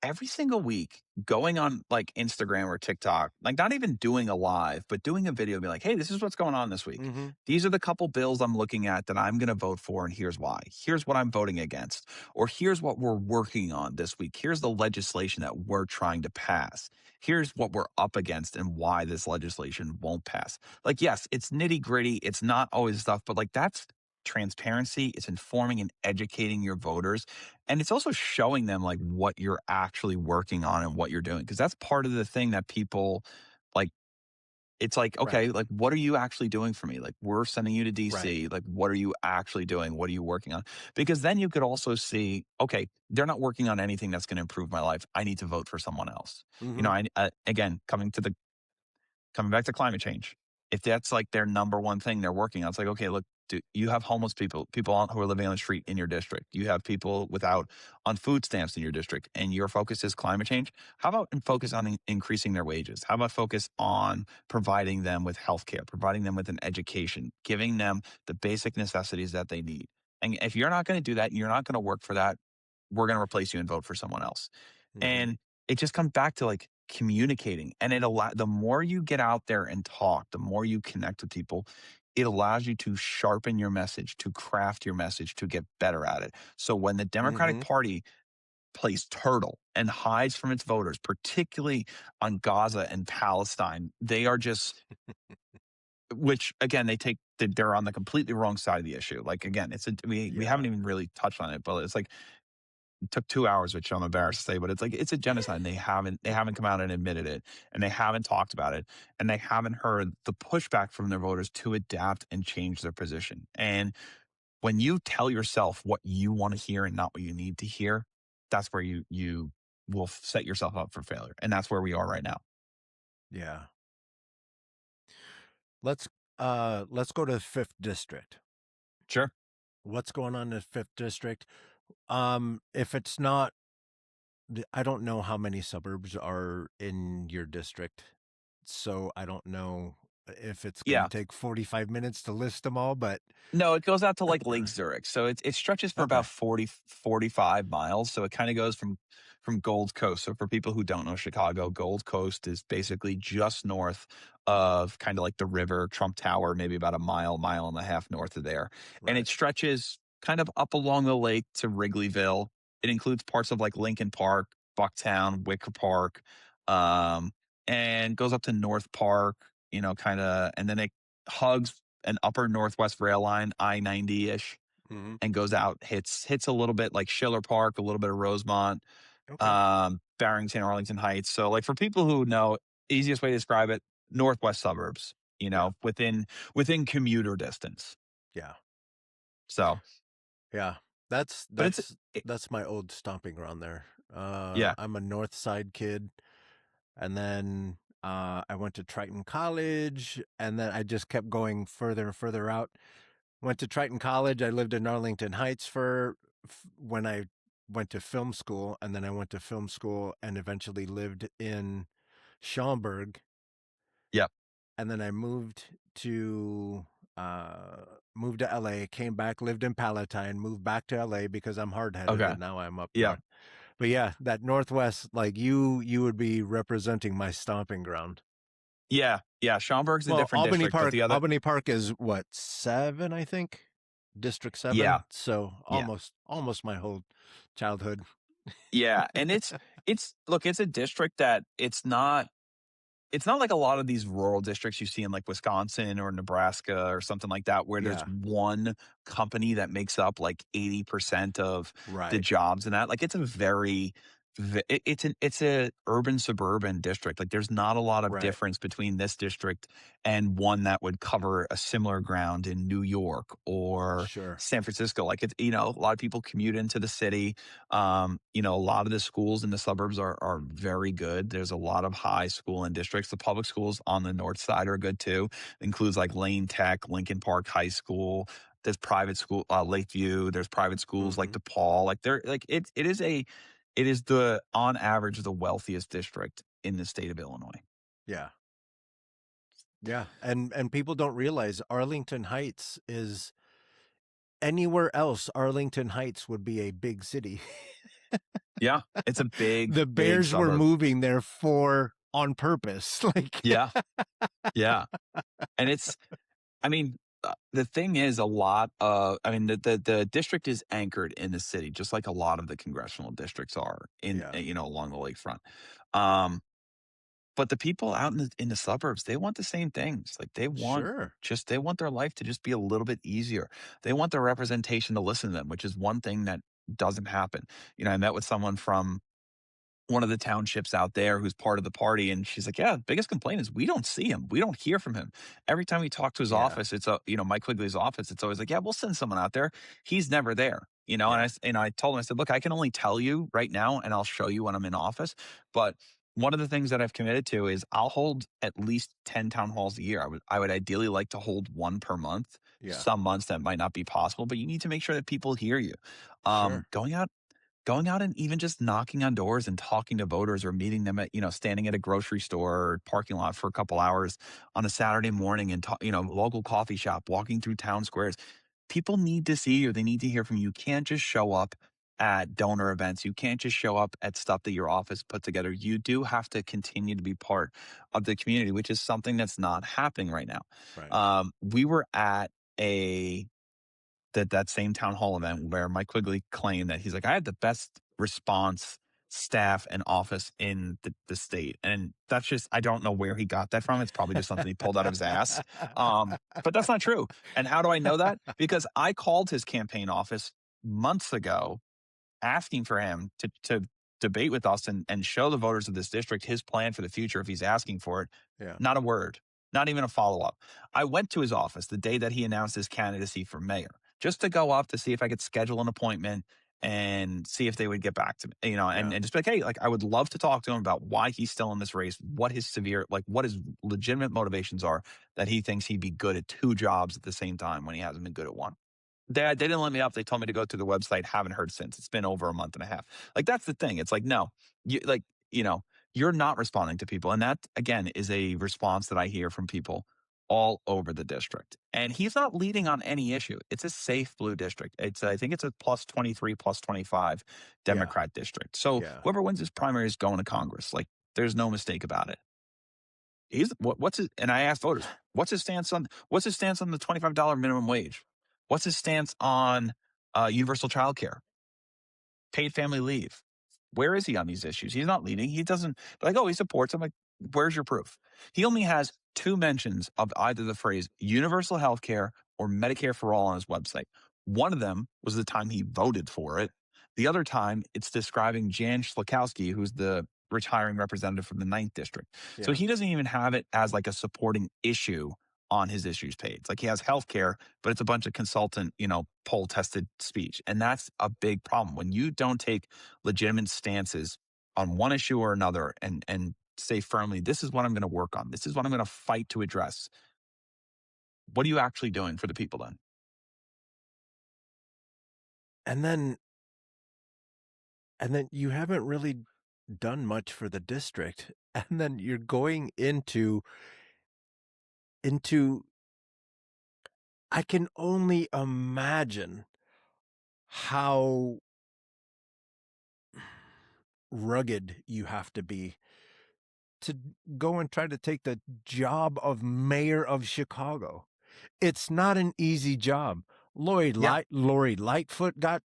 every single week going on like Instagram or TikTok, like not even doing a live, but doing a video, be like, hey, this is what's going on this week. Mhm. These are the couple bills I'm looking at that I'm going to vote for, and here's why. Here's what I'm voting against, or here's what we're working on this week. Here's the legislation that we're trying to pass. Here's what we're up against and why this legislation won't pass. Like, yes, it's nitty gritty. It's not always stuff, but like that's transparency. It's informing and educating your voters, and it's also showing them like what you're actually working on and what you're doing. Cause that's part of the thing that people like, it's like, Right. okay, like what are you actually doing for me? Like we're sending you to Right. DC. Like what are you actually doing? What are you working on? Because then you could also see, okay, they're not working on anything that's going to improve my life. I need to vote for someone else. You know, Mhm. again, coming back to climate change, if that's like their number one thing they're working on, it's like, okay, look, you have homeless people, who are living on the street in your district. You have people without on food stamps in your district, and your focus is climate change. How about focus on increasing their wages? How about focus on providing them with healthcare, providing them with an education, giving them the basic necessities that they need? And if you're not going to do that, you're not going to work for that. We're going to replace you and vote for someone else. Mhm. And it just comes back to like communicating. And the more you get out there and talk, the more you connect with people, it allows you to sharpen your message, to craft your message, to get better at it. So when the Democratic Mm-hmm. Party plays turtle and hides from its voters, particularly on Gaza and Palestine, they are just, which again, they're on the completely wrong side of the issue. Like again, we Yeah. haven't even really touched on it, but it's like it took 2 hours, which I'm embarrassed to say, but it's like it's a genocide. And they haven't come out and admitted it, and they haven't talked about it, and they haven't heard the pushback from their voters to adapt and change their position. And when you tell yourself what you want to hear and not what you need to hear, that's where you will set yourself up for failure. And that's where we are right now. Yeah. Let's let's go to the fifth district. Sure. What's going on in the fifth district? If it's not, I don't know how many suburbs are in your district, so I don't know if it's going to Yeah. take 45 minutes to list them all, but No, it goes out to like Lake Zurich. So it stretches for okay. about 40 45 miles. So it kind of goes from Gold Coast. So for people who don't know Chicago, Gold Coast is basically just north of kind of like the river, Trump Tower, maybe about a mile and a half north of there. And Right. it stretches kind of up along the lake to Wrigleyville. It includes parts of like Lincoln Park, Bucktown, Wicker Park, um, and goes up to North Park, kind of, and then it hugs an upper Northwest rail line, I-90 ish, Hmm. and goes out, hits a little bit like Schiller Park, a little bit of Rosemont, Okay. Barrington, Arlington Heights. So, like for people who know, easiest way to describe it, Northwest suburbs, Yeah. within commuter distance. Yeah. So, Yeah. That's but that's it, that's my old stomping ground there. yeah, I'm a North Side kid, and then I went to Triton College, and then I just kept going further and further out. Went to Triton College. I lived in Arlington Heights when I went to film school, and then I went to film school and eventually lived in Schaumburg, yeah, and then I uh moved to LA, came back, lived in Palatine, moved back to LA because I'm hard-headed okay, and now I'm up yeah, north. But yeah, that Northwest, like you would be representing my stomping ground. yeah. Schaumburg's a Well, different district, but the other, Albany Park is what, 7, I think? District yeah, 7. So yeah. almost my whole childhood. Yeah, and it's look, it's a district that it's not like a lot of these rural districts you see in like Wisconsin or Nebraska or something like that, where there's Yeah, one company that makes up like 80% of the right. jobs and that. Like it's a it's a urban suburban district. Like there's not a lot of Right. difference between this district and one that would cover a similar ground in New York or Sure. San Francisco. Like it's, a lot of people commute into the city. A lot of the schools in the suburbs are very good. There's a lot of high school and districts. The public schools on the north side are good too. Includes like Lane Tech, Lincoln Park High School. There's private school, Lakeview. There's private schools like Mhm. DePaul. Like they're like it is the on average the wealthiest district in the state of Illinois. Yeah. Yeah. And people don't realize Arlington Heights is anywhere else. Arlington Heights would be a big city. Yeah, it's a The big Bears were suburb. moving there for on purpose. Like Yeah, yeah, and it's I mean, the thing is the district is anchored in the city, just like a lot of the congressional districts are yeah. along the lakefront. Um, but the people out in the suburbs, they want the same things. Like Sure. they want their life to just be a little bit easier. They want their representation to listen to them, which is one thing that doesn't happen. I met with someone from one of the townships out there who's part of the party. And she's like, yeah, the biggest complaint is we don't see him. We don't hear from him. Every time we talk to his Yeah. office, Mike Quigley's office, it's always like, yeah, we'll send someone out there. He's never there. Yeah. And I told him, I said, look, I can only tell you right now and I'll show you when I'm in office. But one of the things that I've committed to is I'll hold at least 10 town halls a year. I would ideally like to hold one per month. Yeah. Some months that might not be possible, but you need to make sure that people hear you. Sure. Going out and even just knocking on doors and talking to voters or meeting them at, standing at a grocery store or parking lot for a couple hours on a Saturday morning and, local coffee shop, walking through town squares. People need to see you. They need to hear from you. You can't just show up at donor events. You can't just show up at stuff that your office put together. You do have to continue to be part of the community, which is something that's not happening right now. Right. We were at a that same town hall event where Mike Quigley claimed that he's like, I had the best response staff and office in the state. And that's just, I don't know where he got that from. It's probably just something he pulled out of his ass. But that's not true. And how do I know that? Because I called his campaign office months ago asking for him to debate with us and show the voters of this district his plan for the future if he's asking for it. Yeah. Not a word, not even a follow up. I went to his office the day that he announced his candidacy for mayor just to go up to see if I could schedule an appointment and see if they would get back to me, and, Yeah. and just be like, hey, like I would love to talk to him about why he's still in this race, what his what his legitimate motivations are that he thinks he'd be good at two jobs at the same time when he hasn't been good at one. They didn't let me up. They told me to go to the website. Haven't heard since. It's been over a month and a half. Like that's the thing. It's like no, you're not responding to people, and that again is a response that I hear from people all over the district. And he's not leading on any issue. It's a safe blue district. I think it's a plus 23, plus 25 Yeah. Democrat district. So Yeah. whoever wins this primary is going to Congress. Like there's no mistake about it. What's his, and I asked voters, what's his stance on the $25 minimum wage? What's his stance on universal child care, paid family leave? Where is he on these issues? He's not leading. He doesn't like, oh, he supports. I'm like, where's your proof? He only has two mentions of either the phrase universal health care or Medicare for all on his website. One of them was the time he voted for it. The other time, it's describing Jan Schlakowski, who's the retiring representative from the ninth district. So Yeah. he doesn't even have it as like a supporting issue on his issues page. Like he has healthcare, but it's a bunch of consultant, poll tested speech. And that's a big problem. When you don't take legitimate stances on one issue or another and say firmly, this is what I'm going to work on. This is what I'm going to fight to address. What are you actually doing for the people then? And then you haven't really done much for the district. And then you're going into I can only imagine how rugged you have to be to go and try to take the job of mayor of Chicago. It's not an easy job. Lori Yeah. Lightfoot got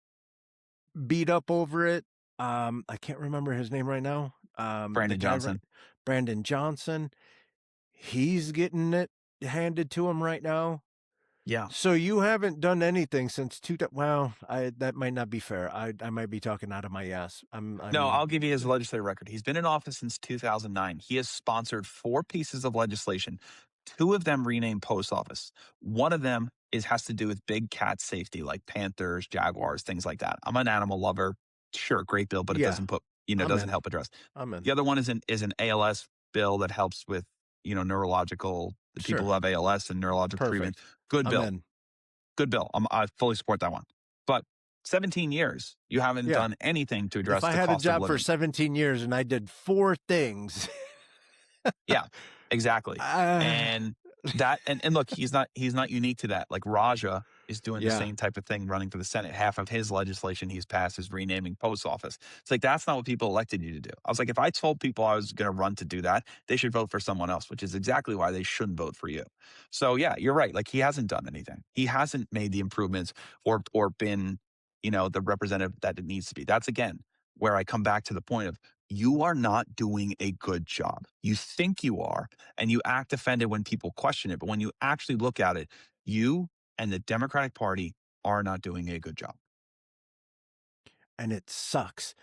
beat up over it. I can't remember his name right now. Brandon Johnson. Brandon Johnson. He's getting it handed to him right now. Yeah. So you haven't done anything since that might not be fair. I might be talking out of my ass. No, I'll give you his legislative record. He's been in office since 2009. He has sponsored 4 pieces of legislation. 2 of them renamed post office. One of them has to do with big cat safety, like panthers, jaguars, things like that. I'm an animal lover. Sure, great bill, but it Yeah, doesn't I'm doesn't in. help address. I'm in. The other one is an ALS bill that helps with neurological Sure. people who have ALS and neurological treatment. Good bill. I'm in. Good bill. I fully support that one. But 17 years, you haven't done anything to address If I the had a cost of job for living. 17 years and I did 4 things. Yeah, exactly. And look, he's not unique to that. Like Raja is doing the same type of thing running for the Senate. Half of his legislation he's passed is renaming post office. It's like, that's not what people elected you to do. I was like, if I told people I was going to run to do that, they should vote for someone else, which is exactly why they shouldn't vote for you. So yeah, you're right. Like he hasn't done anything. He hasn't made the improvements or been, the representative that it needs to be. That's again, where I come back to the point of, you are not doing a good job. You think you are, and you act offended when people question it. But when you actually look at it, you and the Democratic Party are not doing a good job. And it sucks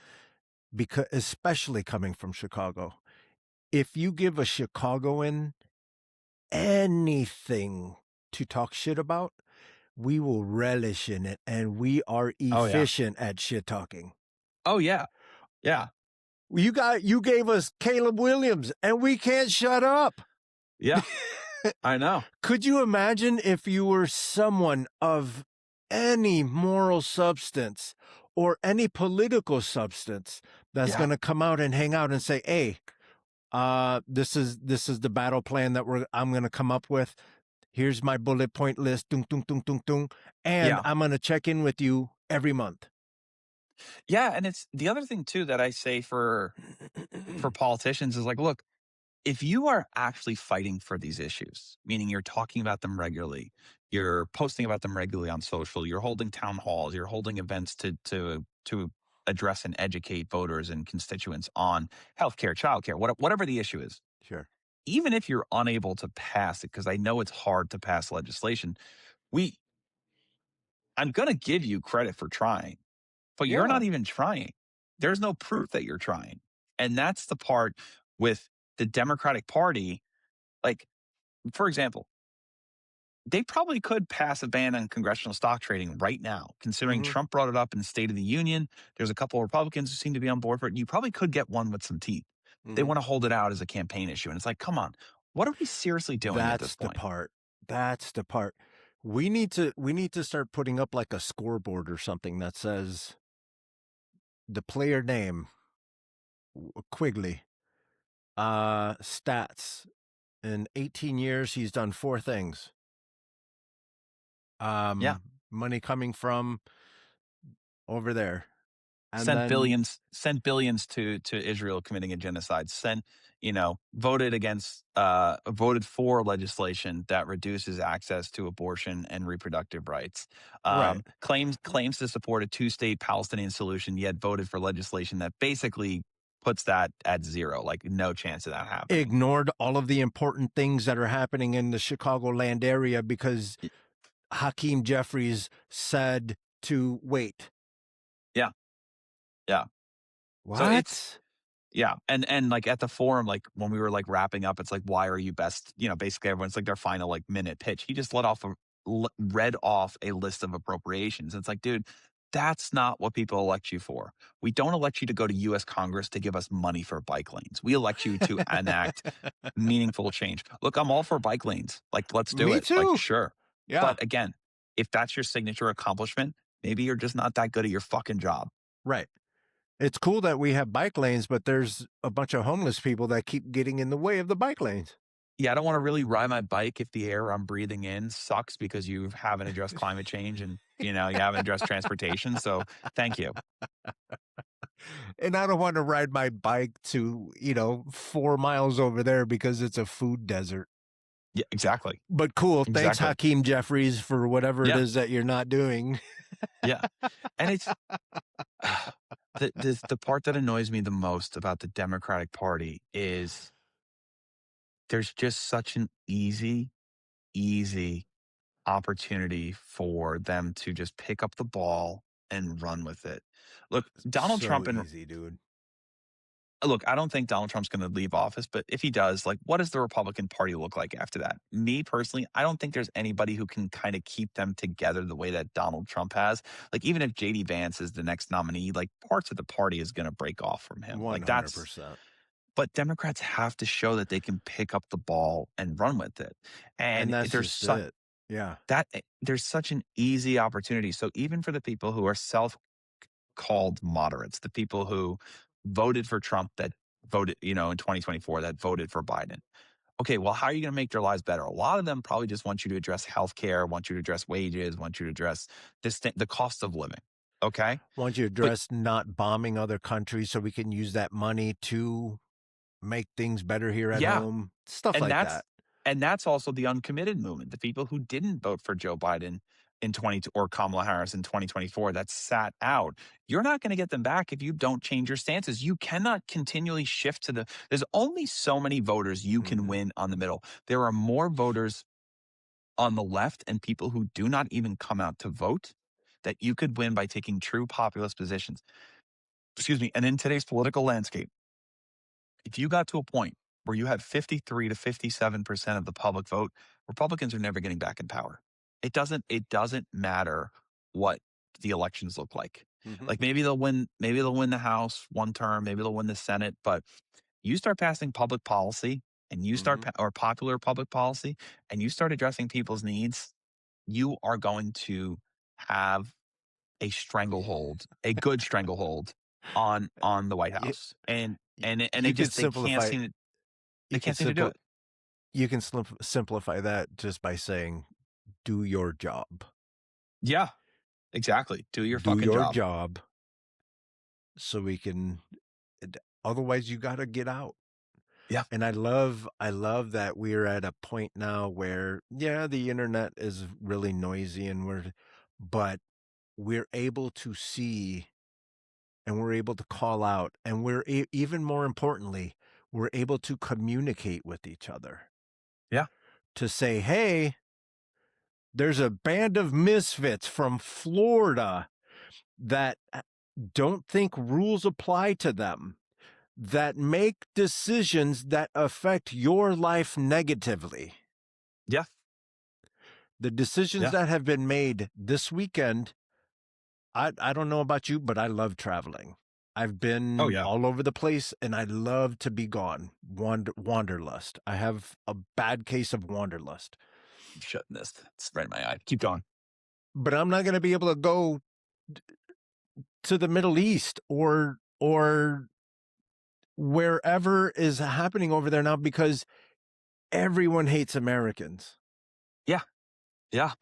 because, especially coming from Chicago, if you give a Chicagoan anything to talk shit about, we will relish in it, and we are efficient at shit talking. Oh yeah. Yeah. You gave us Caleb Williams, and we can't shut up. Yeah. I know. Could you imagine if you were someone of any moral substance or any political substance that's going to come out and hang out and say, "Hey, this is the battle plan that I'm going to come up with. Here's my bullet point list, dung, dung, dung, dung, dung, and I'm going to check in with you every month." Yeah, and it's the other thing too that I say for politicians is like, look, if you are actually fighting for these issues, meaning you're talking about them regularly, you're posting about them regularly on social, you're holding town halls, you're holding events to address and educate voters and constituents on healthcare, childcare, whatever the issue is. Sure. Even if you're unable to pass it, because I know it's hard to pass legislation, we I'm going to give you credit for trying, but you're not Yeah. even trying. There's no proof that you're trying. And that's the part with the Democratic Party. Like, for example, they probably could pass a ban on congressional stock trading right now, considering Hmm. Trump brought it up in the State of the Union. There's a couple of Republicans who seem to be on board for it. You probably could get one with some teeth. They Hmm. want to hold it out as a campaign issue. And it's like, come on, what are we seriously doing at this That's the point? part. That's the part. We need to start putting up like a scoreboard or something that says the player name, Quigley, stats. In 18 years, he's done 4 things. Yeah. Money coming from over there, and Sent then billions to Israel committing a genocide. Voted for legislation that reduces access to abortion and reproductive rights. right, Claims to support a two-state Palestinian solution, yet voted for legislation that basically puts that at zero, like no chance of that happening. ignored all of the important things that are happening in the Chicagoland area because Y- Hakeem Jeffries said to wait. Yeah, yeah. So it's What? Yeah, and like at the forum, like when we were like wrapping up, it's like, why are you best? Basically everyone's like their final like minute pitch. He just read off a list of appropriations. It's like, dude, that's not what people elect you for. We don't elect you to go to U.S. Congress to give us money for bike lanes. We elect you to enact meaningful change. Look, I'm all for bike lanes. Like, let's do Me it. Like, too. sure. Yeah, But again, if that's your signature accomplishment, maybe you're just not that good at your fucking job. right. It's cool that we have bike lanes, but there's a bunch of homeless people that keep getting in the way of the bike lanes. Yeah, I don't want to really ride my bike if the air I'm breathing in sucks because you haven't addressed climate change and you haven't addressed transportation. So thank you. And I don't want to ride my bike to, 4 miles over there because it's a food desert. Yeah, exactly. But cool. Thanks, Exactly. Hakeem Jeffries, for whatever it Yeah. is that you're not doing. Yeah. And it's the part that annoys me the most about the Democratic Party is there's just such an easy opportunity for them to just pick up the ball and run with it. Look, Donald So Trump and easy, dude. Look, I don't think Donald Trump's going to leave office, but if he does, like, what does the Republican Party look like after that? Me personally, I don't think there's anybody who can kind of keep them together the way that Donald Trump has. Like, even if JD Vance is the next nominee, like, parts of the party is going to break off from him. Like, that's, 100%. but Democrats have to show that they can pick up the ball and run with it. And And that's just it. Yeah. there's such an easy opportunity. So even for the people who are self called moderates, the people who voted for Trump that voted, in 2024 that voted for Biden. Okay, well, how are you going to make their lives better? A lot of them probably just want you to address healthcare, want you to address wages, want you to address the cost of living. Okay, Want you to but address not bombing other countries so we can use that money to make things better here at yeah, home. Stuff and like that's that. and that's also the uncommitted movement. The people who didn't vote for Joe Biden in 20 or Kamala Harris in 2024 that sat out. You're not going to get them back if you don't change your stances. You cannot continually shift there's only so many voters you can Hmm. win on the middle. There are more voters on the left and people who do not even come out to vote that you could win by taking true populist positions. Excuse me. And in today's political landscape, if you got to a point where you had 53 to 57% of the public vote, Republicans are never getting back in power. It doesn't matter what the elections look like. Hmm. Like maybe they'll win the House one term, maybe they'll win the Senate, but you start passing public policy and Hmm. or popular public policy and you start addressing people's needs, you are going to have a stranglehold, a good stranglehold on the White You, House. And you could they can't simplify. seem to You could do simply it. you can simplify that just by saying, "Do your job. Yeah, exactly. Do your Do fucking your job. job." so we can otherwise you got to get out. Yeah. And I love that we're at a point now where yeah, the internet is really noisy and but we're able to see and we're able to call out and even more importantly, we're able to communicate with each other Yeah. to say, "Hey, there's a band of misfits from Florida that don't think rules apply to them, that make decisions that affect your life negatively. Yeah. The decisions Yeah. that have been made this weekend, I don't know about you, but I love traveling. I've Oh, been yeah. all over the place and I love to be gone. Wanderlust. I have a bad case of wanderlust. I'm shutting this. It's right in my eye. Keep going. But I'm not going to be able to go to the Middle East or wherever is happening over there now because everyone hates Americans. Yeah. Yeah.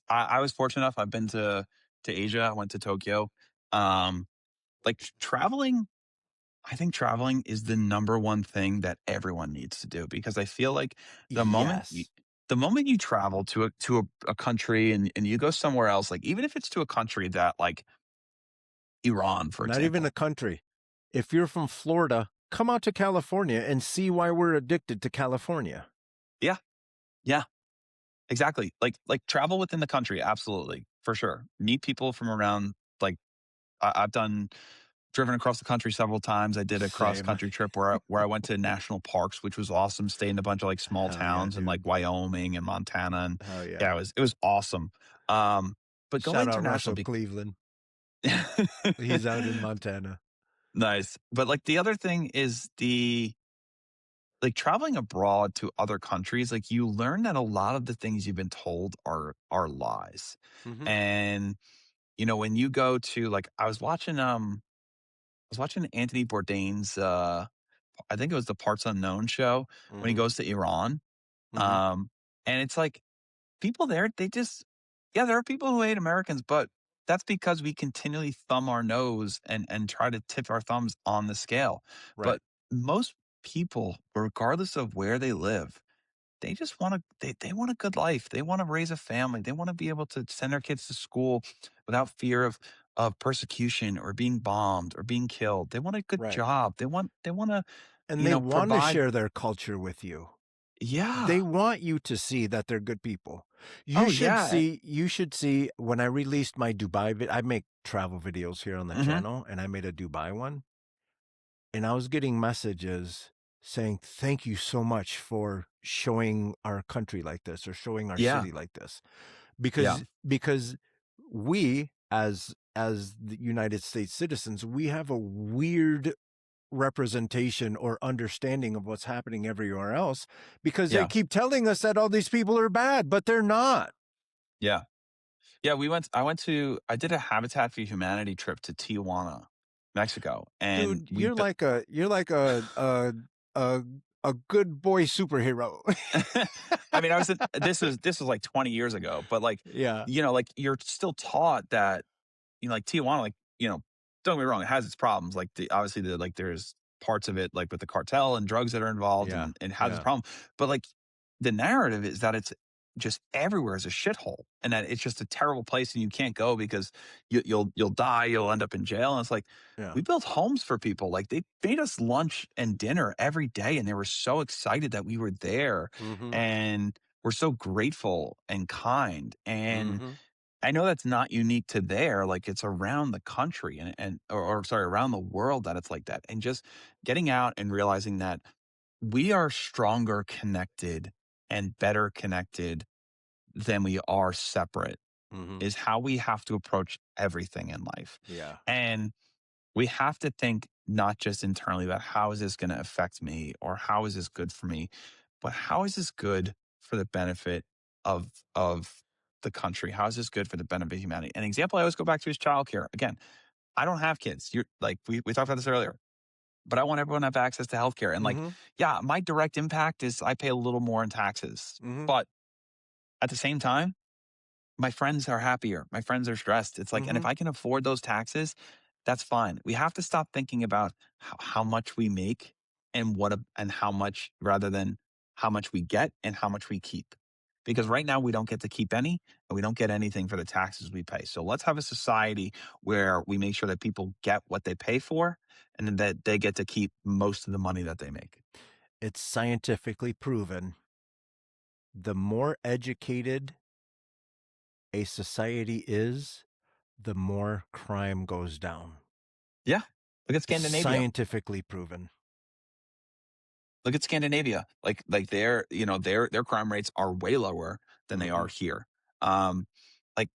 I was fortunate enough. I've been to Asia. I went to Tokyo. Um, like traveling, I think traveling is the number one thing that everyone needs to do because I feel like the moment you, Yes. the moment you travel to a country and you go somewhere else, like even if it's to a country that like Iran, for Not even a example. country. If you're from Florida, come out to California and see why we're addicted to California. Yeah. Yeah. Exactly. Like travel within the country, absolutely, for sure. Meet people from around like I've done driven across the country several times. I did a cross Same. country trip where I went to national parks, which was awesome. Stayed in a bunch of like small Hell yeah, towns in like dude. Wyoming and Montana, and Hell yeah, yeah. it was awesome. But go Shout out international. Russell Cleveland. He's out in Montana. Nice. But like the other thing is the like traveling abroad to other countries, like you learn that a lot of the things you've been told are lies. Mm-hmm. And when you go to like I was watching Anthony Bourdain's I think it was the Parts Unknown show when he Mm-hmm. goes to Iran. Mm-hmm. Um and it's like people there, they just yeah, there are people who hate Americans, but that's because we continually thumb our nose and try to tip our thumbs on the scale. Right. But most people, regardless of where they live, they just want to they want a good life. They want to raise a family. They want to be able to send their kids to school without fear of persecution or being bombed or being killed. They want a good Right. job. They want to, And they want to provide. share their culture with you. They Yeah. want you to see that they're good people. Oh yeah. You should see when I released my I make travel videos here on the Mhm. channel and I made a Dubai one. And I was getting messages saying, "Thank you so much for showing our country like this or showing our Yeah. city like this." Yeah. Because we as the United States citizens, we have a weird representation or understanding of what's happening everywhere else because they Yeah. keep telling us that all these people are bad, but they're not. Yeah. Yeah, I did a Habitat for Humanity trip to Tijuana, Mexico, and Dude, you're like a a good boy superhero. I mean, this was like 20 years ago, but like, Yeah. like you're still taught that, like Tijuana, like, don't get me wrong, it has its problems. Like obviously there's parts of it like with the cartel and drugs that are involved Yeah. and it has its Yeah. problem. But like the narrative is that it's just everywhere is a shithole and that it's just a terrible place and you can't go because you'll die, you'll end up in jail. And it's like Yeah. we built homes for people. Like they made us lunch and dinner every day and they were so excited that we were there Mhm. and we're so grateful and kind. And Mhm. I know that's not unique to there, like, it's around the country or sorry, around the world that it's like that, and just getting out and realizing that we are stronger connected and better connected than we are separate Mhm. is how we have to approach everything in life, Yeah. and we have to think not just internally about how is this gonna affect me or how is this good for me, but how is this good for the benefit of the country? How is this good for the benefit of humanity? An example I always go back to is childcare. Again, I don't have kids. You're like we talked about this earlier, but I want everyone to have access to healthcare. And like, Mhm. yeah, my direct impact is I pay a little more in taxes. Mhm. But at the same time, my friends are happier. My friends are stressed. It's like, and if Mhm. I can afford those taxes, That's fine. We have to stop thinking about how much we make and and how much, rather than how much we get and how much we keep. Because right now we don't get to keep any, and we don't get anything for the taxes we pay. So let's have a society where we make sure that people get what they pay for, and then that they get to keep most of the money that they make. It's scientifically proven the more educated a society is, the more crime goes down. Yeah. Look at It's Scandinavia. scientifically proven. Look at Scandinavia. Like their crime rates are way lower than they Hmm. are here. Um, like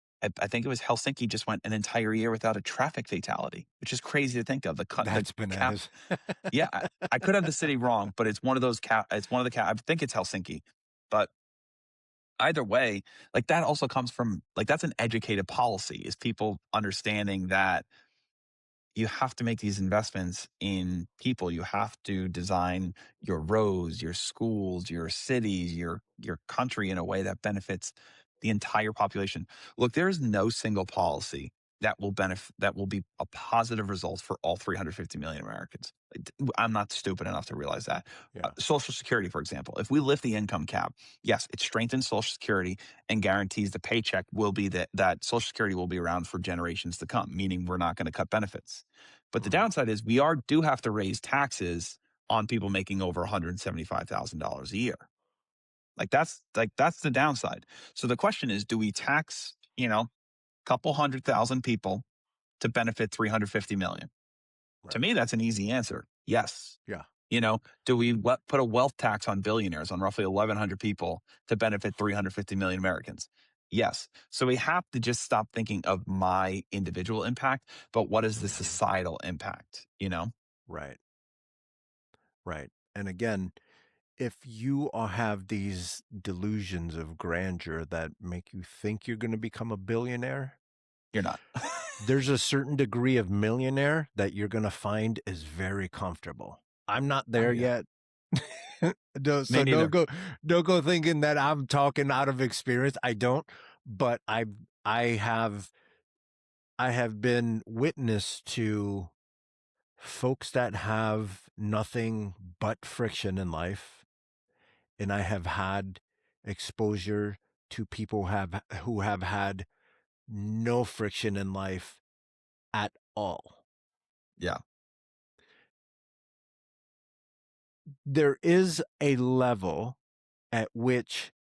I think it was Helsinki just went an entire year without a traffic fatality, which is crazy to think of. The That's cap. bananas. Yeah, I could have the city wrong, but it's one of those cap. It's one of the cap. I think it's Helsinki, but either way, like that also comes from, like, that's an educated policy, is people understanding that you have to make these investments in people. You have to design your roads, your schools, your cities, your country in a way that benefits the entire population. Look, there is no single policy that will be a positive result for all 350 million Americans. I'm not stupid enough to realize that. Yeah. Social Security, for example, if we lift the income cap, yes, it strengthens Social Security and guarantees the paycheck will be that Social Security will be around for generations to come, meaning we're not going to cut benefits. But the Hmm. downside is do have to raise taxes on people making over $175,000 a year. That's the downside. So the question is, do we tax, a couple 100,000 people to benefit 350 million? To Right. me, that's an easy answer. Yes. Yeah. Do we put a wealth tax on billionaires, on roughly 1,100 people, to benefit 350 million Americans? Yes. So we have to just stop thinking of my individual impact, but what is the societal impact? Right. Right. And again, if you have these delusions of grandeur that make you think you're going to become a billionaire, You're not. there's a certain degree of millionaire that you're going to find is very comfortable. I'm not Oh, there yeah. yet. Me So neither. don't go thinking that I'm talking out of experience. I don't, but I have I have been witness to folks that have nothing but friction in life, and I have had exposure to people who have had no friction in life at all. Yeah. There is a level at which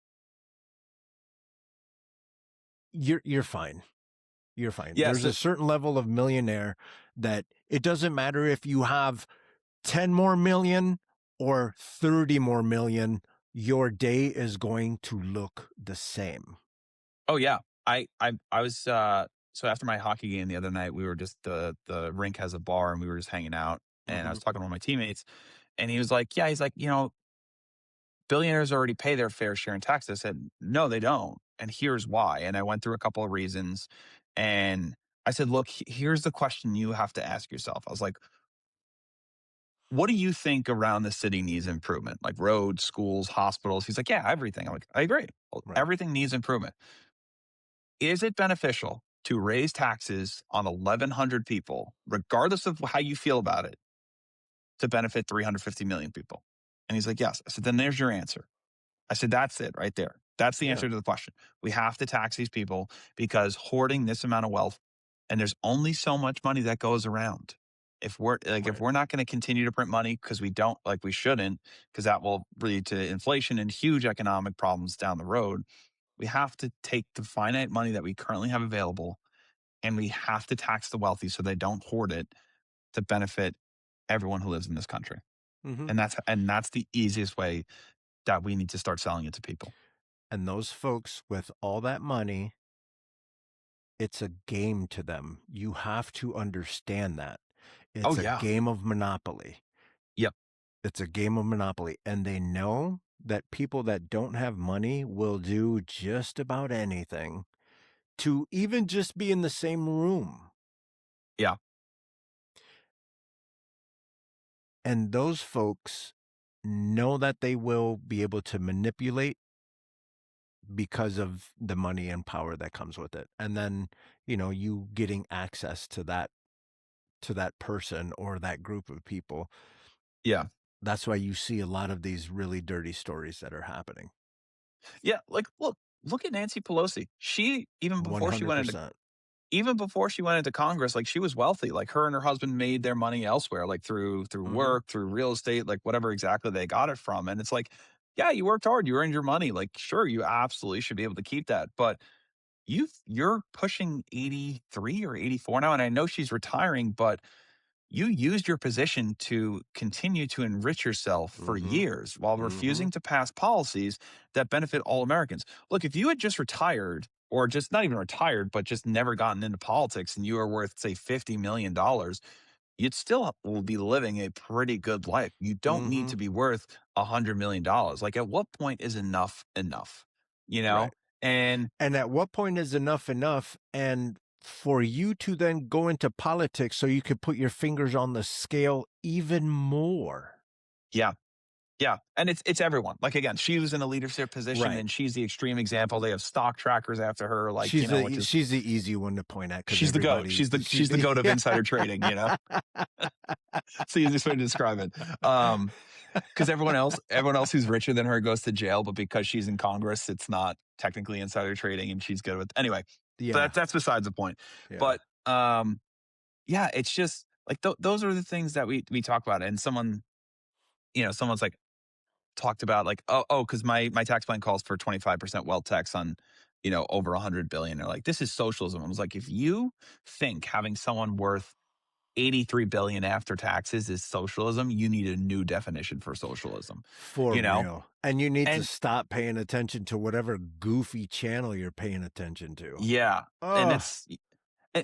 you're fine. You're fine. Yeah. There's So, a certain level of millionaire that it doesn't matter if you have 10 more million or 30 more million, your day is going to look the same. oh, yeah. I was, so after my hockey game the other night, we were just, the rink has a bar and we were just hanging out. And I Hmm. was talking to one of my teammates, and he was like, yeah, he's like, billionaires already pay their fair share in tax. I said, no, they don't. And here's why. And I went through a couple of reasons. And I said, look, here's the question you have to ask yourself. I was like, what do you think around the city needs improvement? Like roads, schools, hospitals? He's like, yeah, everything. I'm like, I agree. Well, Right. everything needs improvement. Is it beneficial to raise taxes on 1,100 people, regardless of how you feel about it, to benefit 350 million people? And he's like, yes. I said, then there's your answer. I said, that's it right there. That's the Yeah. answer to the question. We have to tax these people because hoarding this amount of wealth, and there's only so much money that goes around. If Right. we're not going to continue to print money, because we don't, like we shouldn't, because that will lead to inflation and huge economic problems down the road. We have to take the finite money that we currently have available, and we have to tax the wealthy so they don't hoard it, to benefit everyone who lives in this country. Hmm. And that's the easiest way that we need to start selling it to people. And those folks with all that money, it's a game to them. You have to understand that. Oh, It's a yeah. game of Monopoly. Yep. It's a game of Monopoly. And they know that people that don't have money will do just about anything to even just be in the same room. Yeah. And those folks know that they will be able to manipulate because of the money and power that comes with it. And then, you getting access to that to that person or that group of people. Yeah. That's why you see a lot of these really dirty stories that are happening. Yeah, like, look at Nancy Pelosi. She even 100%. before she went into Congress, like, she was wealthy. Like, her and her husband made their money elsewhere, like, through Mhm. work, through real estate, like, whatever exactly they got it from, and it's like, yeah, you worked hard, you earned your money, like, sure, you absolutely should be able to keep that, but you're pushing 83 or 84 now, and I know she's retiring, but you used your position to continue to enrich yourself for Mhm. years while Mhm. refusing to pass policies that benefit all Americans. Look, if you had just retired or just not even retired, but just never gotten into politics and you are worth, say, $50 million, you'd still will be living a pretty good life. You don't need to Mhm. be worth $100 million. Like, at what point is enough enough? You know? Right. And And at what point is enough enough? And for you to then go into politics so you could put your fingers on the scale even more. yeah, yeah, and it's everyone. Like, again, she was in a leadership position, Right. and she's the extreme example. They have stock trackers after her, like, which is She's the easy one to point at because she's the goat. everybody She's the goat of yeah. insider trading. It's the easiest way to describe it. Because everyone else who's richer than her goes to jail, but because she's in Congress, it's not technically insider trading, and she's good with anyway. But Yeah. that's besides the point. Yeah. But yeah, it's just like those are the things that we talk about, and someone's like talked about like, because my tax plan calls for 25% wealth tax on, over 100 billion. They're like, this is socialism. I was like, if you think having someone worth 83 billion after taxes is socialism, you need a new definition for socialism, For you know? real. And you need to And stop paying attention to whatever goofy channel you're paying attention to. yeah, and Oh, eh,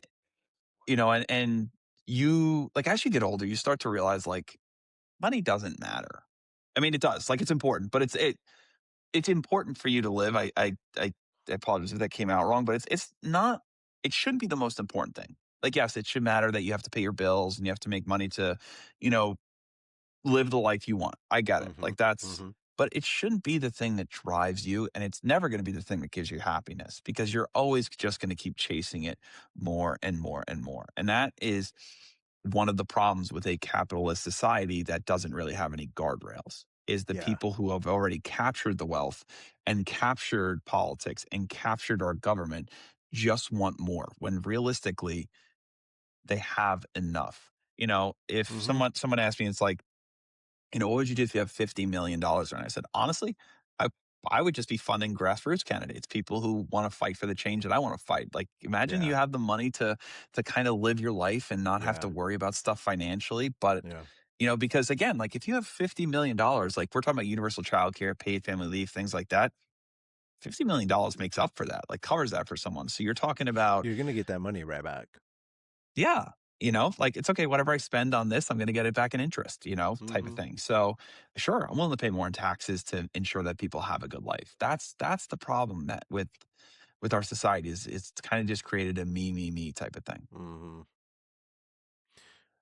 and you like, as you get older, you start to realize like money doesn't matter. I mean, it does. Like, it's important, but it's important for you to live. I apologize if that came out wrong, but it's not. It shouldn't be the most important thing. Like, yes, it should matter that you have to pay your bills and you have to make money to, you know, live the life you want. I get it. mhm, Like, that's, mhm. but it shouldn't be the thing that drives you, and it's never going to be the thing that gives you happiness because you're always just going to keep chasing it more and more and more. And that is one of the problems with a capitalist society that doesn't really have any guardrails is the Yeah. people who have already captured the wealth and captured politics and captured our government just want more when realistically they have enough. If Mhm. someone asked me, it's like, what would you do if you have $50 million? And I said, honestly, I I would just be funding grassroots candidates, people who want to fight for the change that I want to fight. Like, imagine Yeah. you have the money to kind of live your life and not have to Yeah. worry about stuff financially. But Yeah. because again, like, if you have $50 million, like, we're talking about universal childcare, paid family leave, things like that. $50 million makes up for that, like, covers that for someone. So you're talking about, You're gonna get that money right back. yeah, like, it's okay. Whatever I spend on this, I'm going to get it back in interest, type of Mhm. thing. So sure, I'm willing to pay more in taxes to ensure that people have a good life. That's the problem that with our society is it's kind of just created a me type of thing. Mhm.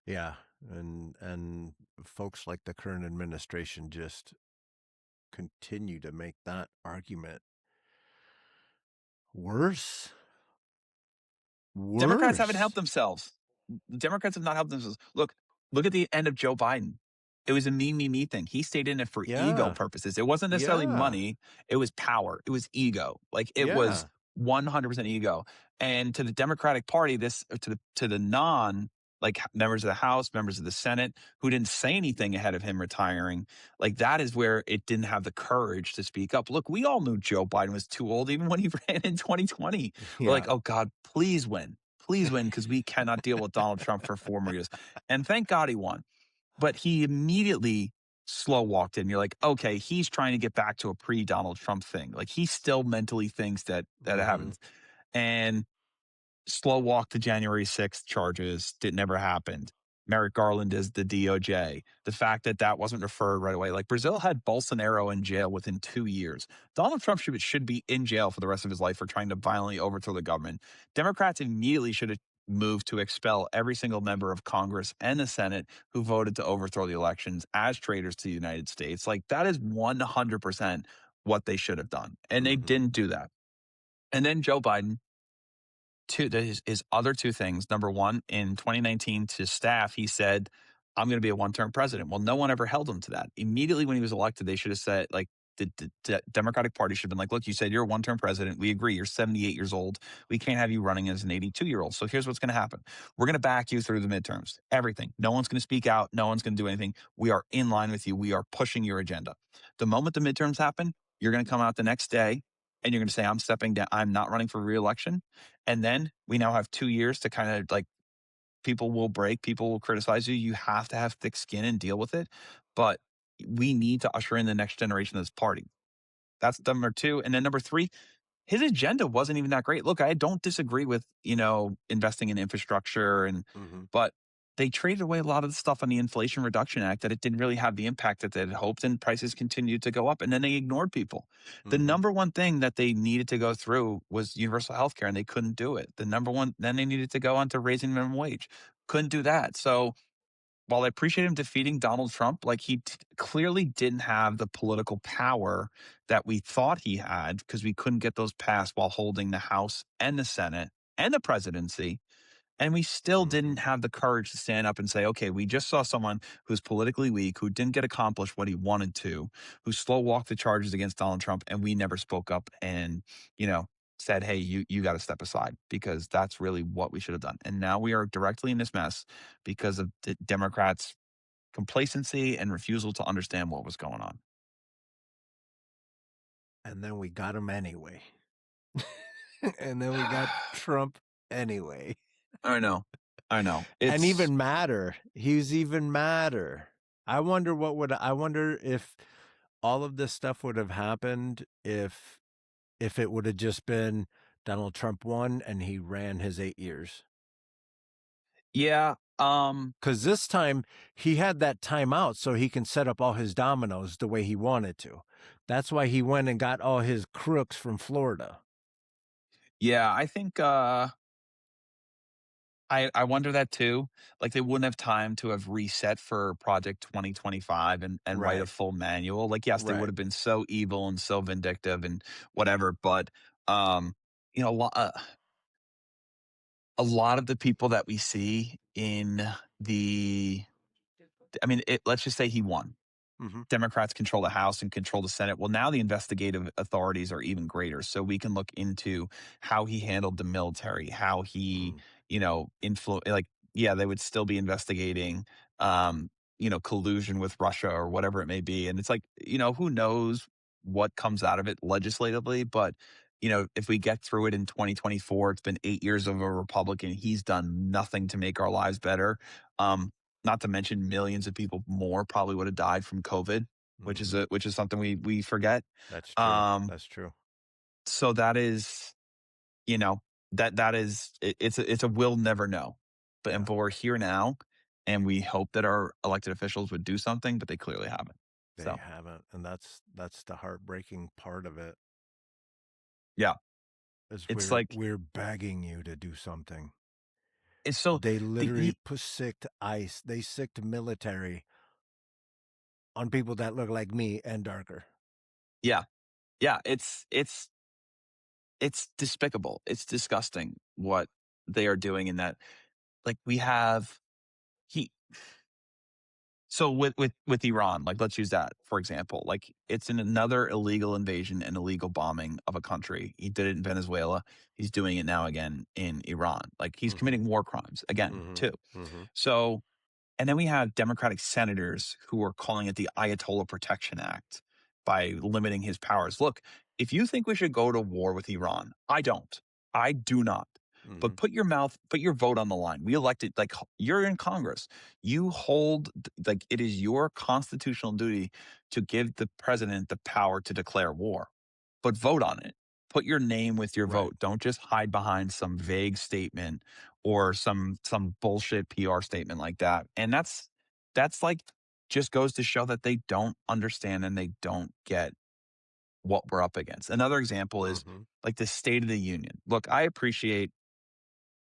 Yeah. And folks like the current administration just continue to make that argument worse. Democrats haven't helped Worse. themselves. Democrats have not helped themselves. Look at the end of Joe Biden. It was a me thing. He stayed in it for ego Yeah. purposes. It wasn't necessarily Yeah. money. It was power. It was ego. Like, it was Yeah. 100% ego. And to the Democratic Party, to the non, like, members of the House, members of the Senate who didn't say anything ahead of him retiring, like, that is where it didn't have the courage to speak up. Look, we all knew Joe Biden was too old even when he ran in 2020. We're like, Yeah. oh God, please win. Please win, because we cannot deal with Donald Trump for 4 more years. And thank God he won. But he immediately slow walked in. You're like, okay, he's trying to get back to a pre Donald Trump thing. Like, he still mentally thinks that it Mhm. happens. And slow walk the January 6th charges did never happened. Merrick Garland is the DOJ. The fact that that wasn't referred right away. Like, Brazil had Bolsonaro in jail within 2 years. Donald Trump should be in jail for the rest of his life for trying to violently overthrow the government. Democrats immediately should have moved to expel every single member of Congress and the Senate who voted to overthrow the elections as traitors to the United States. Like, that is 100% what they should have done. And they Mhm. didn't do that. And then Joe Biden his other two things. Number one, in 2019 to staff, he said, "I'm going to be a one-term president." Well, no one ever held him to that. Immediately when he was elected, they should have said, like, the Democratic Party should have been like, "Look, you said you're a one-term president. We agree. You're 78 years old. We can't have you running as an 82-year-old. So here's what's going to happen. We're going to back you through the midterms. Everything. No one's going to speak out. No one's going to do anything. We are in line with you. We are pushing your agenda. The moment the midterms happen, you're going to come out the next day and you're going to say, I'm stepping down. I'm not running for reelection. And then we now have 2 years to kind of like people will break, people will criticize you. You have to have thick skin and deal with it. But we need to usher in the next generation of this party. That's number two. And then number three, his agenda wasn't even that great. Look, I don't disagree with, investing in infrastructure Hmm. but they traded away a lot of the stuff on the Inflation Reduction Act that it didn't really have the impact that they had hoped and prices continued to go up and then they ignored people. The Hmm. number one thing that they needed to go through was universal health care and they couldn't do it. The number one, then they needed to go on to raising minimum wage. Couldn't do that. So while I appreciate him defeating Donald Trump, like clearly didn't have the political power that we thought he had because we couldn't get those passed while holding the House and the Senate and the presidency. And we still Hmm. didn't have the courage to stand up and say, okay, we just saw someone who's politically weak, who didn't get accomplished what he wanted to, who slow walked the charges against Donald Trump. And we never spoke up and, you know, said, hey, you got to step aside because that's really what we should have done. And now we are directly in this mess because of the Democrats' complacency and refusal to understand what was going on. And then we got him anyway. And then we got Trump anyway. I know. I know. And It's, even madder. He's even madder. I wonder if all of this stuff would have happened if it would have just been Donald Trump won and he ran his 8 years. yeah. Because this time he had that timeout so he can set up all his dominoes the way he wanted to. That's why he went and got all his crooks from Florida. Yeah. I think, I wonder that too. Like they wouldn't have time to have reset for Project 2025 and write a Right. full manual. Like, yes, they would Right. have been so evil and so vindictive and whatever. But, um, you know, a lot of the people that we see in the, I mean, let's just say he won. Hmm. Democrats control the House and control the Senate. Well, now the investigative authorities are even greater. So we can look into how he handled the military, how he, Mm. like, yeah, they would still be investigating, collusion with Russia or whatever it may be. And it's like, who knows what comes out of it legislatively. But, if we get through it in 2024, it's been 8 years of a Republican. He's done nothing to make our lives better. Um, Not to mention millions of people more probably would have died from COVID, Hmm. which is something we forget. That's true. Um, That's true. so that is, you know, that is it's a we'll never know. Yeah, But we're here now and we hope that our elected officials would do something, but they clearly haven't. they So haven't, and that's the heartbreaking part of it. yeah, Is it's like we're begging you to do something. it's so They the literally put sicked ice. They sicked military on people that look like me and darker. yeah, yeah, it's despicable. It's disgusting what they are doing in that like we have he So with Iran, like let's use that for example. Like it's in another illegal invasion and illegal bombing of a country. He did it in Venezuela. He's doing it now again in Iran. Like he's Mhm, committing war crimes again mhm, too. mhm. So and then we have Democratic senators who are calling it the Ayatollah Protection Act by limiting his powers. Look, if you think we should go to war with Iran, I don't. I do not. But Mhm. put your vote on the line. We elected, like, you're in Congress. You hold, like, it is your constitutional duty to give the president the power to declare war, but vote on it. Put your name with your Right. vote. Don't just hide behind some vague statement or some bullshit PR statement like that. And that's like just goes to show that they don't understand and they don't get what we're up against. Another example is Mhm. like the State of the Union. Look, I appreciate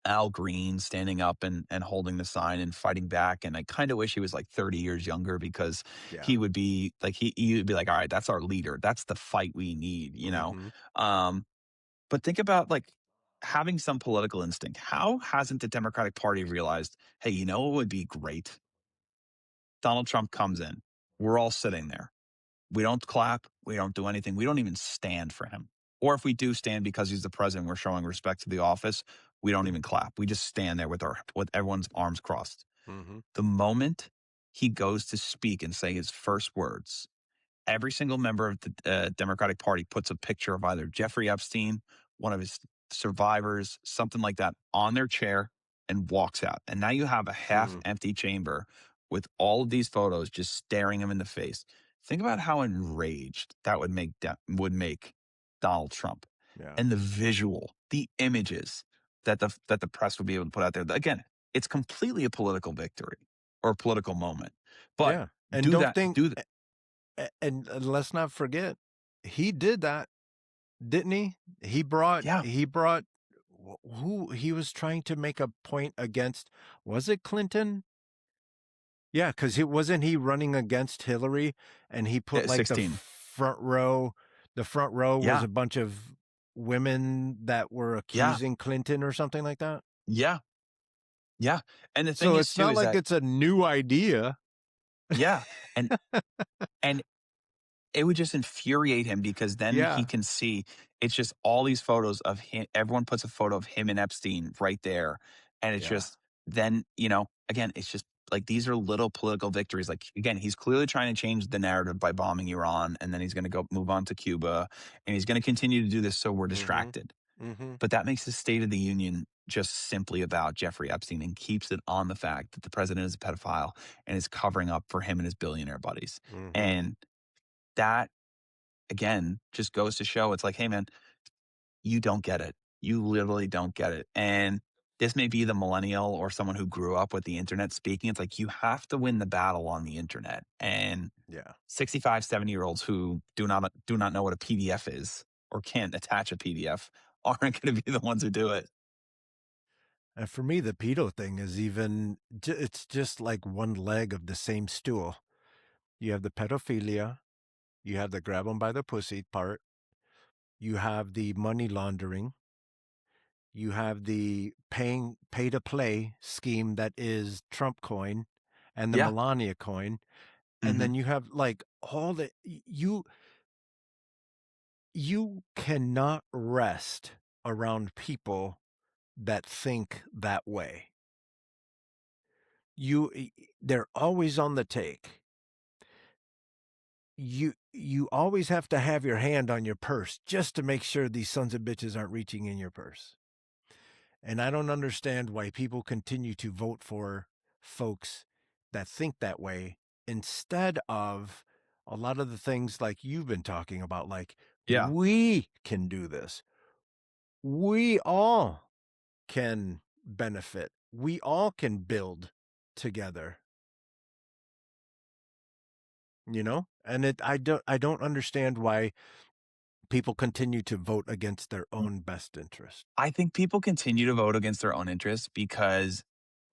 Al Green standing up and holding the sign and fighting back. And I kind of wish he was like 30 years younger because Yeah. he would be like he would be like, all right, that's our leader. That's the fight we need, Mhm. Um, but think about like having some political instinct. How hasn't the Democratic Party realized, hey, you know what would be great? Donald Trump comes in. We're all sitting there. We don't clap. We don't do anything. We don't even stand for him. Or if we do stand because he's the president, we're showing respect to the office. We don't even clap. We just stand there with everyone's arms crossed. Mm-hmm. The moment he goes to speak and say his first words, every single member of the Democratic Party puts a picture of either Jeffrey Epstein, one of his survivors, something like that, on their chair and walks out. And now you have a half Mm. empty chamber with all of these photos just staring him in the face. Think about how enraged that would make Donald Trump, Yeah. and the visual, the images that the press would be able to put out there. Again, it's completely a political victory or a political moment. But Yeah. And do don't that. think, Do that. and let's not forget, he did that, didn't he? Yeah. He brought who he was trying to make a point against. Was it Clinton? Yeah, because he wasn't he running against Hillary, and he put like 16. front row. The front row was Yeah. a bunch of women that were Yeah. accusing Clinton or something like that. Yeah. Yeah. And the thing So is it's too not is like that, it's a new idea. yeah. And and it would just infuriate him because then he Yeah, can see it's just all these photos of him. Everyone puts a photo of him and Epstein right there. And it's yeah. just then, again, it's just like these are little political victories. Like again, he's clearly trying to change the narrative by bombing Iran, and then he's going to go move on to Cuba, and he's going to continue to do this so we're Mm-hmm. distracted. Mm-hmm. But that makes the State of the Union just simply about Jeffrey Epstein and keeps it on the fact that the president is a pedophile and is covering up for him and his billionaire buddies. Mm-hmm. And that, again, just goes to show it's like, hey, man, you don't get it. You literally don't get it. And this may be the millennial or someone who grew up with the internet speaking. It's like you have to win the battle on the internet. And Yeah. 65, 70-year-olds who do not know what a PDF is or can't attach a PDF aren't going to be the ones who do it. And for me, the pedo thing is even, it's just like one leg of the same stool. You have the pedophilia, you have the grab them by the pussy part, you have the money laundering, you have the pay to play scheme that is Trump coin and the Yeah. Melania coin. And Hmm. then you have like all the, you cannot rest around people that think that way. They're always on the take. You always have to have your hand on your purse just to make sure these sons of bitches aren't reaching in your purse. And I don't understand why people continue to vote for folks that think that way instead of a lot of the things like you've been talking about, like Yeah. we can do this. We all can benefit. We all can build together, And I don't understand why people continue to vote against their own best interest. I think people continue to vote against their own interests because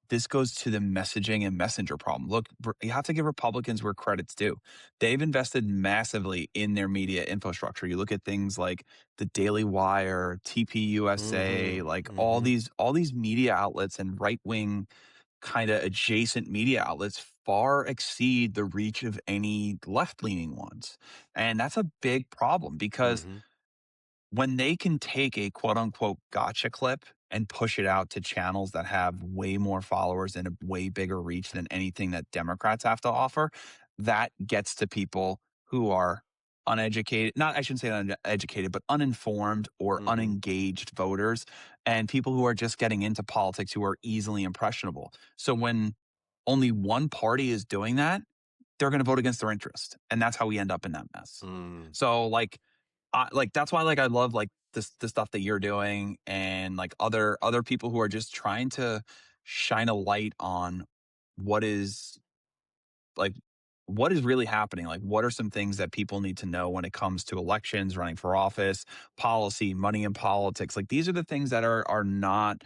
this goes to the messaging and messenger problem. Look, you have to give Republicans where credit's due. They've invested massively in their media infrastructure. You look at things like the Daily Wire, TPUSA, Mhm. like Mhm. all these media outlets and right wing kind of adjacent media outlets far exceed the reach of any left leaning ones. And that's a big problem because Mhm. when they can take a quote unquote gotcha clip and push it out to channels that have way more followers and a way bigger reach than anything that Democrats have to offer, that gets to people who are uneducated, not, I shouldn't say uneducated, but uninformed or Mhm. unengaged voters and people who are just getting into politics who are easily impressionable. So when only one party is doing that, they're going to vote against their interest. And that's how we end up in that mess. Mm. So like that's why like I love like this the stuff that you're doing and like other people who are just trying to shine a light on what is like what is really happening, like what are some things that people need to know when it comes to elections, running for office, policy, money in politics. Like these are the things that are not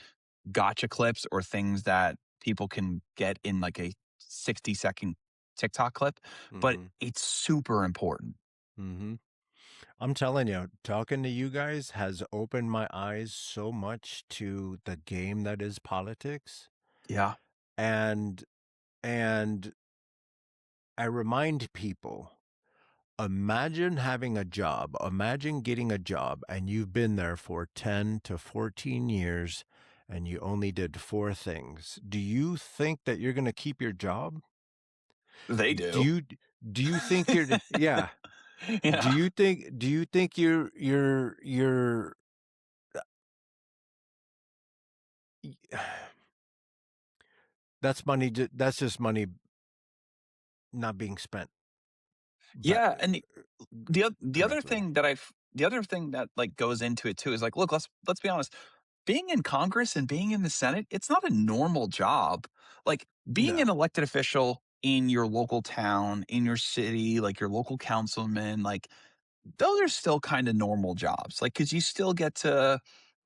gotcha clips or things that people can get in like a 60-second TikTok clip, but Mhm. it's super important. Mhm. I'm telling you, talking to you guys has opened my eyes so much to the game that is politics. Yeah. And and I remind people, imagine having a job, imagine getting a job and you've been there for 10 to 14 years and you only did 4 things. Do you think that you're going to keep your job? They Do do. you do you think you're yeah, Yeah. do you think you're that's money that's just money not being spent. But Yeah, and the other correctly. thing that the other thing that, like, goes into it too is, like, look, let's be honest. Being in Congress and being in the Senate, it's not a normal job. Like, being an No. elected official in your local town, in your city, like your local councilman, like, those are still kinda normal jobs. Like, because you still get to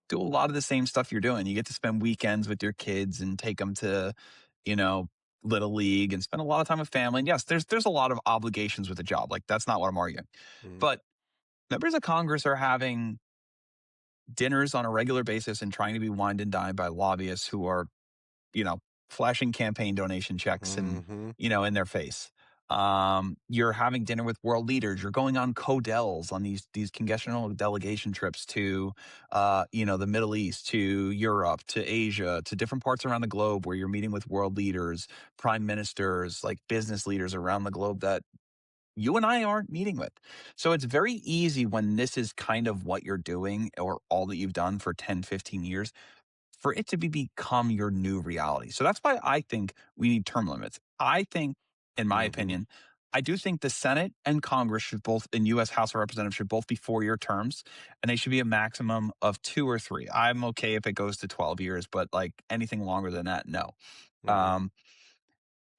do a lot of the same stuff you're doing. You get to spend weekends with your kids and take them to, you know, little league and spend a lot of time with family. And yes, there's a lot of obligations with the job. Like, that's not what I'm arguing. Mhm. But members of Congress are having dinners on a regular basis and trying to be wined and dined by lobbyists who are, you know, flashing campaign donation checks and, Mhm. in their face. You're having dinner with world leaders. You're going on codels on these congressional delegation trips to, the Middle East, to Europe, to Asia, to different parts around the globe where you're meeting with world leaders, prime ministers, like business leaders around the globe that you and I aren't meeting with. So it's very easy when this is kind of what you're doing or all that you've done for 10, 15 years for it to become your new reality. So that's why I think we need term limits. I think, in my Mhm. opinion, I do think the Senate and Congress should both, and U.S. House of Representatives should both be 4-year terms, and they should be a maximum of 2 or 3. I'm okay if it goes to 12 years, but like anything longer than that, no. Mhm. Um,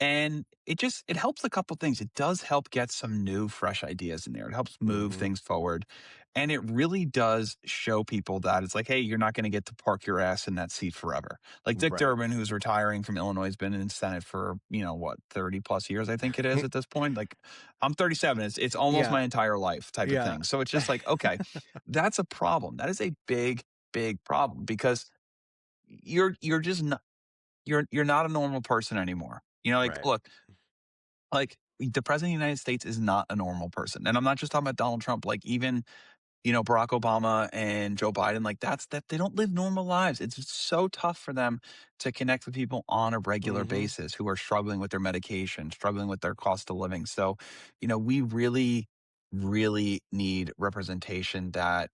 and it helps a couple things. It does help get some new, fresh ideas in there. It helps move Mhm. things forward. And it really does show people that it's like, hey, you're not going to get to park your ass in that seat forever. Like Dick Right. Durbin, who's retiring from Illinois, has been in the Senate for, what, 30 plus years, I think it is at this point. Like, I'm 37. It's almost Yeah. my entire life type of Yeah. thing. So it's just like, okay, that's a problem. That is a big, big problem because you're just not you're not a normal person anymore. Like, Right. look, like, the president of the United States is not a normal person. And I'm not just talking about Donald Trump, like even, Barack Obama and Joe Biden, like that they don't live normal lives. It's just so tough for them to connect with people on a regular Mhm. basis who are struggling with their medication, struggling with their cost of living. So, we really, really need representation that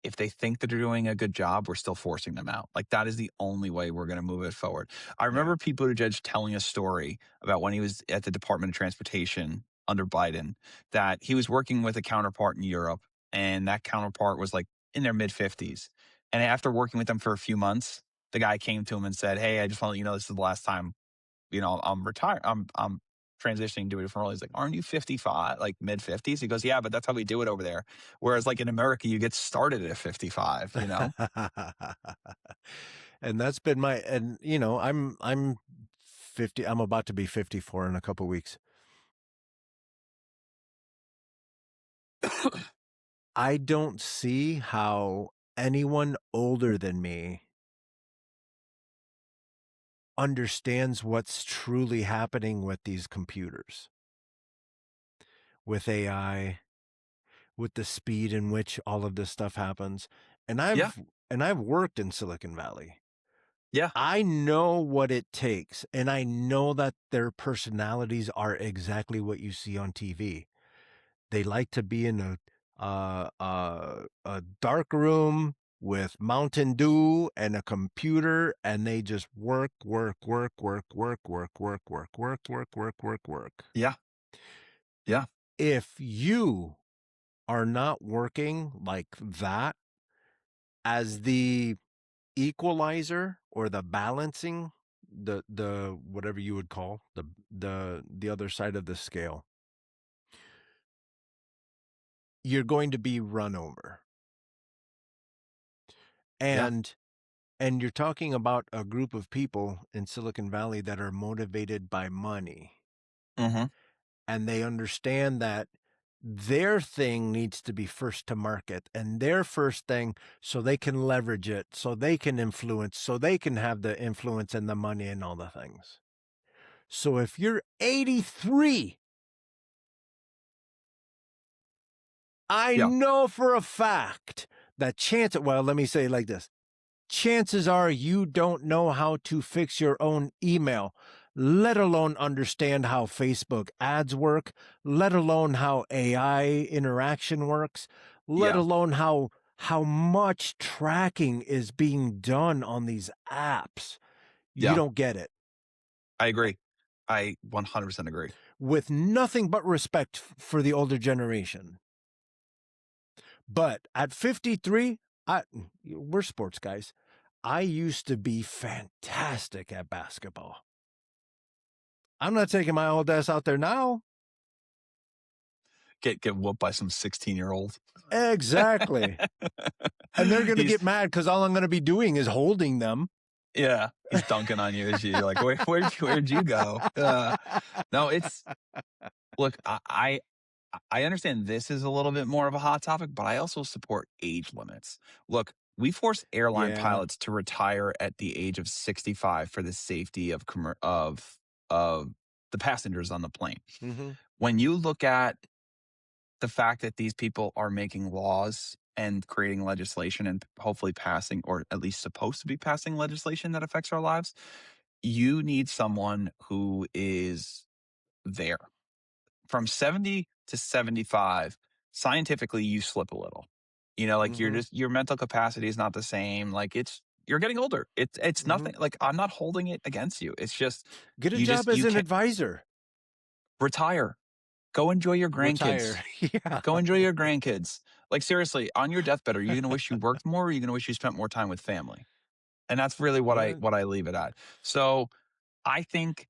if they think that they're doing a good job, we're still forcing them out. Like, that is the only way we're going to move it forward. I Yeah. remember Pete Buttigieg telling a story about when he was at the Department of Transportation under Biden, that he was working with a counterpart in Europe, and that counterpart was like in their mid 50s. And after working with them for a few months, the guy came to him and said, "Hey, I just want to let you know this is the last time I'm retired. I'm transitioning to a different role." He's like, "Aren't you 55, like mid 50s?" He goes, "Yeah, but that's how we do it over there. Whereas like in America, you get started at 55." And that's been my and I'm 50, I'm about to be 54 in a couple weeks. I don't see how anyone older than me understands what's truly happening with these computers, with AI, with the speed in which all of this stuff happens. And Yeah, I've worked in Silicon Valley. yeah, I know what it takes, and I know that their personalities are exactly what you see on TV. They like to be in a dark room with Mountain Dew and a computer, and they just work, work, work, work, work, work, work, work, work, work, work, work, work. yeah, yeah, If you are not working like that as the equalizer or the balancing, the whatever you would call the other side of the scale, you're going to be run over. yeah. And you're talking about a group of people in Silicon Valley that are motivated by money, Hmm. and they understand that their thing needs to be first to market, and their first thing, so they can leverage it, so they can influence, so they can have the influence and the money and all the things. So if you're 83, I Yeah. know for a fact that well, let me say it like this. Chances are you don't know how to fix your own email, let alone understand how Facebook ads work, let alone how AI interaction works, let Yeah. alone how much tracking is being done on these apps. You Yeah. don't get it. I agree. I 100% agree. With nothing but respect for the older generation. But at 53, we're sports guys. I used to be fantastic at basketball. I'm not taking my old ass out there now. Get whooped by some 16-year-old. Exactly. And they're going to He's get mad because all I'm going to be doing is holding them. Yeah, he's dunking on you as you're like, where'd you go? No, it's look, I understand this is a little bit more of a hot topic, but I also support age limits. Look, we force airline Yeah. pilots to retire at the age of 65 for the safety of of the passengers on the plane. Mm-hmm. When you look at the fact that these people are making laws and creating legislation and hopefully passing, or at least supposed to be passing legislation that affects our lives, you need someone who is there. From 70 to 75, scientifically, you slip a little. Like Mm-hmm. your mental capacity is not the same. Like you're getting older. It's Mm-hmm. nothing, like I'm not holding it against you. It's just Get a job as you an can't advisor. retire. Go enjoy your Retire. grandkids. Yeah. Go enjoy your grandkids. Like seriously, on your deathbed, are you gonna wish you worked more, or are you gonna wish you spent more time with family? And that's really Yeah. what I leave it at. So I think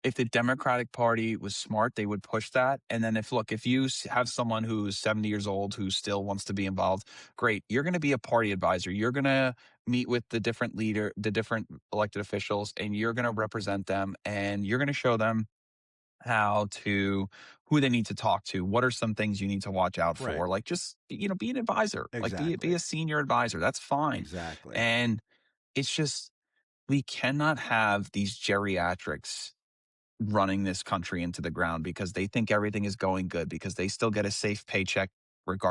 if the Democratic Party was smart, they would push that. And then if you have someone who's 70 years old who still wants to be involved, great. You're going to be a party advisor. You're going to meet with the different elected officials, and you're going to represent them, and you're going to show them who they need to talk to. What are some things you need to watch out Right. for? Like just, be an advisor, like be Exactly. a senior advisor. That's fine. Exactly. And it's just, we cannot have these geriatrics running this country into the ground because they think everything is going good because they still get a safe paycheck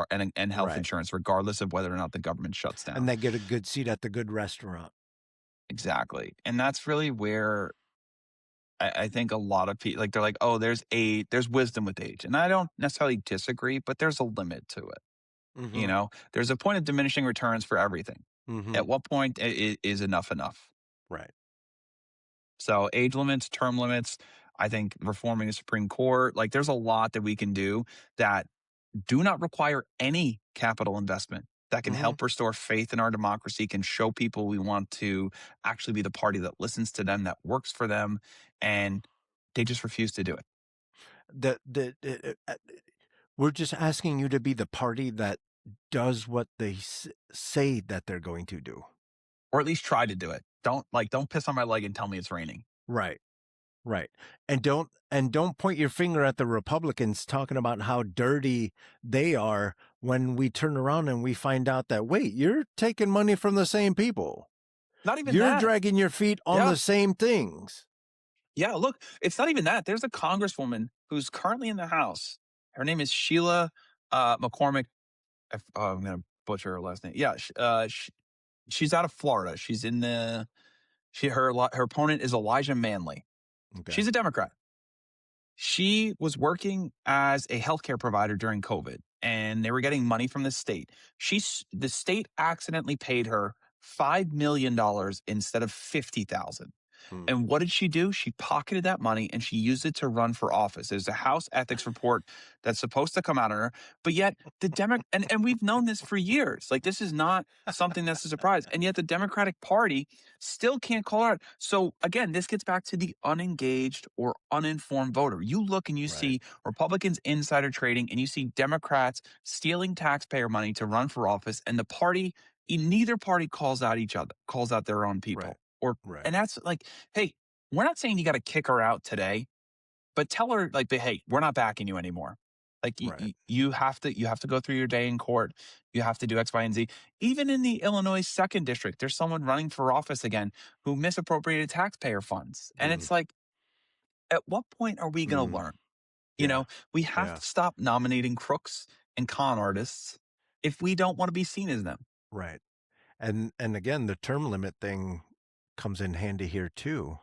and health Right. insurance regardless of whether or not the government shuts And down. they get a good seat at the good restaurant. Exactly. And that's really where I think a lot of people, like, they're like, oh, there's wisdom with age. And I don't necessarily disagree, but there's a limit to it. Mm-hmm. There's a point of diminishing returns for everything. Mm-hmm. At what point is enough enough? Right. So age limits, term limits, I think reforming the Supreme Court, like there's a lot that we can do that do not require any capital investment, that can Mm-hmm. help restore faith in our democracy, can show people we want to actually be the party that listens to them, that works for them, and they just refuse to do it, We're just asking you to be the party that does what they say that they're going to do. or at least try to do it. Don't piss on my leg and tell me it's raining. Right. Right. And don't point your finger at the Republicans talking about how dirty they are when we turn around and we find out that, wait, you're taking money from the same people. Not even You're that. dragging your feet on Yeah. the same things. Yeah. Look, it's not even that. There's a congresswoman who's currently in the House. Her name is Sheila McCormick. I'm going to butcher her last name. Yeah. She's out of Florida. She's in the, her opponent is Elijah Manley. Okay. She's a Democrat. She was working as a healthcare provider during COVID, and they were getting money from the state. The state accidentally paid her $5 million instead of 50,000. Hmm. And what did she do? She pocketed that money and she used it to run for office. There's a House ethics report that's supposed to come out on her, but yet and we've known this for years. Like this is not something that's a surprise. And yet the Democratic Party still can't call her out. So again, this gets back to the unengaged or uninformed voter. You look and you Right. see Republicans insider trading and you see Democrats stealing taxpayer money to run for office, and neither party calls out their own people. Right. Or Right. and that's like, hey, we're not saying you got to kick her out today, but tell her like, hey, we're not backing you anymore. Like Right. you have to go through your day in court. You have to do X, Y, and Z. Even in the Illinois second district, there's someone running for office again who misappropriated taxpayer funds. And Mm, it's like, at what point are we going to mm, learn? You yeah. know, we have Yeah. to stop nominating crooks and con artists if we don't want to be seen as them. Right. And again, the term limit thing comes in handy here too,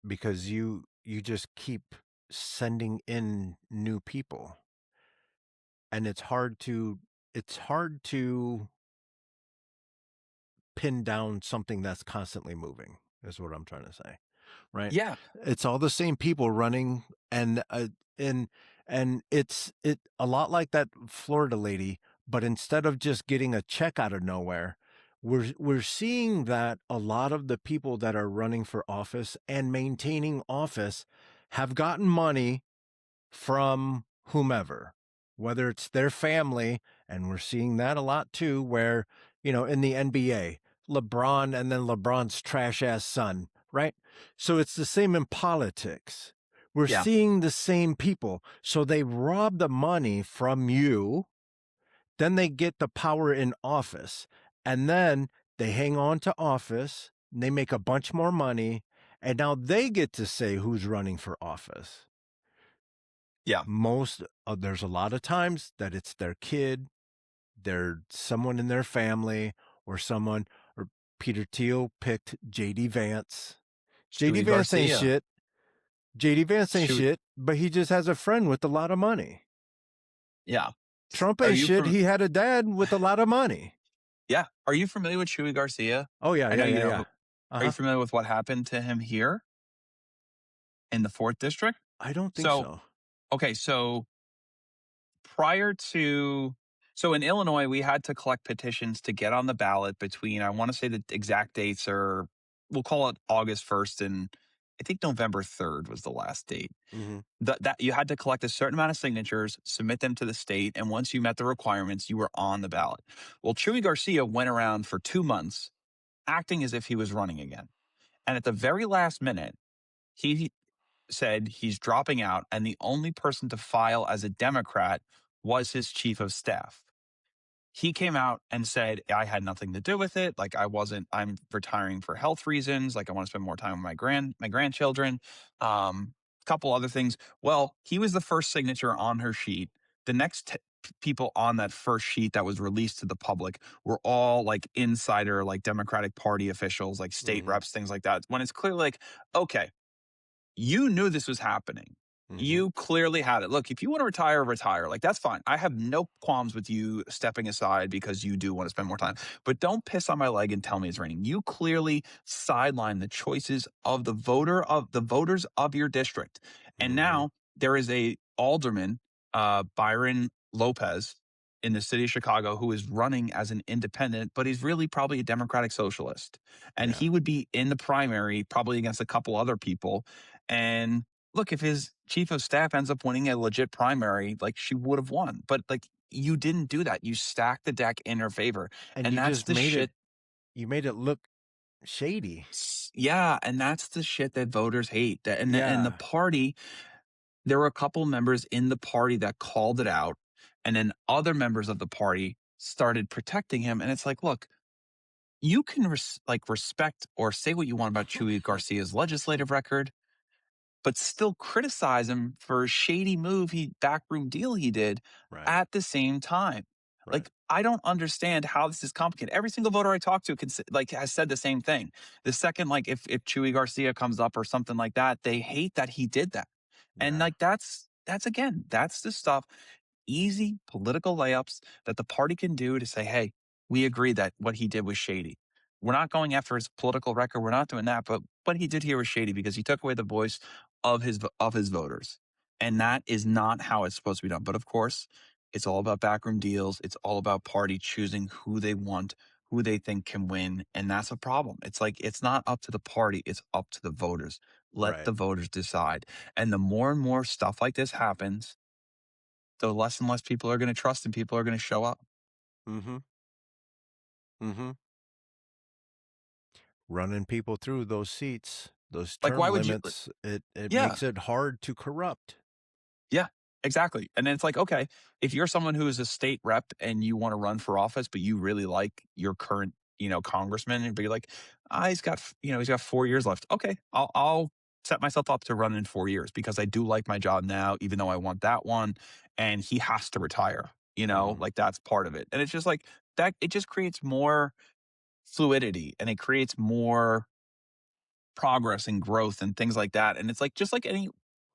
because you just keep sending in new people, and it's hard to pin down something that's constantly moving, is what I'm trying to say, right? Yeah. It's all the same people running, and and it's a lot like that Florida lady, but instead of just getting a check out of nowhere, we're seeing that a lot of the people that are running for office and maintaining office have gotten money from whomever, whether it's their family, and we're seeing that a lot too, where, in the NBA, LeBron and then LeBron's trash ass son, right? So it's the same in politics. We're Yeah. seeing the same people. So they rob the money from you, then they get the power in office, and then they hang on to office, and they make a bunch more money, and now they get to say who's running for office. Yeah. There's a lot of times that it's their kid, they're someone in their family, or Peter Thiel picked JD Vance. JD Shuey Vance ain't Garcia. shit. JD Vance ain't Shuey. shit, but he just has a friend with a lot of money. Yeah. Trump Are ain't you shit. from? He had a dad with a lot of money. Yeah. Are you familiar with Shuey Garcia? Oh yeah, I know yeah, you yeah, know yeah. who. Are you Uh-huh. familiar with what happened to him here in the fourth district? I don't think So, so. okay. Prior to, so in Illinois, we had to collect petitions to get on the ballot between, I want to say the exact dates are, we'll call it August 1st and I think November 3rd was the last date. Mhm. That you had to collect a certain amount of signatures, submit them to the state, and once you met the requirements, you were on the ballot. Well, Chuy Garcia went around for 2 months acting as if he was running again. And at the very last minute, he said he's dropping out, and the only person to file as a Democrat was his chief of staff. He came out and said, I had nothing to do with it. Like I'm retiring for health reasons. Like I want to spend more time with my grandchildren. A couple other things. Well, he was the first signature on her sheet. The next people on that first sheet that was released to the public were all like insider, like Democratic Party officials, like state Mhm. reps, things like that. When it's clear, like, okay, you knew this was happening. Mhm. You clearly had it. Look, if you want to retire, retire. Like, that's fine. I have no qualms with you stepping aside because you do want to spend more time. But don't piss on my leg and tell me it's raining. You clearly sideline the choices of the voters of your district. And Mhm. now there is a alderman, Byron Lopez, in the city of Chicago who is running as an independent, but he's really probably a Democratic socialist. And Yeah. he would be in the primary, probably against a couple other people. And look, if his chief of staff ends up winning a legit primary, like she would have won. But like you didn't do that. You stacked the deck in her favor. And And you that's just the made it shit. you made it look shady. Yeah. And that's the shit that voters hate. And the Yeah. party, there were a couple members in the party that called it out. And then other members of the party started protecting him. And it's like, look, you can respect or say what you want about Chuy Garcia's legislative record, but still criticize him for a shady backroom deal he did Right. at the same time. Right. Like, I don't understand how this is complicated. Every single voter I talk to has said the same thing. The second, like if Chuy Garcia comes up or something like that, they hate that he did that. And Yeah. like that's again, that's the stuff, easy political layups that the party can do to say, hey, we agree that what he did was shady. We're not going after his political record. We're not doing that, but what he did here was shady because he took away the voice of his voters. And that is not how it's supposed to be done. But of course, it's all about backroom deals. It's all about party choosing who they want, who they think can win. And that's a problem. It's like it's not up to the party, it's up to the voters. Let the Right. voters decide. And the more and more stuff like this happens, the less and less people are going to trust and people are going to show up. Mhm. Mhm. Running people through those seats, those Like, term why would you? limits, it Yeah. makes it hard to corrupt. Yeah. Exactly. And then it's like, okay, if you're someone who is a state rep and you want to run for office, but you really like your current, congressman, but you're like, he's got, he's got 4 years left. Okay, I'll set myself up to run in 4 years because I do like my job now, even though I want that one. And he has to retire, Hmm. like that's part of it. And it's just like that, it just creates more fluidity and it creates more progress and growth and things like that. And it's like just like any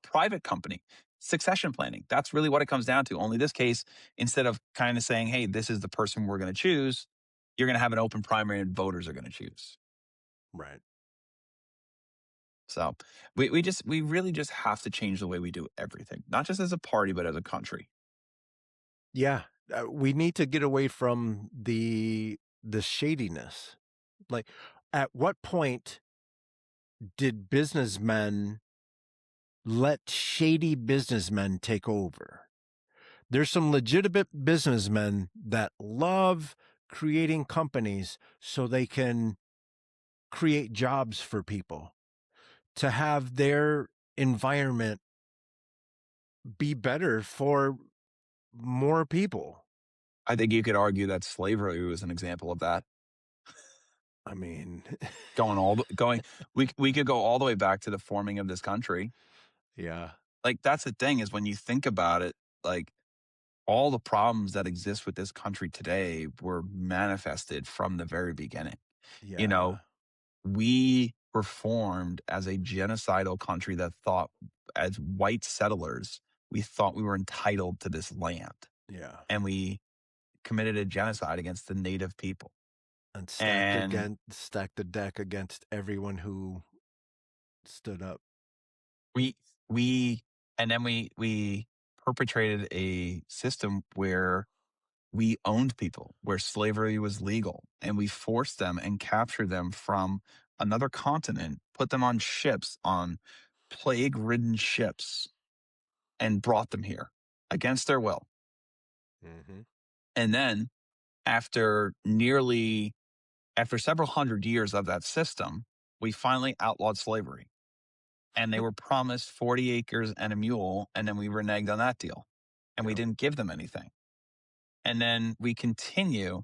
private company, succession planning. That's really what it comes down to. Only this case, instead of kind of saying, hey, this is the person we're going to choose, you're going to have an open primary and voters are going to choose. Right. So we really just have to change the way we do everything, not just as a party, but as a country. Yeah. We need to get away from the shadiness. Like, at what point did businessmen let shady businessmen take over? There's some legitimate businessmen that love creating companies so they can create jobs for people, to have their environment be better for more people. I think you could argue that slavery was an example of that. I mean, Going, we could go all the way back to the forming of this country. yeah, Like that's the thing is when you think about it, like all the problems that exist with this country today were manifested from the very beginning. You know, yeah, we were formed as a genocidal country that thought, as white settlers, we thought we were entitled to this land. yeah. And we committed a genocide against the native people. And And stack the deck against everyone who stood up. we, we, and then we perpetrated a system where we owned people, where slavery was legal, and we forced them and captured them from another continent, put them on ships, on plague ridden ships, and brought them here against their will. Mm-hmm. And then after several hundred years of that system, we finally outlawed slavery. And they were promised 40 acres and a mule, and then we reneged on that deal. And we Yep. didn't give them anything. And then we continue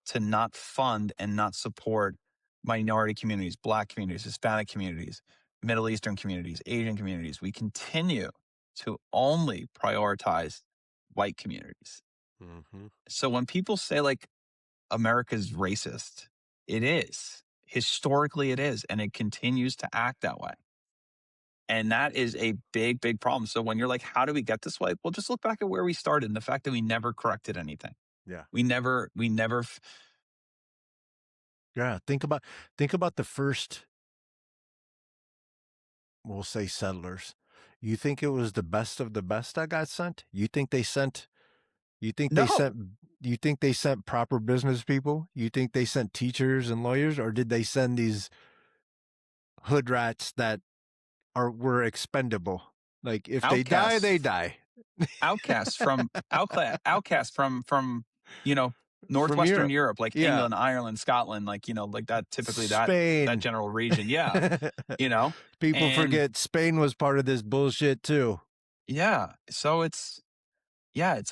to not fund and not support minority communities, Black communities, Hispanic communities, Middle Eastern communities, Asian communities. We continue to only prioritize white communities. Mm-hmm. So when people say like America's racist, it is. Historically, it is. And it continues to act that way. And that is a big, big problem. So when you're like, how do we get this way? Well, just look back at where we started and the fact that we never corrected anything. Yeah. We never Yeah. Think about the first, we'll say, settlers. You think it was the best of the best that got sent? You think they no. sent you think they sent proper business people? You think they sent teachers and lawyers, or did they send these hood rats that were expendable? Like, if they die, they Outcasts, die. outcasts from you know From northwestern Europe. Europe, like Yeah. England, Ireland, Scotland, like like that, typically that Spain. general region. Yeah, you know, People and forget Spain was part of this bullshit too. yeah, so it's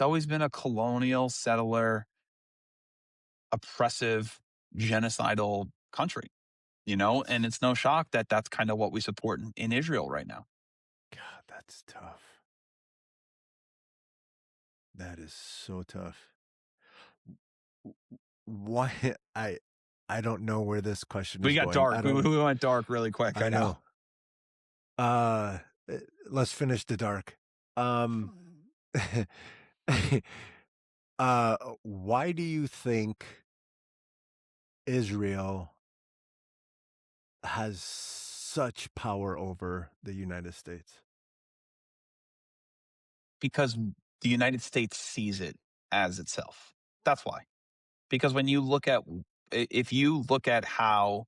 always been a colonial, settler, oppressive, genocidal country. And it's no shock that that's kind of what we support in Israel right now. God, that's tough. That is so tough. Why I don't know where this question We is got going. dark. We went dark really quick. I I know. know. Uh let's finish the dark. Um why do you think Israel has such power over the United States? Because the United States sees it as itself. That's why. Because when you look at, if you look at how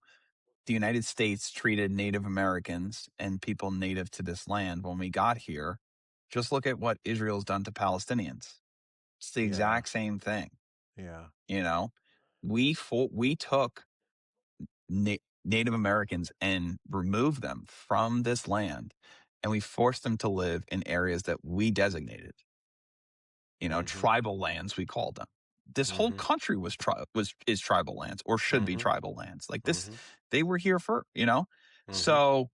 the United States treated Native Americans and people native to this land when we got here, just look at what Israel's done to Palestinians. It's the Yeah. exact same thing. Yeah. You know, we took Native Americans and removed them from this land and we forced them to live in areas that we designated, Mm-hmm. tribal lands, we called them. This whole Mm-hmm. country is tribal lands, or should be Mm-hmm. tribal lands. Like this, Mm-hmm. they were here for, Mm-hmm. so,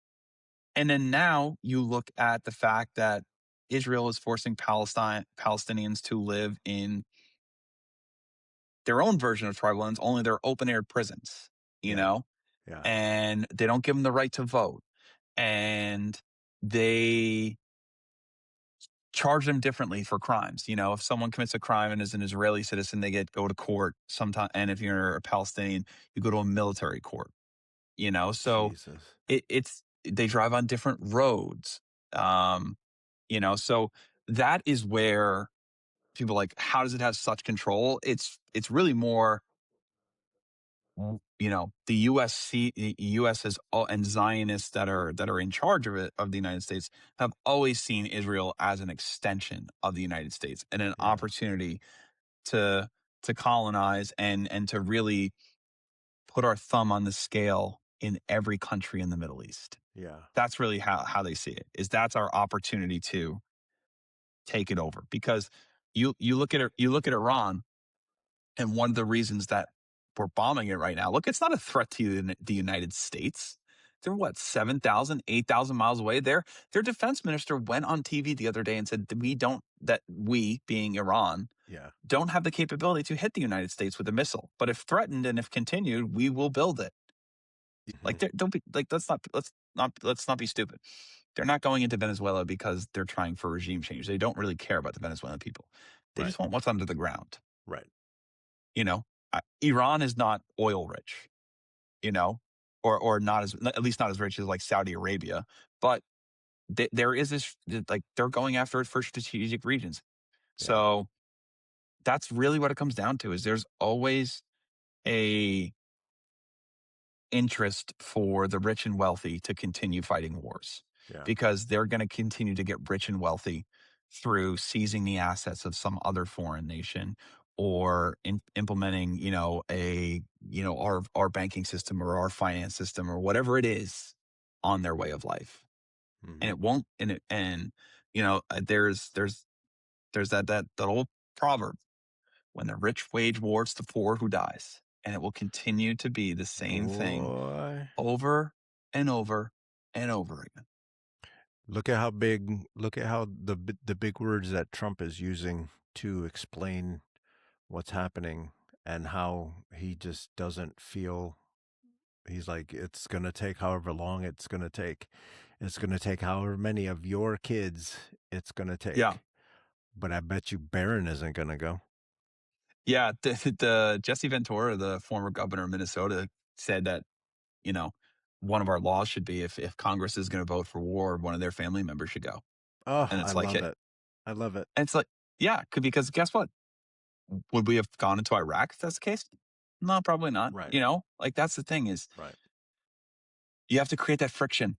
and then now you look at the fact that Israel is forcing Palestinians to live in their own version of tribal lands, only they're open air prisons, you Yeah. know, Yeah. and they don't give them the right to vote, and they charge them differently for crimes. If someone commits a crime and is an Israeli citizen, they go to court sometime, and if you're a Palestinian, you go to a military court. So Jesus. it's they drive on different roads. Um, so that is where people are like, how does it have such control? It's really more, the U.S. and Zionists that are in charge of it, of the United States, have always seen Israel as an extension of the United States and an Yeah. opportunity to colonize and to really put our thumb on the scale in every country in the Middle East. Yeah. That's really how they see it. That's our opportunity to take it over, because you look at Iran. And one of the reasons that we're bombing it right now, look, it's not a threat to the United States. They're what, 7,000, 8,000 miles away? Their defense minister went on TV the other day and said that we, being Iran, Yeah. don't have the capability to hit the United States with a missile. But if threatened and if continued, we will build it. Mm-hmm. Like, don't be like, let's not be stupid. They're not going into Venezuela because they're trying for regime change. They don't really care about the Venezuelan people. They Right. just want what's under the ground. Right. You know, Iran is not oil rich, you know, or not as, at least not as rich as like Saudi Arabia, but there is this, like, they're going after it for strategic regions. Yeah. So that's really what it comes down to, is there's always a interest for the rich and wealthy to continue fighting wars, Yeah. because they're going to continue to get rich and wealthy through seizing the assets of some other foreign nation, or implementing, our banking system or our finance system or whatever it is on their way of life. And Mm-hmm. it won't, there's that old proverb: when the rich wage wars, the poor who dies. And it will continue to be the same thing Boy. over and over and over again. Look at how the big words that Trump is using to explain what's happening, and how he just doesn't feel. He's like, it's going to take however long it's going to take. It's going to take however many of your kids it's going to Yeah. take. But I bet you Barron isn't going to go. Yeah. The Jesse Ventura, the former governor of Minnesota, said that, you know, one of our laws should be, if Congress is going to vote for war, one of their family members should go. Oh, And I it's like, love it. I love it. yeah, because guess what? Would we have gone into Iraq if that's the case? No, probably not. Right. Like, that's the thing, is Right. you have to create that friction.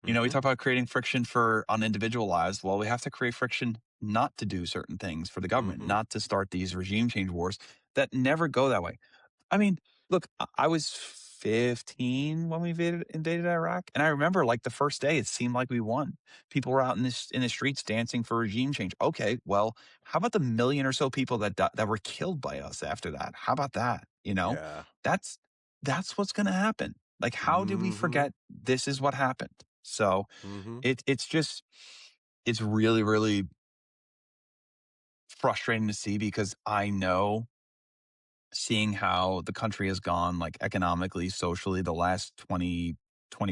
We Mm-hmm. talk about creating friction on individual lives. Well, we have to create friction not to do certain things for the government, Mm-hmm. not to start these regime change wars that never go that way. I mean, look, I was 15 when we invaded Iraq, and I remember, like, the first day, it seemed like we won. People were out in the streets dancing for regime change. Okay, well, how about the million or so people that were killed by us after that? How about that? Yeah. That's what's going to happen. Like, how did we Mm-hmm. forget this is what happened? So Mm-hmm. it's really, really frustrating to see, because I know, seeing how the country has gone, like, economically, socially, the last 20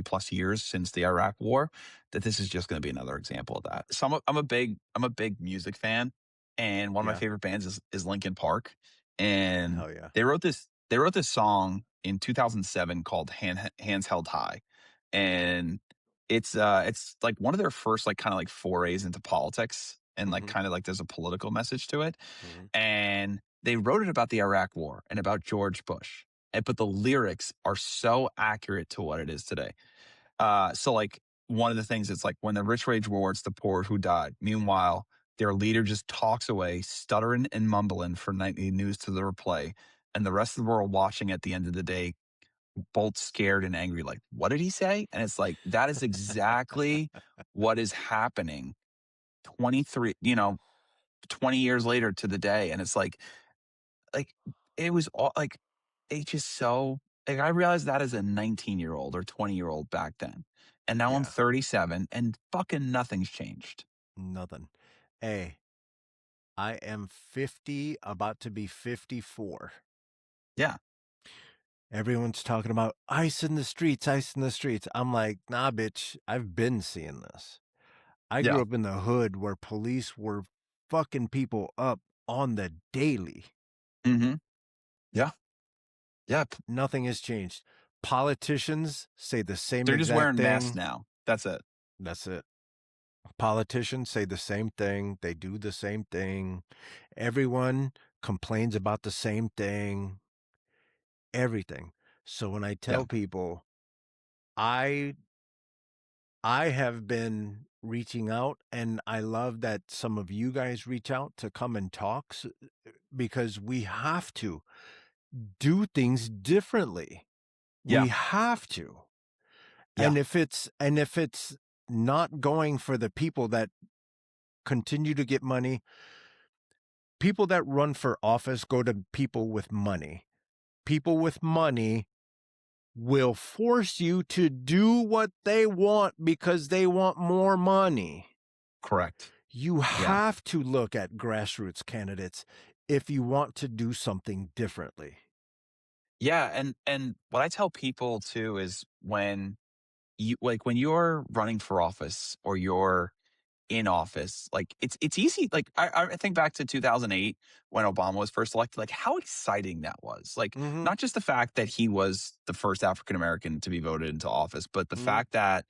plus years since the Iraq war, that this is just going to be another example of that. So I'm a big music fan, and one of my Yeah. favorite bands is Linkin Park. And Hell yeah. they wrote this song in 2007 called Hands Held High. And it's like one of their first, like, kind of like forays into politics, and like Mm-hmm. kind of like there's a political message to it. Mm-hmm. And they wrote it about the Iraq war and about George Bush. But the lyrics are so accurate to what it is today. So, like, one of the things, it's like, when the rich wage war, it's the poor who died. Meanwhile, their leader just talks away, stuttering and mumbling for nightly news to the replay. And the rest of the world watching, at the end of the day, both scared and angry, like, "What did he say?" And it's like, that is exactly what is happening 23, 20 years later to the day. And it's like, it was all like, it just so like, I realized that as a 19-year-old or 20-year-old back then. And now I'm Yeah, 37 and fucking nothing's changed. nothing. Hey, I am 50, about to be 54. Yeah. Everyone's talking about ice in the streets, ice in the streets. I'm like, nah, bitch, I've been seeing this. I grew Yeah. up in the hood where police were fucking people up on the daily. Mhm. Yeah. Yeah. Nothing has changed. Politicians say the same They're just exact wearing masks thing. now. That's it. That's it. Politicians say the same thing. They do the same thing. Everyone complains about the same thing. Everything. So when I Yeah. tell people I I have been reaching out, and I love that some of you guys reach out to come and talk, because we have to do things differently. Yeah. We have to. Yeah. And if it's not going for the people that continue to get money, people that run for office go to people with money. People with money will force you to do what they want because they want more money. Correct. You Yeah. have to look at grassroots candidates if you want to do something differently. Yeah. And what I tell people too is when you're running for office or you're in office, like it's easy. Like I think back to 2008 when Obama was first elected, like how exciting that was. Like Mhm. not just the fact that he was the first African American to be voted into office, but the Mhm. fact that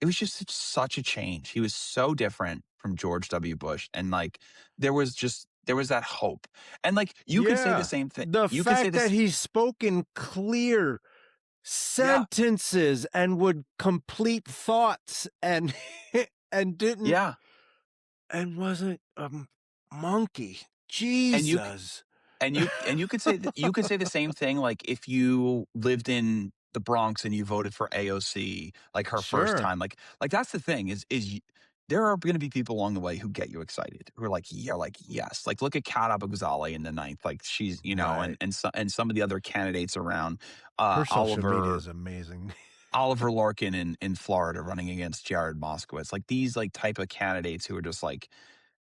it was just such a change. He was so different from George W. Bush. And like there was that hope. And like you could say the Yeah. same thing. The You could say fact that this. he spoke in clear Yeah. sentences and would complete thoughts and and didn't Yeah. and wasn't a monkey. And you Jesus. And you could say that you could say the same thing, like, if you lived in the Bronx and you voted for AOC, like, her first Sure. time, like, that's the thing is there are gonna be people along the way who get you excited, who are like, "Yeah," like, "Yes." Like, look at Kat Abou-Ghazaleh in the ninth, like, she's Right. and some of the other candidates around, Her social media Oliver is amazing. Oliver Larkin in Florida running against Jared Moskowitz, like, these, like, type of candidates who are just, like,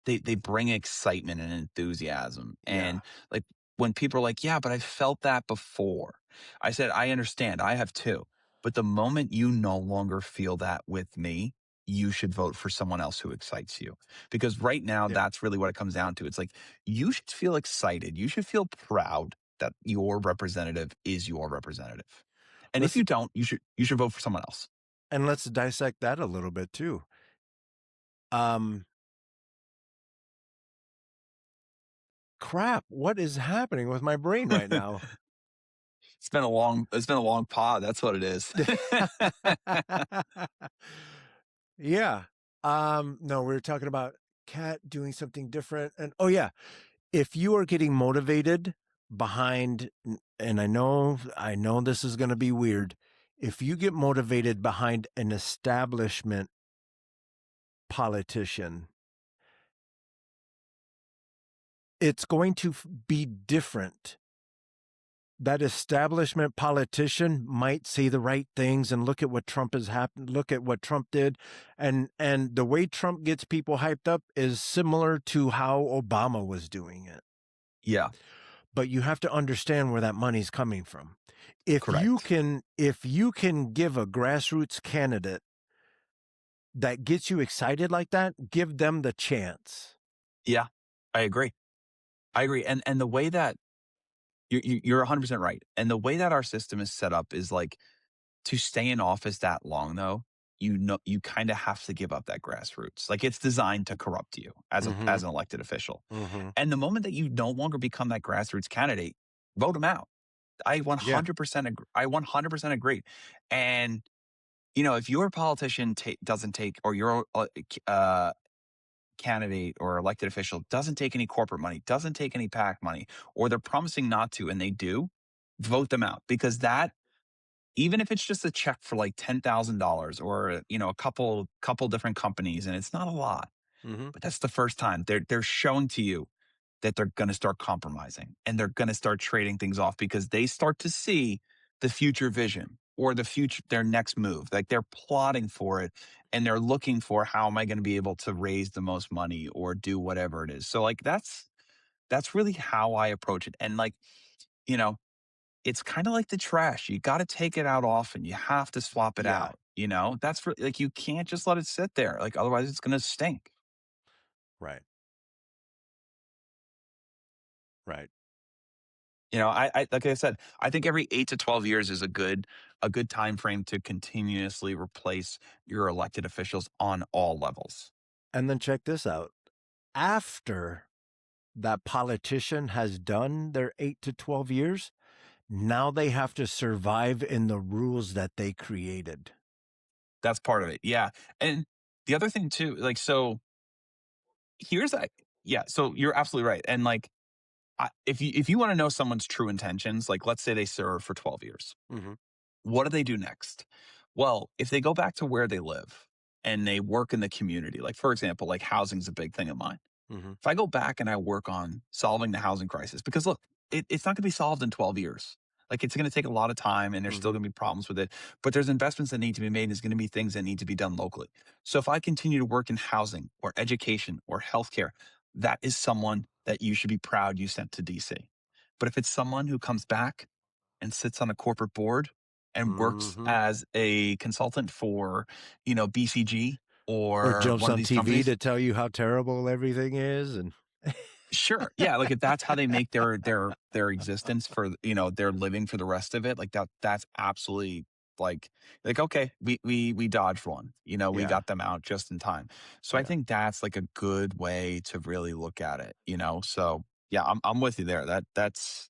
they bring excitement and enthusiasm. Yeah. And like when people are like, "Yeah, but I felt that before." I said, "I understand. I have too. But the moment you no longer feel that with me, you should vote for someone else who excites you." Because right now, Yep. that's really what it comes down to. It's like you should feel excited. You should feel proud that your representative is your representative. And if Let's you don't, you should vote for someone else. and let's dissect that a little bit too. Um Crap, what is happening with my brain right now? It's been a long pod. That's what it is. Yeah. No, we were talking about Cat doing something different. And oh yeah, if you are getting motivated behind, and I know this is going to be weird. If you get motivated behind an establishment politician, it's going to be different. That establishment politician might say the right things and look at what Trump has happened, look at what Trump did. And the way Trump gets people hyped up is similar to how Obama was doing it. Yeah, But you have to understand where that money's coming from. correct. If you can give a grassroots candidate that gets you excited like that, give them the chance. Yeah, I agree. I agree. And the way that you're 100% right. And the way that our system is set up is like to stay in office that long though, you kind of have to give up that grassroots. Like it's designed to corrupt you Mhm. as an elected official. Mhm. And the moment that you no longer become that grassroots candidate, vote them out. I Yeah. 100% agree. I 100% agree. And if your politician doesn't take or your candidate or elected official doesn't take any corporate money, doesn't take any PAC money, or they're promising not to and they do, vote them out because even if it's just a check for like $10,000 or, a couple different companies, and it's not a lot, Hmm. but that's the first time they're showing to you that they're going to start compromising and they're going to start trading things off because they start to see the future vision or their next move. Like they're plotting for it and they're looking for, how am I going to be able to raise the most money or do whatever it is. So like that's really how I approach it. And like, you know, it's kind of like the trash. You got to take it out often. You have to swap it Yeah. out. That's like, you can't just let it sit there. Like otherwise it's going to stink. Right. Right. I like I said, I think every 8 to 12 years is a good time frame to continuously replace your elected officials on all levels. And then check this out. After that politician has done their 8 to 12 years, now they have to survive in the rules that they created. That's part of it. Yeah. And the other thing too, like, so here's that. Yeah. So you're absolutely right. And like, if you want to know someone's true intentions, like let's say they serve for 12 years, Hmm. what do they do next? Well, if they go back to where they live and they work in the community, like for example, like housing's a big thing of mine. Hmm. If I go back and I work on solving the housing crisis, because look, it's not going to be solved in 12 years. Like it's going to take a lot of time and there's still Hmm. going to be problems with it, but there's investments that need to be made. And there's going to be things that need to be done locally. So if I continue to work in housing or education or healthcare, that is someone that you should be proud you sent to DC. But if it's someone who comes back and sits on a corporate board and works Hmm. as a consultant for, BCG Or or jumps one of on these TV companies. to tell you how terrible everything is. And Sure. Yeah, like if that's how they make their existence for, their living for the rest of it, like that's absolutely like okay, we dodged one. We yeah. got them out just in time. So I Yeah. think that's like a good way to really look at it. So yeah, I'm with you there. That's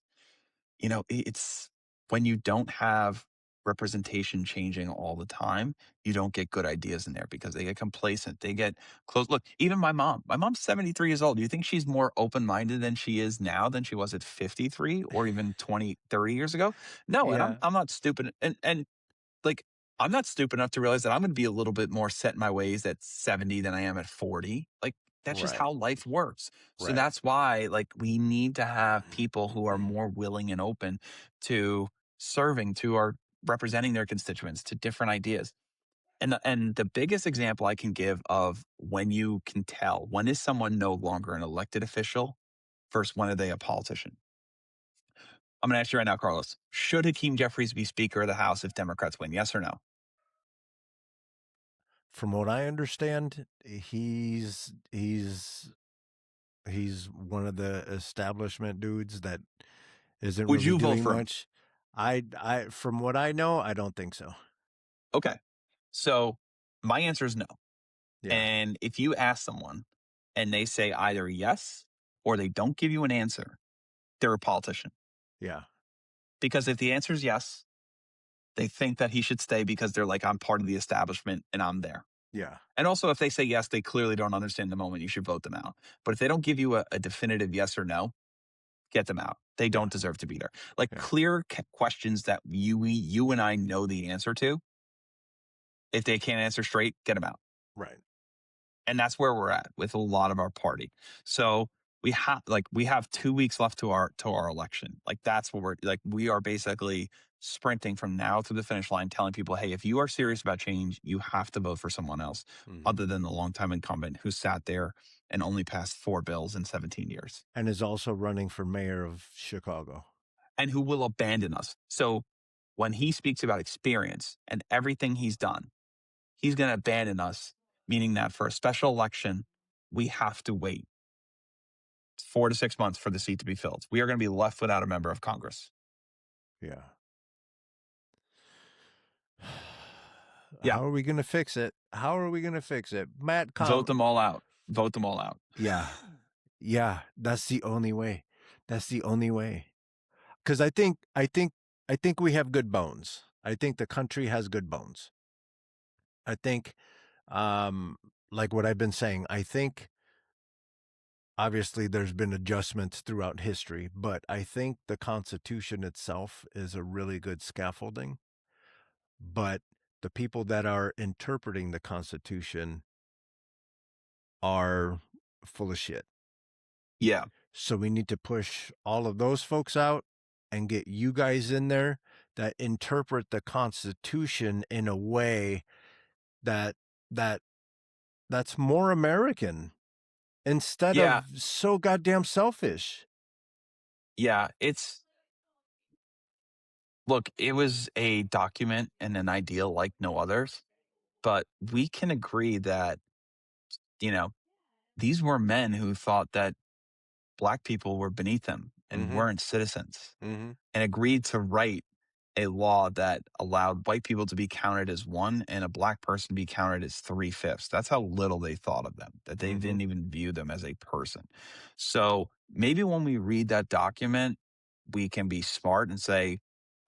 it's when you don't have representation changing all the time, you don't get good ideas in there because they get complacent. They get close. Look, even my mom's 73 years old. Do you think she's more open minded than she is now than she was at 53 or even 20, 30 years ago? No. And I'm, Yeah. I'm not stupid. And like, I'm not stupid enough to realize that I'm going to be a little bit more set in my ways at 70 than I am at 40. Like, that's just Right. how life works. So Right. that's why, like, we need to have people who are more willing and open to serving, to our representing their constituents, to different ideas. And the biggest example I can give of when you can tell when is someone no longer an elected official versus when are they a politician. I'm going to ask you right now, Carlos. Should Hakeem Jeffries be Speaker of the House if Democrats win? Yes or no? From what I understand, he's one of the establishment dudes that isn't Would really you vote doing for him? much. I from what I know, I don't think so. Okay. So my answer is no. Yeah. And if you ask someone and they say either yes or they don't give you an answer, they're a politician. Yeah. Because if the answer is yes, they think that he should stay because they're like, I'm part of the establishment and I'm there. Yeah. And also, if they say yes, they clearly don't understand the moment. You should vote them out. But if they don't give you a definitive yes or no, get them out. They Yeah. don't deserve to be there. Like Yeah. clear questions that you and I know the answer to. If they can't answer straight, get them out. Right. And that's where we're at with a lot of our party. So we have 2 weeks left to our election. Like that's what we are basically sprinting from now to the finish line, telling people, hey, if you are serious about change, you have to vote for someone else Hmm. other than the longtime incumbent who sat there and only passed 4 bills in 17 years And is also running for mayor of Chicago. and who will abandon us. So when he speaks about experience and everything he's done, he's going to abandon us, meaning that for a special election, we have to wait 4 to 6 months for the seat to be filled. We are going to be left without a member of Congress. Yeah. Yeah. How are we going to fix it? How are we going to fix it? Vote them all out. Vote them all out. Yeah. Yeah, that's the only way. That's the only way. Cuz I think we have good bones. I think the country has good bones. I think um like what I've been saying, I think obviously there's been adjustments throughout history, but I think the Constitution itself is a really good scaffolding. but the people that are interpreting the Constitution are full of shit. Yeah. So we need to push all of those folks out and get you guys in there that interpret the Constitution in a way that that that's more American instead Yeah. of so goddamn selfish. Yeah. Look, it was a document and an ideal like no others, but we can agree that, you know, these were men who thought that black people were beneath them and Mhm. weren't citizens, Mhm. and agreed to write a law that allowed white people to be counted as one and a black person be counted as three-fifths. That's how little they thought of them, that they Mhm. didn't even view them as a person. So maybe when we read that document, we can be smart and say,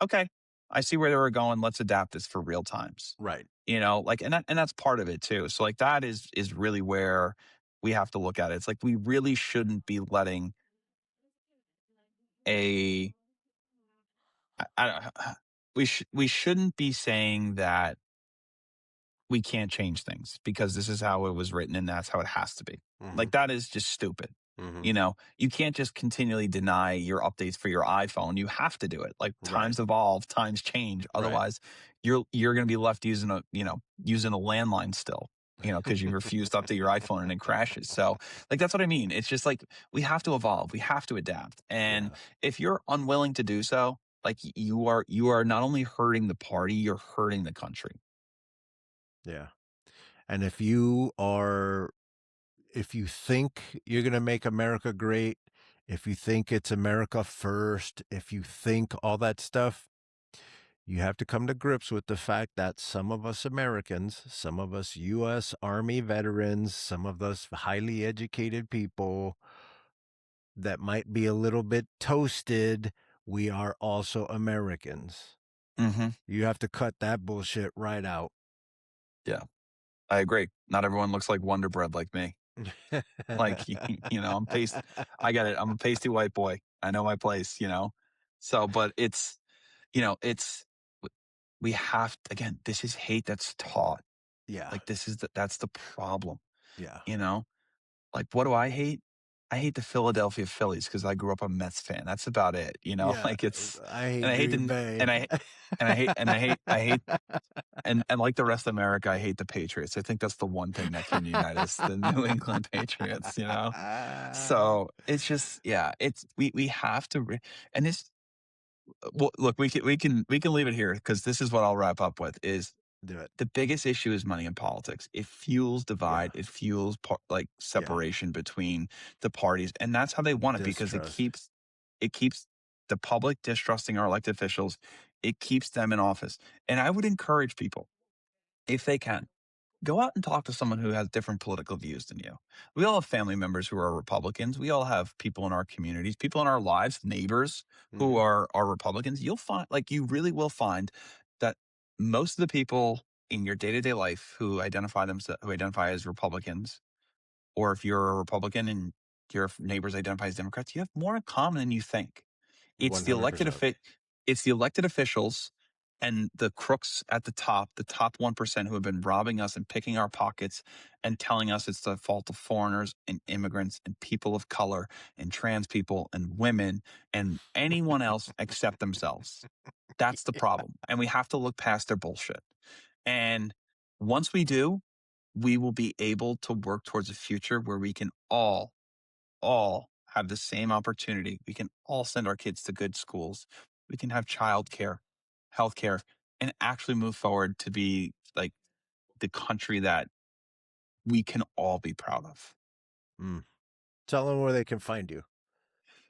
okay, I see where they were going. Let's adapt this for real times. Right. Like, and that's part of it too. So like that is really where we have to look at it. It's like we really shouldn't be letting a we shouldn't be saying that we can't change things because this is how it was written and that's how it has to be. Mhm. Like that is just stupid. Mhm. You can't just continually deny your updates for your iPhone. You have to do it. Like Right. times evolve, times change. Right. Otherwise, you're going to be left using a landline still. Because you refuse to update your iPhone and it crashes. So, like that's what I mean. It's just like we have to evolve. We have to adapt. And Yeah. if you're unwilling to do so, like you are not only hurting the party, you're hurting the country. Yeah. And if you think you're going to make America great, if you think it's America first, if you think all that stuff, you have to come to grips with the fact that some of us Americans, some of us US Army veterans, some of us highly educated people that might be a little bit toasted, we are also Americans. Hmm. You have to cut that bullshit right out. Yeah, I agree. Not everyone looks like Wonder Bread like me. Like, I'm paste. I get it. I'm a pasty white boy. I know my place. So, but it's, we have, again, this is hate that's taught. Yeah. Like, that's the problem, Yeah. you know? Like, what do I hate? I hate the Philadelphia Phillies because I grew up a Mets fan. That's about it. Yeah. Like it's, I and hate I hate Green the, Bay. and I hate, and like the rest of America, I hate the Patriots. I think that's the one thing that can unite us, the New England Patriots. So it's just, yeah, we have to, and this, well, look, we can leave it here because this is what I'll wrap up with is Do it. the biggest issue is money in politics. It fuels Yeah. divide. It fuels like Yeah. separation between the parties, and that's how they want it because it Distrust. keeps the public distrusting our elected officials. It keeps them in office, and I would encourage people if they can go out and talk to someone who has different political views than you. We all have family members who are Republicans. We all have people in our communities, people in our lives, neighbors who Mhm. are Republicans. You'll find, like, you really will find that most of the people in your day to day life who identify as Republicans, or if you're a Republican and your neighbors identify as Democrats, you have more in common than you think. It's the elected 100%. offi- it's the elected officials and the crooks at the top 1% who have been robbing us and picking our pockets and telling us it's the fault of foreigners and immigrants and people of color and trans people and women and anyone else except themselves. That's the problem. And we have to look past their bullshit. And once we do, we will be able to work towards a future where we can all have the same opportunity. We can all send our kids to good schools. We can have childcare, healthcare, and actually move forward to be like the country that we can all be proud of. Mm. Tell them where they can find you.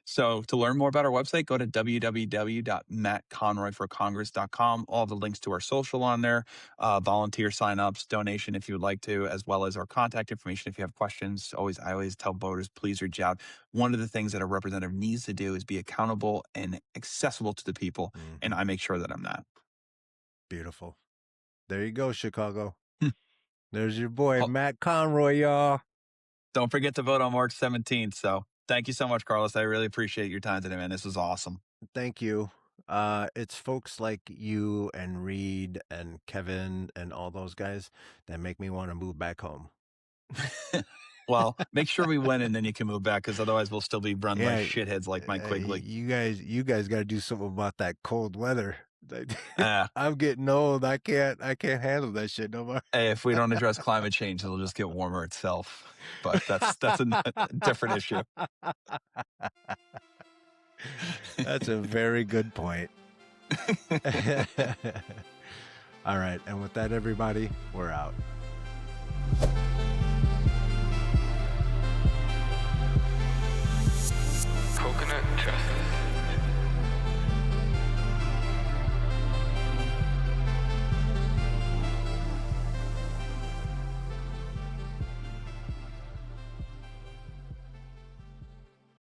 So to learn more about our website, go to www.mattconroyforcongress.com. All the links to our social on there, volunteer signups, donation if you would like to, as well as our contact information if you have questions. I always tell voters, please reach out. One of the things that a representative needs to do is be accountable and accessible to the people, and Mhm. I make sure that I'm that. Beautiful. There you go, Chicago. Hmm. There's your boy, Oh, Matt Conroy, y'all. don't forget to vote on March 17th. So thank you so much, Carlos. I really appreciate your time today, man. This was awesome. Thank you. It's folks like you and Reed and Kevin and all those guys that make me want to move back home. Well, make sure we win and then you can move back, because otherwise we'll still be run by Yeah, shitheads like Mike Quigley. you guys got to do something about that cold weather. Ah, I'm getting old. I can't handle that shit no more. hey, if we don't address climate change, it'll just get warmer itself. But that's a different issue. That's a very good point. All right, and with that, everybody, we're out.